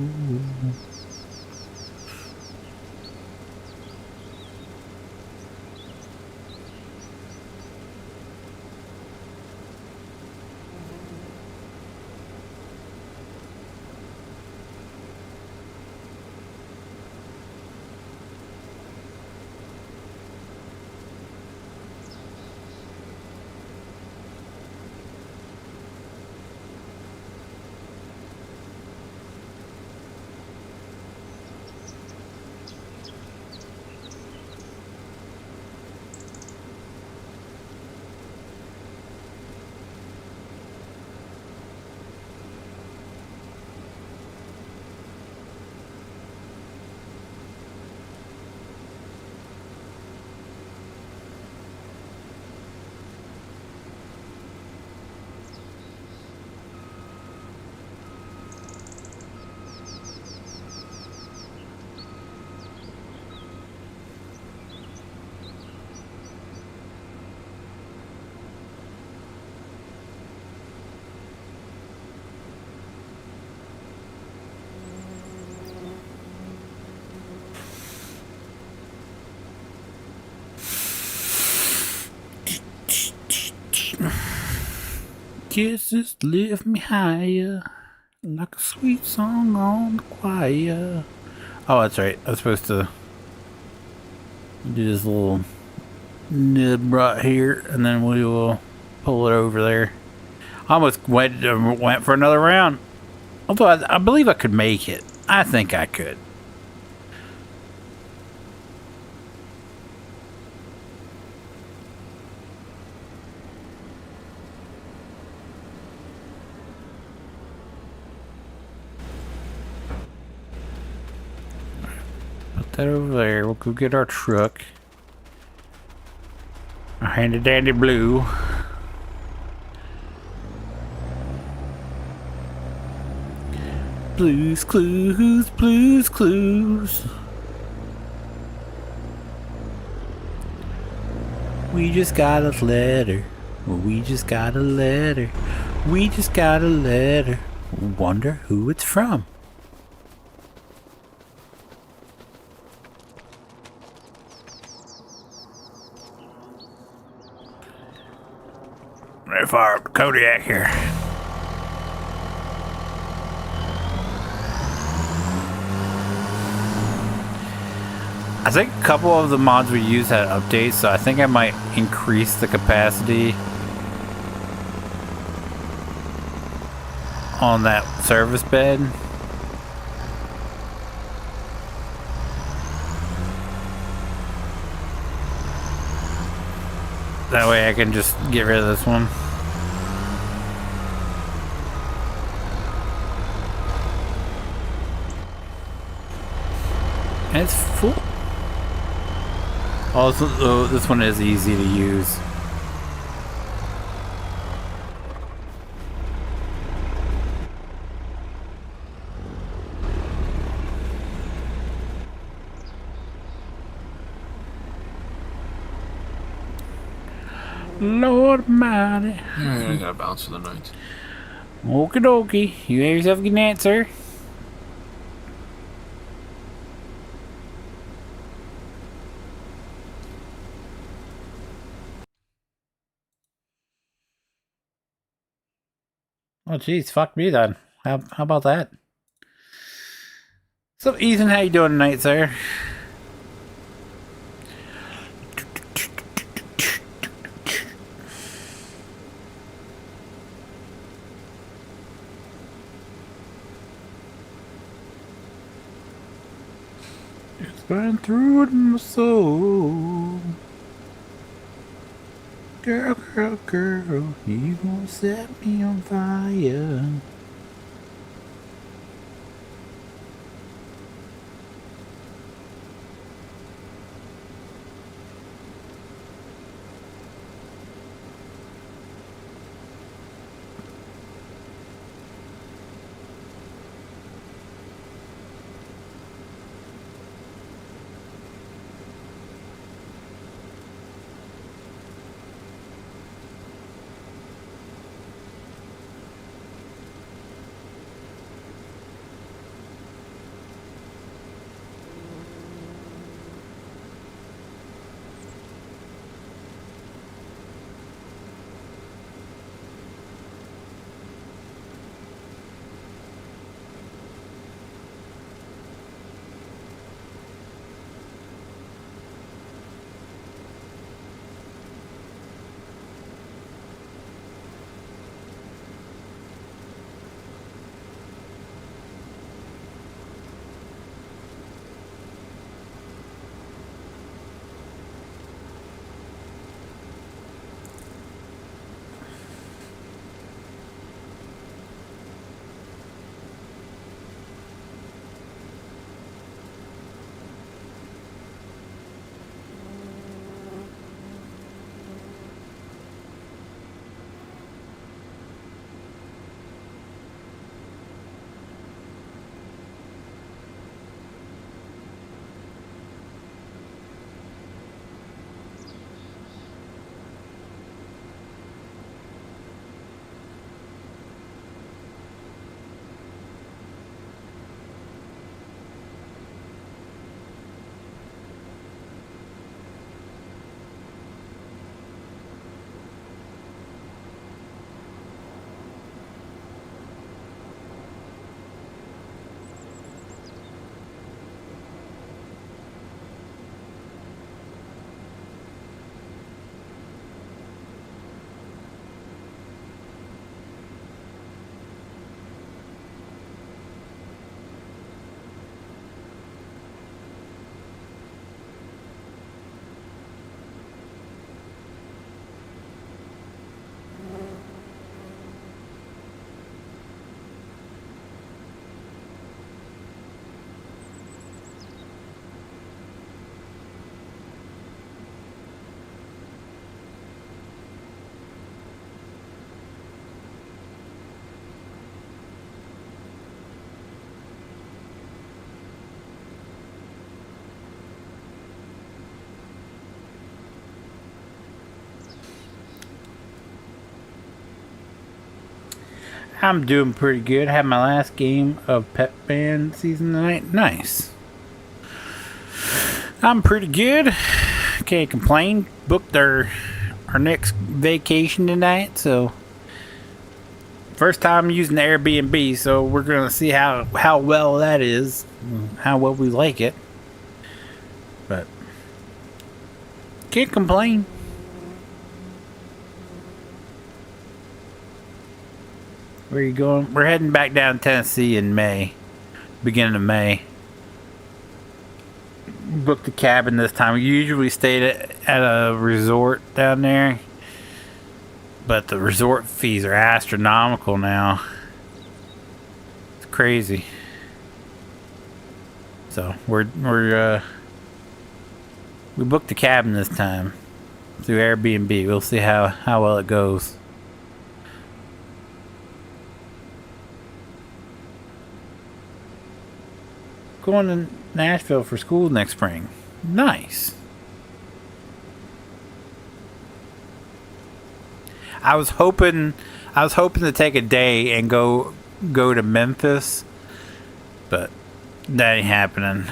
kisses lift me higher, like a sweet song on the choir. Oh, that's right. I was supposed to do this little nib right here, and then we will pull it over there. I almost went for another round. Although I believe I could make it. I think I could. Put that over there. We'll go get our truck. Our handy dandy blue. Blues Clues, Blues Clues. We just got a letter. We just got a letter. We just got a letter. Wonder who it's from. Ready to fire up the Kodiak here. I think a couple of the mods we use had updates, so I think I might increase the capacity on that service bed. That way I can just get rid of this one. And it's full. Also, this one is easy to use. Lord Almighty. Yeah, I gotta bounce for the night. Okie dokie. You have yourself a good night, sir. Oh, jeez, fuck me then. How about that? So, Ethan, how you doing tonight, sir? It's been through it in my soul. Girl, girl, girl, you gonna set me on fire. I'm doing pretty good. Had my last game of Pep Band season tonight. Nice. I'm pretty good. Can't complain. Booked our next vacation tonight, so first time using Airbnb, so we're gonna see how well that is, how well we like it. But can't complain. Where are you going? We're heading back down to Tennessee in May, beginning of May. Booked a cabin this time. We usually stayed at a resort down there, but the resort fees are astronomical now. It's crazy. So we booked a cabin this time through Airbnb. We'll see how well it goes. Going to Nashville for school next spring. Nice. I was hoping to take a day and go to Memphis, but that ain't happening.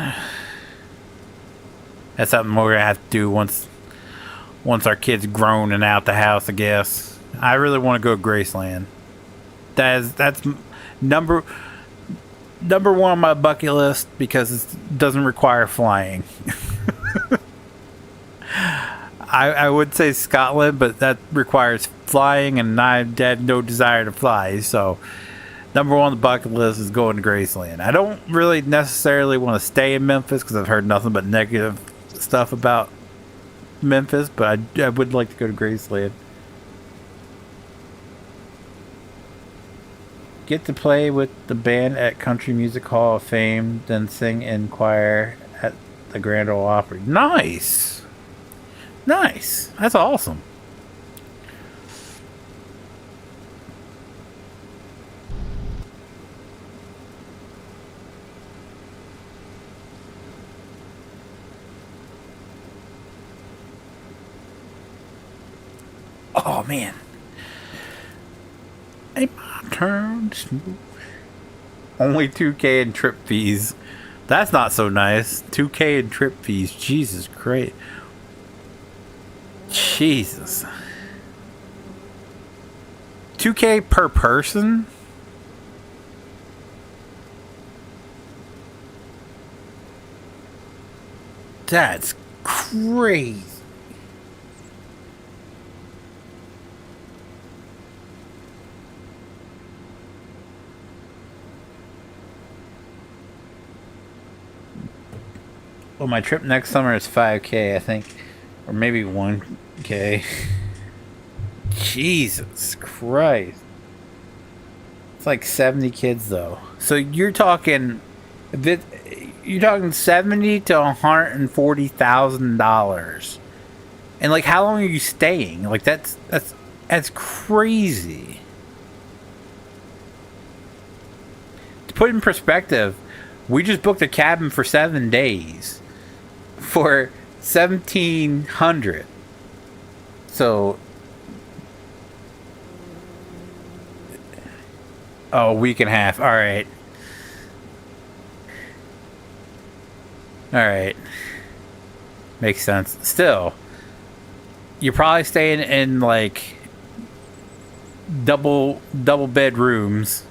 That's something we're gonna have to do once our kid's grown and out the house, I guess. I really want to go to Graceland. That's number one on my bucket list because it doesn't require flying. I would say Scotland, but that requires flying, and I had no desire to fly. So, number one on the bucket list is going to Graceland. I don't really necessarily want to stay in Memphis because I've heard nothing but negative stuff about Memphis, but I would like to go to Graceland. Get to play with the band at Country Music Hall of Fame, then sing in choir at the Grand Ole Opry. Nice! Nice! That's awesome. Oh, man. Hey, my turn. Only 2K in trip fees. That's not so nice. 2K in trip fees. Jesus Christ. Jesus. 2K per person? That's crazy. Well, my trip next summer is 5K, I think. Or maybe 1K. Jesus Christ. It's like 70 kids, though. So you're talking... You're talking $70,000 to $140,000. And, like, how long are you staying? Like, that's crazy. To put it in perspective, we just booked a cabin for 7 days for $1,700. So, a week and a half. All right. Makes sense. Still, you're probably staying in like double bedrooms.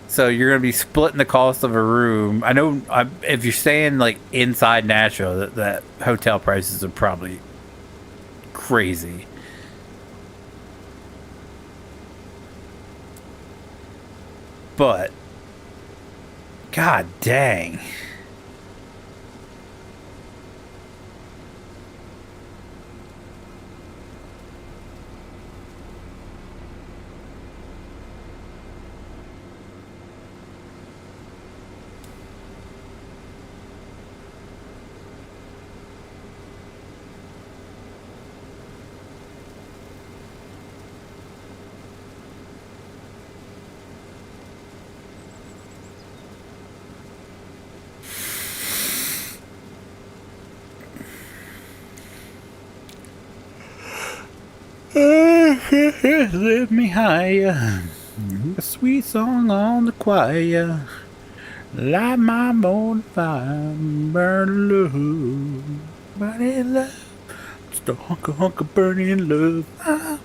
So you're going to be splitting the cost of a room. I know if you're staying like inside Nashville, that hotel prices are probably crazy. But, god dang. Lift me higher. sweet song on the choir. Light my morning fire, burn love, burning love. It's the hunker burning love. Ah.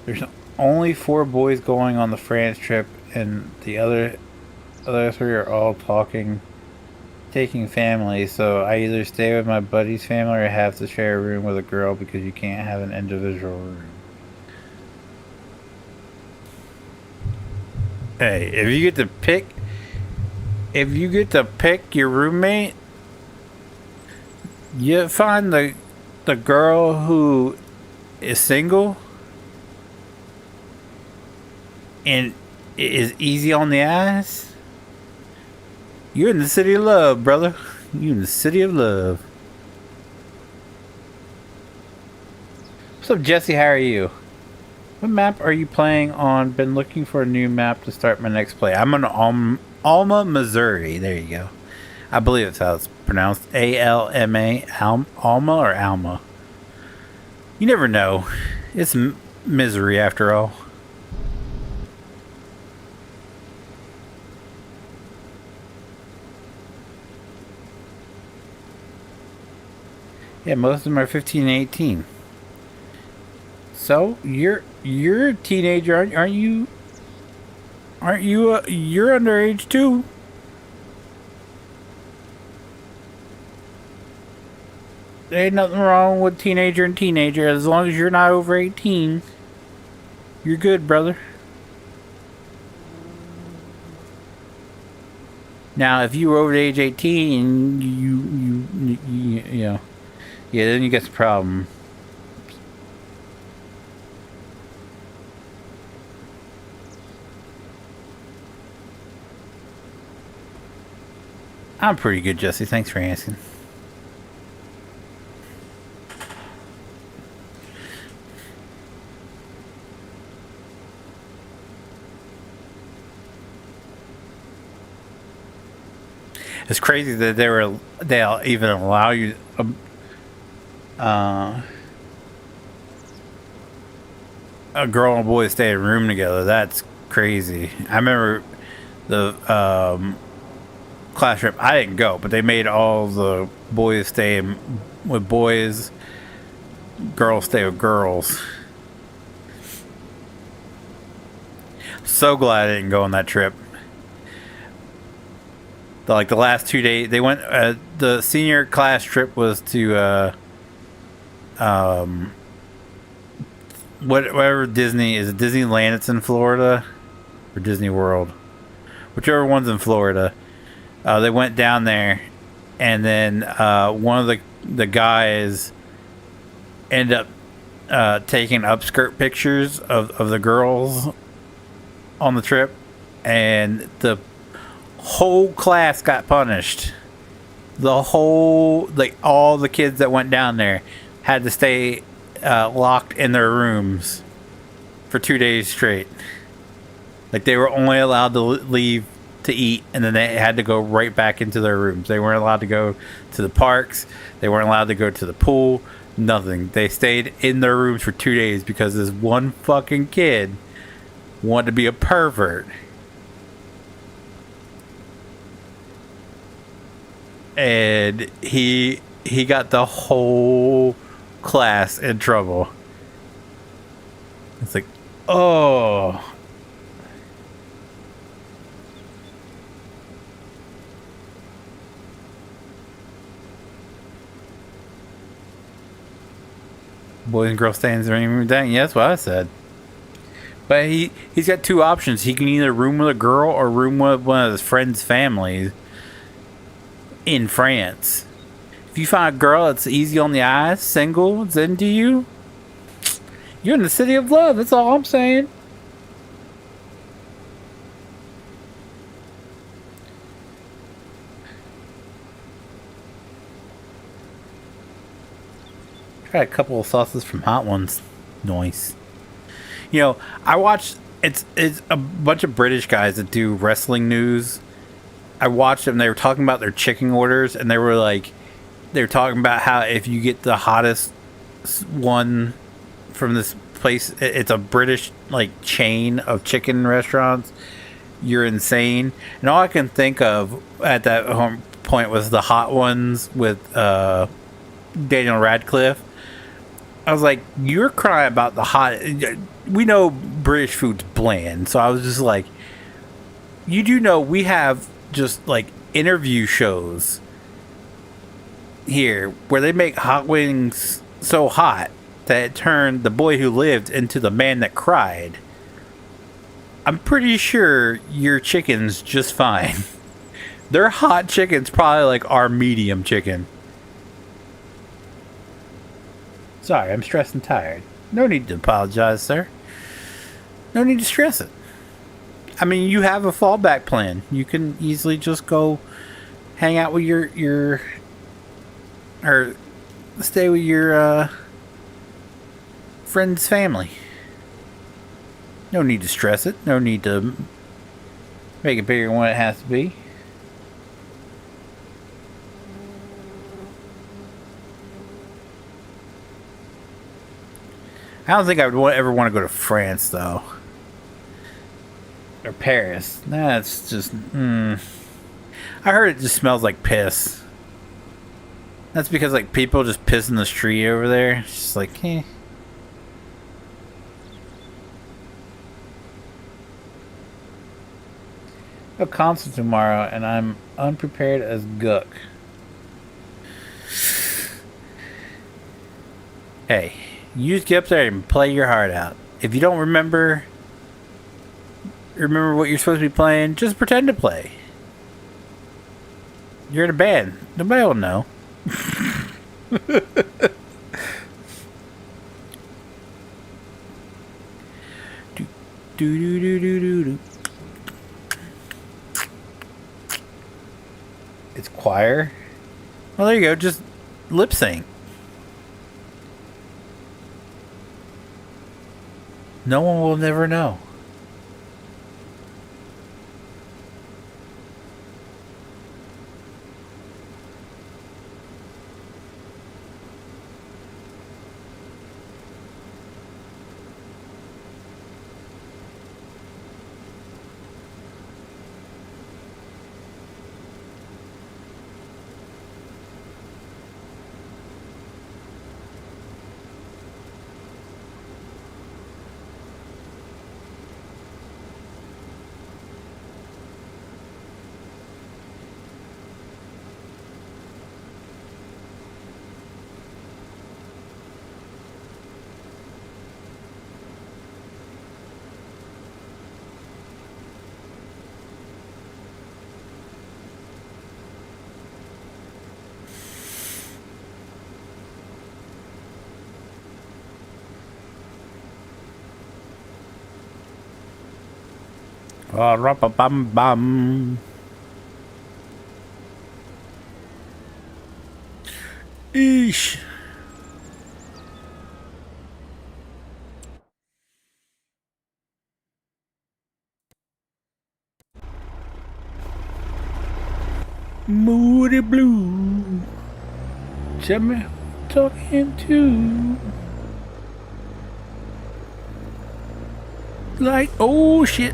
There's only 4 boys going on the France trip, and the other 3 are all taking family. So I either stay with my buddy's family or have to share a room with a girl because you can't have an individual room. Hey, if you get to pick your roommate, you find the girl who is single and is easy on the ass. You're in the city of love, brother. You're in the city of love. What's up, Jesse? How are you? What map are you playing on? Been looking for a new map to start my next play. I'm on Alma, Missouri. There you go. I believe it's how it's pronounced. A-L-M-A. Alma or Alma? You never know. It's misery after all. Yeah, most of them are 15 and 18. So you're a teenager, aren't you? Aren't you? You're underage too. There ain't nothing wrong with teenager and teenager as long as you're not over 18. You're good, brother. Now, if you were over the age 18, you know, yeah, then you get the problem. I'm pretty good, Jesse. Thanks for asking. It's crazy that they'll even allow you a girl and a boy to stay in a room together. That's crazy. I remember the class trip. I didn't go, but they made all the boys stay with boys, girls stay with girls. So glad I didn't go on that trip. The last 2 days they went. The senior class trip was to whatever Disney is. It Disneyland? It's in Florida, or Disney World, whichever one's in Florida. They went down there, and then one of the guys ended up taking upskirt pictures of the girls on the trip, and the whole class got punished. All the kids that went down there had to stay locked in their rooms for 2 days straight. Like, they were only allowed to leave to eat, and then they had to go right back into their rooms. They weren't allowed to go to the parks. They weren't allowed to go to the pool. Nothing. They stayed in their rooms for 2 days because this one fucking kid wanted to be a pervert. And he got the whole class in trouble. It's like, oh. Boys and girls stay in the room. Yeah, that's what I said. But he's got 2 options. He can either room with a girl or room with one of his friends' families in France. If you find a girl that's easy on the eyes, single, it's into you, you're in the city of love. That's all I'm saying. Try a couple of sauces from Hot Ones. Nice. You know, I watched. It's a bunch of British guys that do wrestling news. I watched them. They were talking about their chicken orders, and they were talking about how if you get the hottest one from this place, it's a British like chain of chicken restaurants. You're insane. And all I can think of at that point was the Hot Ones with Daniel Radcliffe. I was like, you're crying about the hot. We know British food's bland, so I was just like, you do know we have just like interview shows here where they make hot wings so hot that it turned the boy who lived into the man that cried. I'm pretty sure your chicken's just fine. Their hot chicken's probably like our medium chicken. Sorry, I'm stressed and tired. No need to apologize, sir. No need to stress it. I mean, you have a fallback plan. You can easily just go hang out with your or stay with your friend's family. No need to stress it. No need to make it bigger than what it has to be. I don't think I would ever want to go to France, though. Or Paris. That's just... I heard it just smells like piss. That's because, like, people just piss in the street over there. It's just like, eh. A concert tomorrow, and I'm unprepared as guck. Hey, you just get up there and play your heart out. If you don't remember what you're supposed to be playing, just pretend to play. You're in a band. Nobody will know. do do do do do do. It's choir. Well, there you go. Just lip sync. No one will never know. Bum. Eesh. Moody blue. Tell me talking to. Like, oh shit.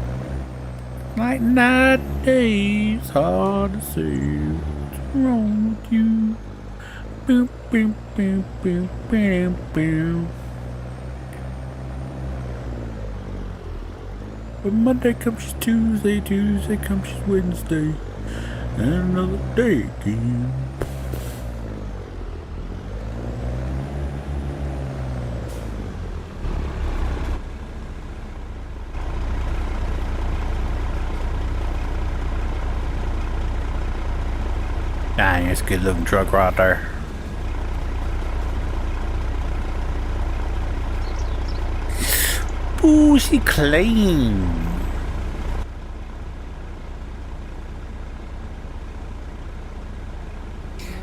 Like night and day, it's hard to say what's wrong with you. Boom, boom, boom, boom, boom, boom. But Monday comes Tuesday, Tuesday comes Wednesday, and another day again. Dang, it's a good looking truck right there. Ooh, she clean.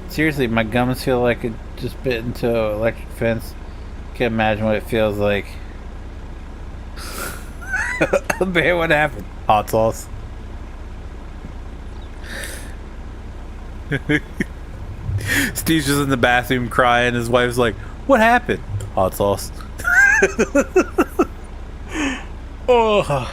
Seriously, my gums feel like it just bit into an electric fence. Can't imagine what it feels like. Man, what happened? Hot sauce. Steve's just in the bathroom crying. His wife's like, "What happened?" Hot sauce. Oh.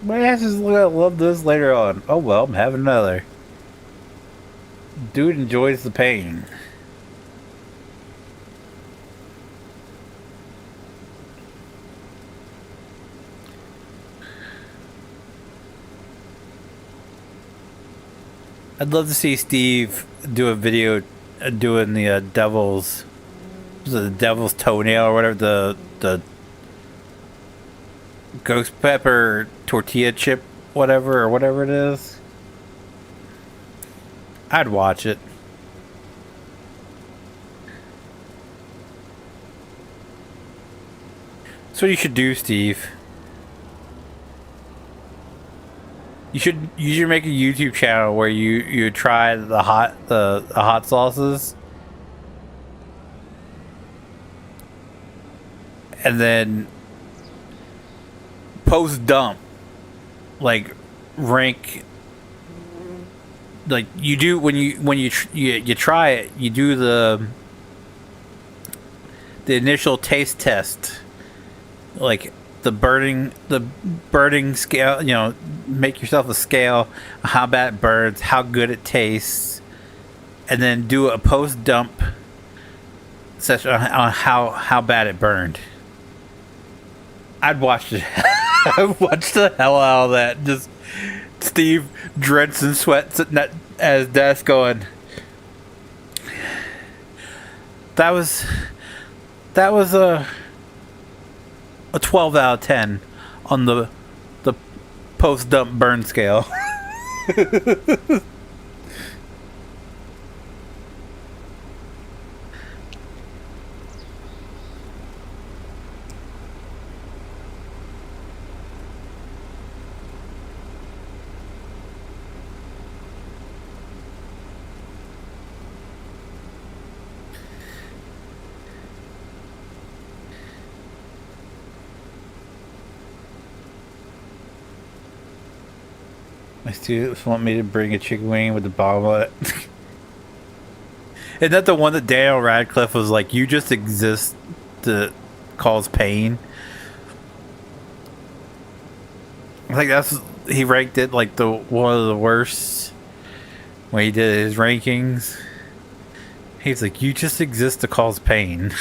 My ass is gonna love this later on. Oh well, I'm having another. Dude enjoys the pain. I'd love to see Steve do a video doing the the devil's toenail or whatever, the ghost pepper tortilla chip, whatever it is. I'd watch it. That's what you should do, Steve. You should make a YouTube channel where you try the hot sauces, and then post dump, like rank, like you do when you try it, you do the initial taste test, like the burning scale, you know, make yourself a scale, how bad it burns, how good it tastes, and then do a post dump session on how bad it burned. I'd watch it. I'd watch the hell out of that. Just Steve drenched in sweat sitting at his desk going, that was a 12 out of 10 on the post dump burn scale. My students want me to bring a chicken wing with the bottom of it. Isn't that the one that Daniel Radcliffe was like, you just exist to cause pain? I think he ranked it like one of the worst when he did his rankings. He's like, you just exist to cause pain.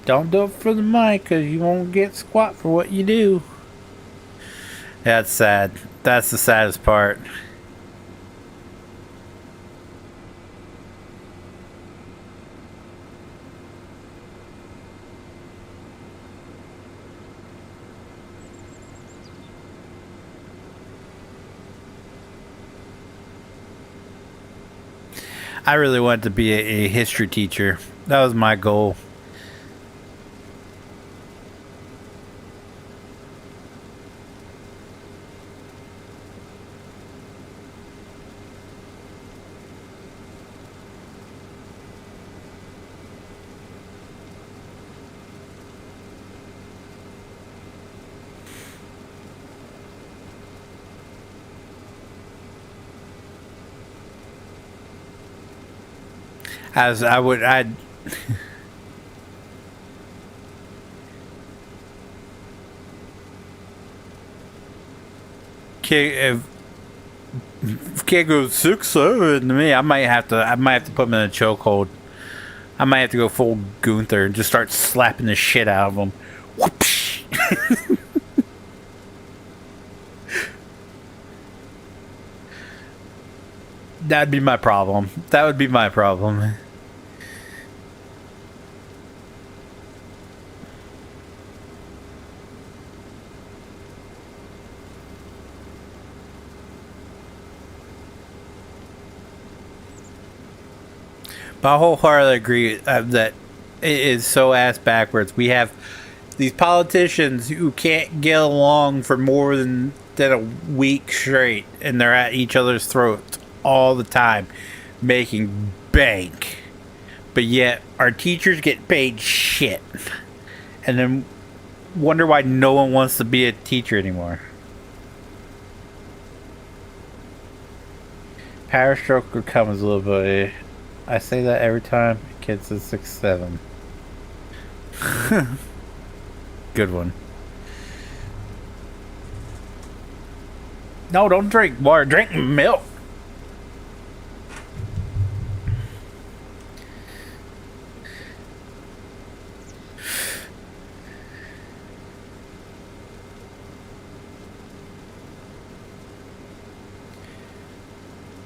Don't do it for the mic, because you won't get squat for what you do. That's sad. That's the saddest part. I really wanted to be a history teacher. That was my goal. As I'd if kid goes 6'7" to me, I might have to put him in a chokehold. I might have to go full Gunther and just start slapping the shit out of him. Whoopsh. That'd be my problem. That would be my problem. But I wholeheartedly agree that it is so ass backwards. We have these politicians who can't get along for more than a week straight, and they're at each other's throats all the time, making bank. But yet, our teachers get paid shit. And then wonder why no one wants to be a teacher anymore. Power stroke would come as a little bit. I say that every time a kid says 6'7". Good one. No, don't drink water. Drink milk.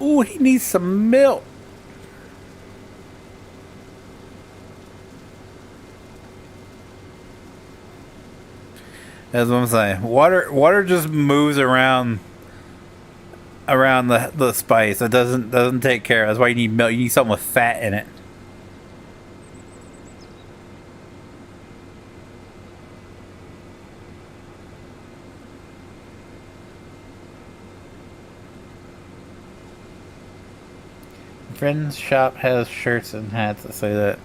Ooh, he needs some milk. That's what I'm saying. Water just moves around the spice. It doesn't take care. That's why you need milk. You need something with fat in it. Friend's shop has shirts and hats that say that.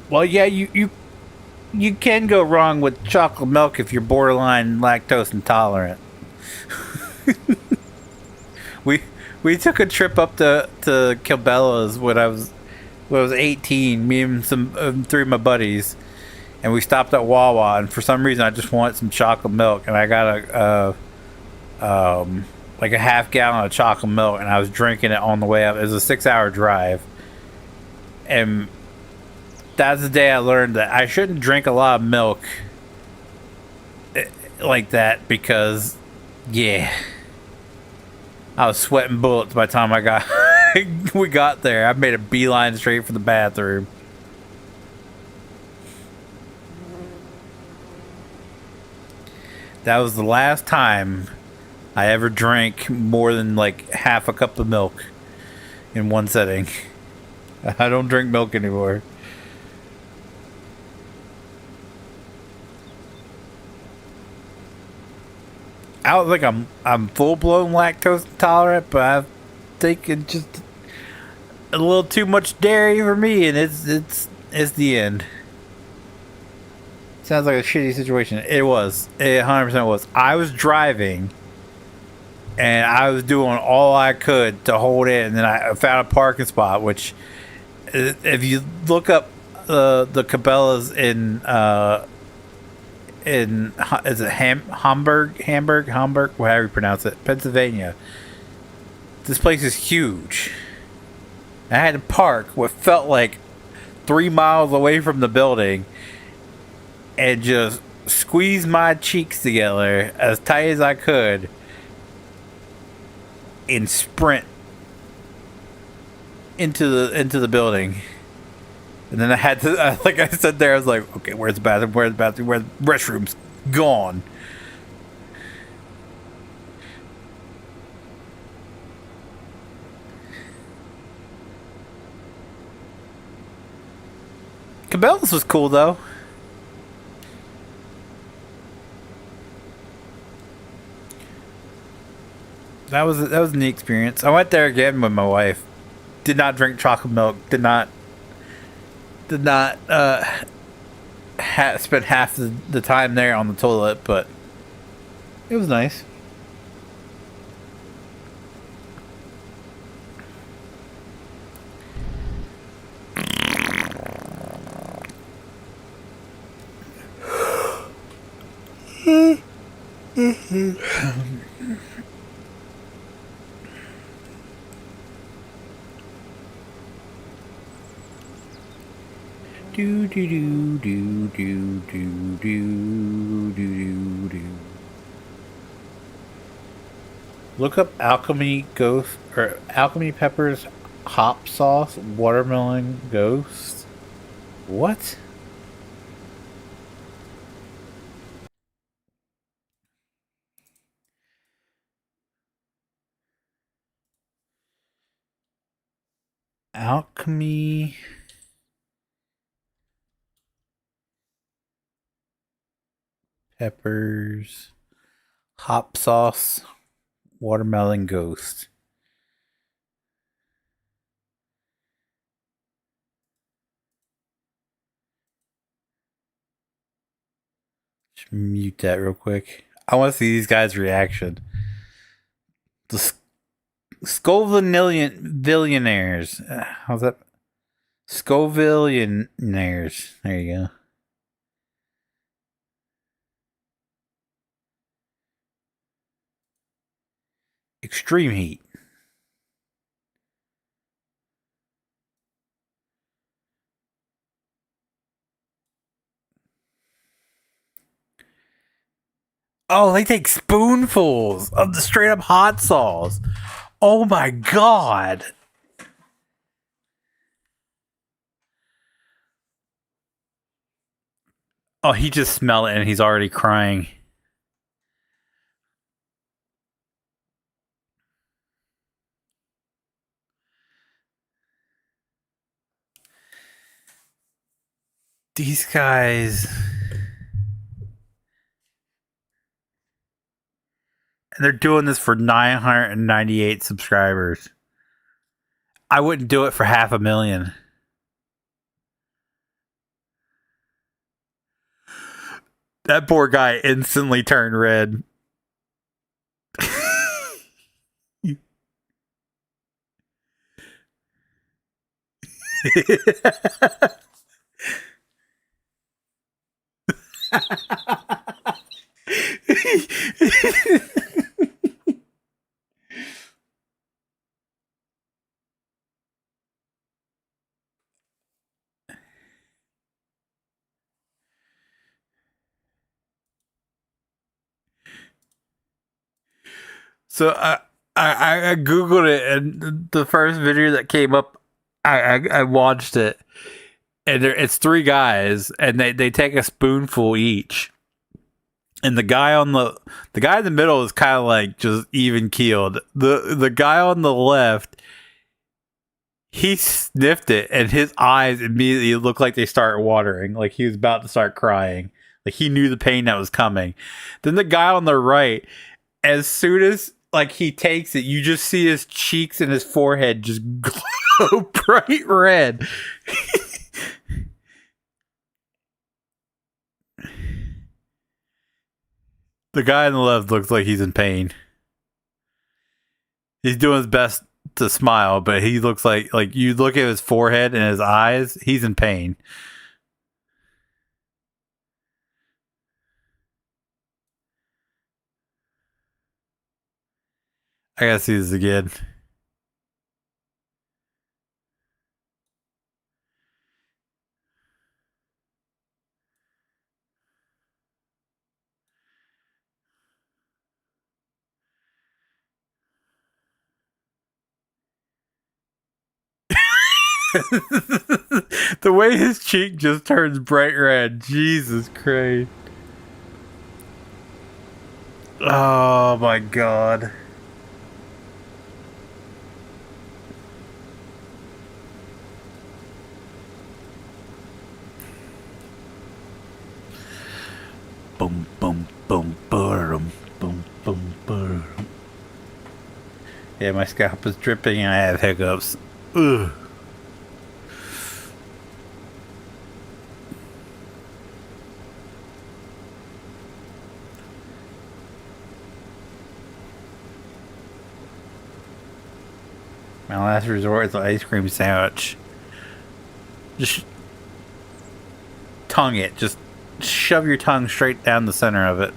Well, yeah, you can go wrong with chocolate milk if you're borderline lactose intolerant. we took a trip up to Cabela's when I was 18. Me and some 3 of my buddies, and we stopped at Wawa. And for some reason, I just wanted some chocolate milk, and I got like a half gallon of chocolate milk, and I was drinking it on the way up. It was a 6-hour drive, and that's the day I learned that I shouldn't drink a lot of milk like that because, yeah, I was sweating bullets by the time we got there. I made a beeline straight for the bathroom. That was the last time I ever drank more than like half a cup of milk in one setting. I don't drink milk anymore. I don't think I'm full blown lactose intolerant, but I think it's just a little too much dairy for me, and it's the end. Sounds like a shitty situation. It was. It 100% was. I was driving, and I was doing all I could to hold it, and then I found a parking spot. Which, if you look up the Cabela's in is it Hamburg, whatever you pronounce it, Pennsylvania. This place is huge. I had to park what felt like 3 miles away from the building and just squeeze my cheeks together as tight as I could and sprint into the building. And then I had to, like I said there, I was like, okay, where's the bathroom? Where's the restrooms? Gone. Cabela's was cool though. That was a neat experience. I went there again with my wife. Did not drink chocolate milk. Did not spent half the time there on the toilet, but it was nice. Do do do do do do do do do. Look up Alchemy Ghost or Alchemy Peppers Hop Sauce Watermelon Ghost. What? Alchemy Peppers Hop Sauce Watermelon Ghost. Just mute that real quick. I want to see these guys' reaction. The Scovillionaires. How's that? Scovillionaires. There you go. Extreme heat. Oh, they take spoonfuls of the straight up hot sauce. Oh my god. Oh, he just smelled it and he's already crying. These guys. And they're doing this for 998 subscribers. I wouldn't do it for 500,000. That poor guy instantly turned red. So I googled it, and the first video that came up, I watched it, and it's three guys, and they take a spoonful each, and the guy in the middle is kind of like just even keeled. The guy on the left, he sniffed it, and his eyes immediately looked like they started watering, like he was about to start crying, like he knew the pain that was coming. Then the guy on the right, as soon as like he takes it, you just see his cheeks and his forehead just glow bright red. The guy on the left looks like he's in pain. He's doing his best to smile, but he looks like you look at his forehead and his eyes, he's in pain. I gotta see this again. The way his cheek just turns bright red. Jesus Christ. Oh my god. Boom, boom, boom, boom, boom, boom, boom. Yeah, my scalp is dripping and I have hiccups. Ugh. My last resort is an ice cream sandwich. Just tongue it. Just shove your tongue straight down the center of it.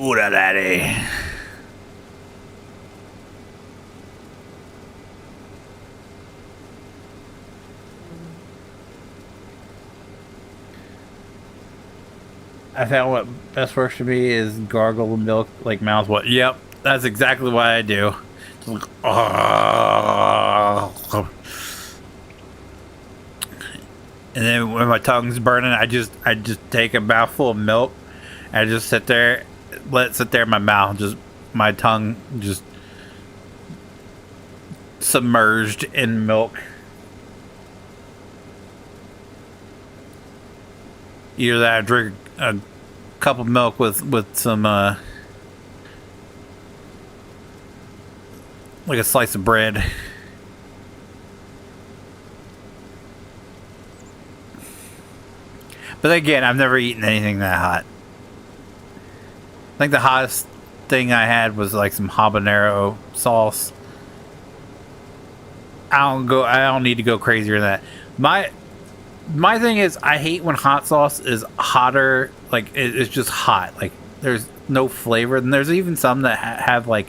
Ooh, daddy. I found what best works for me is gargle milk like mouthwash. Yep, that's exactly what I do. Just like, oh. And then when my tongue's burning, I just take a mouthful of milk and I just sit there, let it sit there in my mouth, just my tongue just submerged in milk. Either that, I drink a cup of milk with some like a slice of bread. But again, I've never eaten anything that hot. I think the hottest thing I had was like some habanero sauce. I don't need to go crazier than that. My thing is, I hate when hot sauce is hotter, like it's just hot, like there's no flavor. And there's even some that have like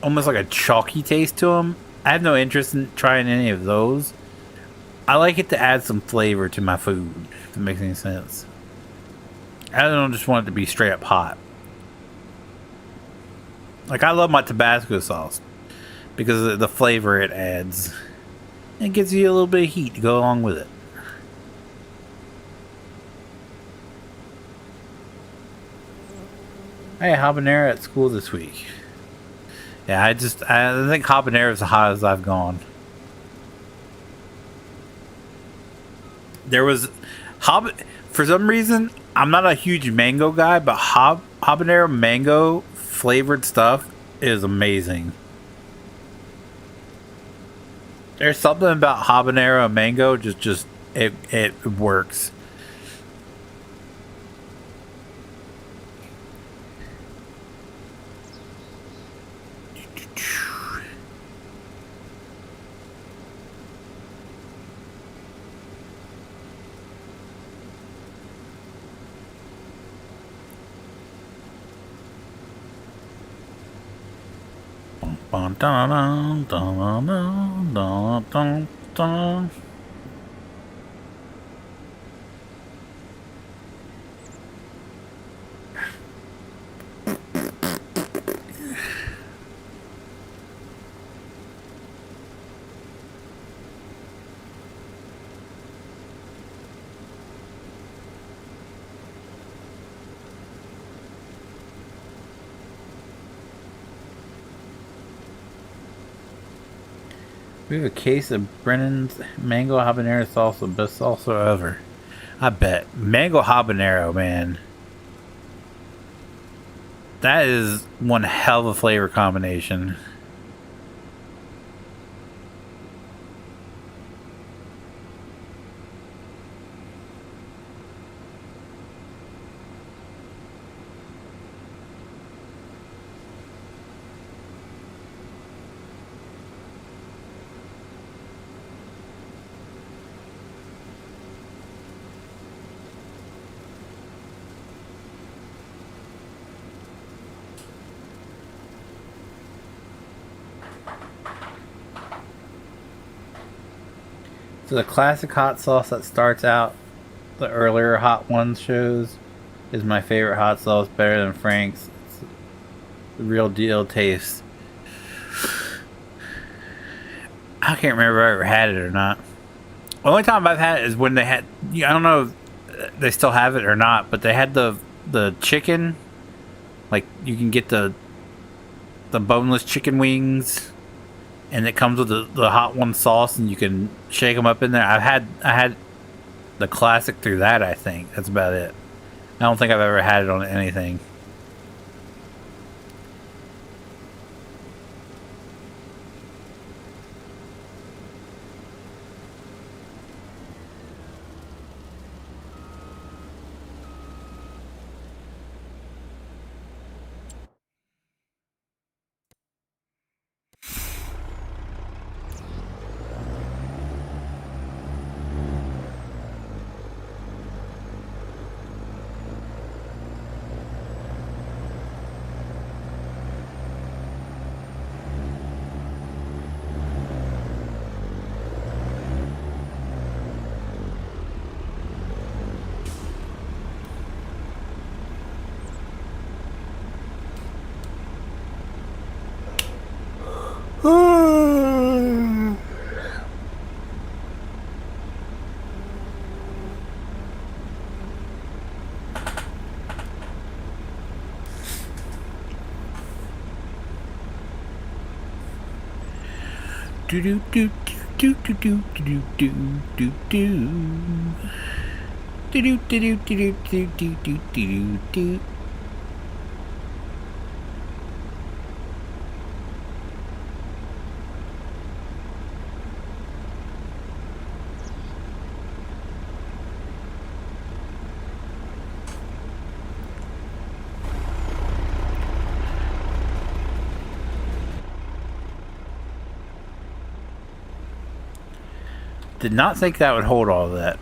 almost like a chalky taste to them. I have no interest in trying any of those. I like it to add some flavor to my food, if it makes any sense. I don't just want it to be straight up hot. Like, I love my Tabasco sauce because of the flavor it adds. It gives you a little bit of heat to go along with it. Hey, habanero at school this week. Yeah, I think habanero is the hottest I've gone. There was for some reason, I'm not a huge mango guy, but habanero mango flavored stuff is amazing. There's something about habanero and mango, just it works. Dun, dun, dun, dun, dun, dun, dun. We have a case of Brennan's mango habanero salsa, best salsa ever. I bet. Mango habanero, man. That is one hell of a flavor combination. So the classic hot sauce that starts out the earlier Hot Ones shows is my favorite hot sauce, better than Frank's. It's the real deal taste. I can't remember if I ever had it or not. The only time I've had it is when they had, I don't know if they still have it or not, but they had the chicken. Like, you can get the boneless chicken wings, and it comes with the Hot One sauce, and you can shake them up in there. I had the classic through that, I think. That's about it. I don't think I've ever had it on anything. Do do do do do do do do do do do do do do do do do do do do. Did not think that would hold all of that.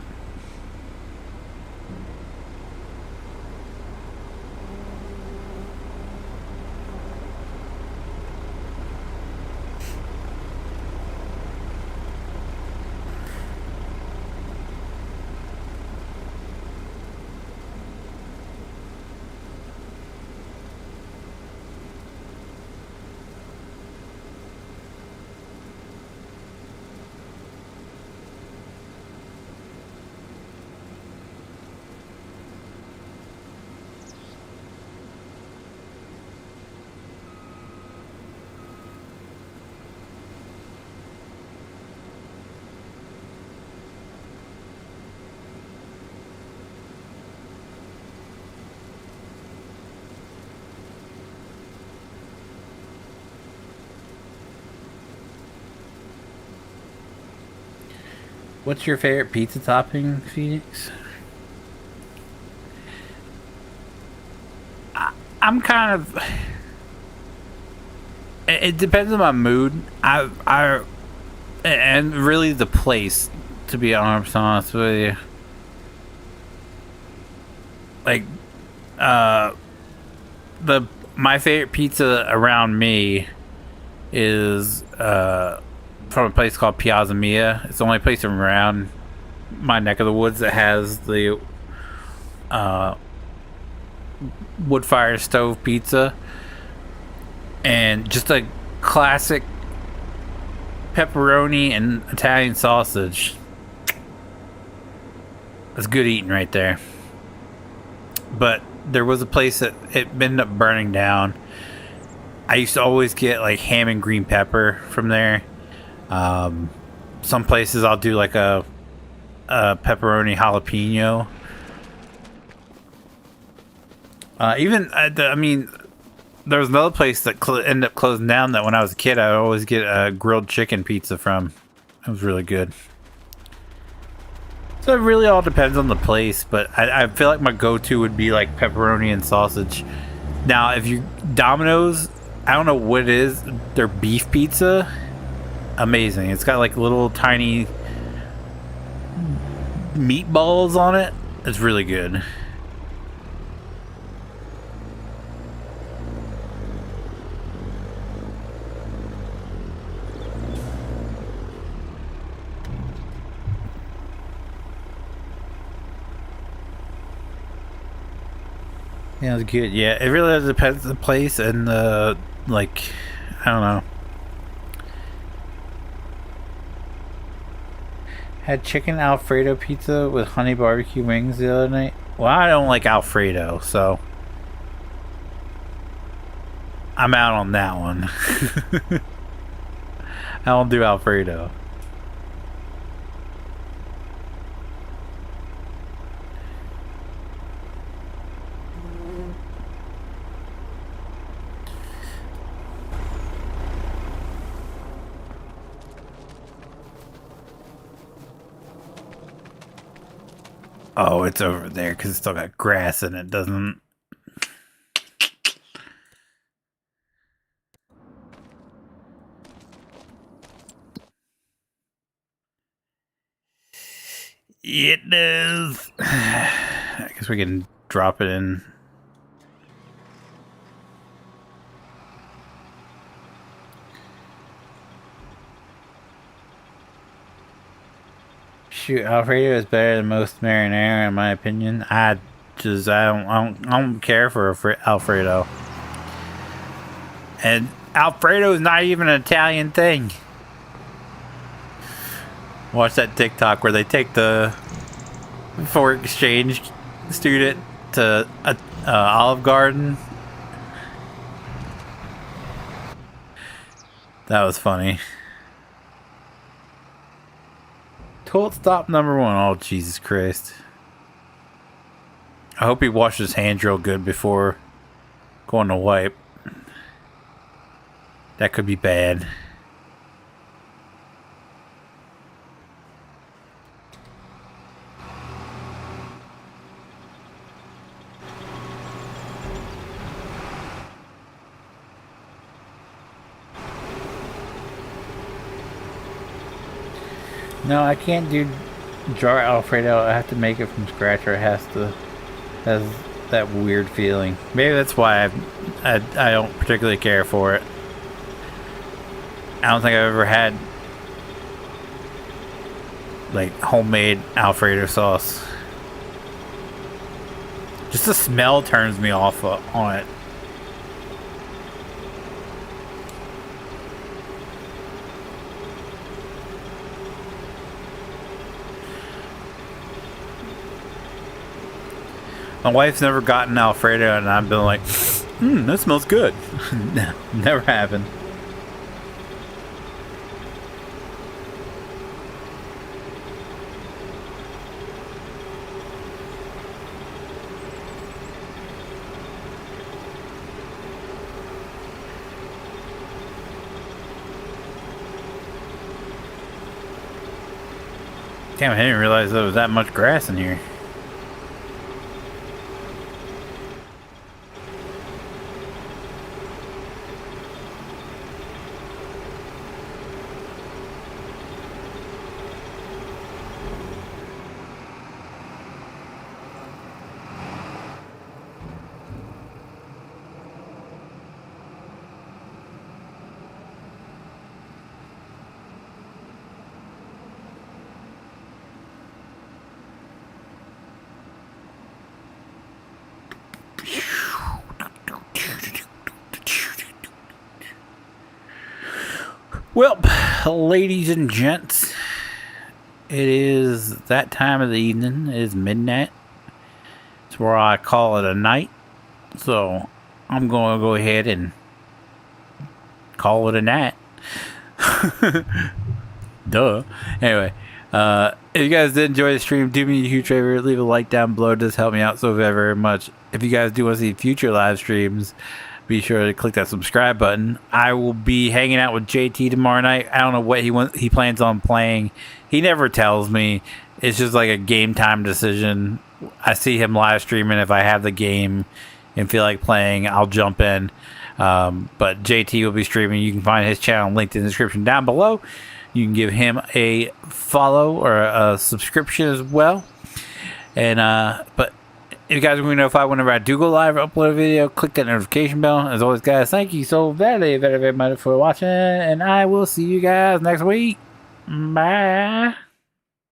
What's your favorite pizza topping, Phoenix? I'm kind of. It depends on my mood. And really the place. To be honest with you, like, my favorite pizza around me is from a place called Piazza Mia. It's the only place around my neck of the woods that has the wood fire stove pizza, and just a classic pepperoni and Italian sausage. That's good eating right there. But there was a place that it ended up burning down. I used to always get like ham and green pepper from there. Some places I'll do like a pepperoni jalapeno. I mean, there was another place that ended up closing down that when I was a kid, I would always get a grilled chicken pizza from. It was really good. So it really all depends on the place, but I feel like my go-to would be like pepperoni and sausage. Now, if you Domino's, I don't know what it is, their beef pizza, amazing. It's got like little tiny meatballs on it. It's really good. Yeah, it's good. Yeah, it really depends on the place and the, like, I don't know. Had chicken Alfredo pizza with honey barbecue wings the other night. Well, I don't like Alfredo, so I'm out on that one. I don't do Alfredo. Oh, it's over there because it's still got grass in it, doesn't. It does. I guess we can drop it in. Shoot, Alfredo is better than most marinara, in my opinion. I don't care for Alfredo. And Alfredo is not even an Italian thing. Watch that TikTok where they take the foreign exchange student to Olive Garden. That was funny. Toilet stop number 1. Oh, Jesus Christ. I hope he washed his hands real good before going to wipe. That could be bad. No, I can't do jar Alfredo. I have to make it from scratch, or it has that weird feeling. Maybe that's why I don't particularly care for it. I don't think I've ever had like homemade Alfredo sauce. Just the smell turns me off on it. My wife's never gotten Alfredo, and I've been like, that smells good. Never happened. Damn, I didn't realize there was that much grass in here. Well, ladies and gents, it is that time of the evening. It is midnight. It's where I call it a night. So I'm going to go ahead and call it a night. Duh. Anyway, if you guys did enjoy the stream, do me a huge favor. Leave a like down below. It does help me out so very much. If you guys do want to see future live streams, be sure to click that subscribe button. I will be hanging out with JT tomorrow night. I don't know what he plans on playing. He never tells me. It's just like a game time decision. I see him live streaming. If I have the game and feel like playing, I'll jump in. But JT will be streaming. You can find his channel linked in the description down below. You can give him a follow or a subscription as well. And but if you guys want to notify whenever I do go live or upload a video, click that notification bell. As always, guys, thank you so very, very, very much for watching. And I will see you guys next week. Bye.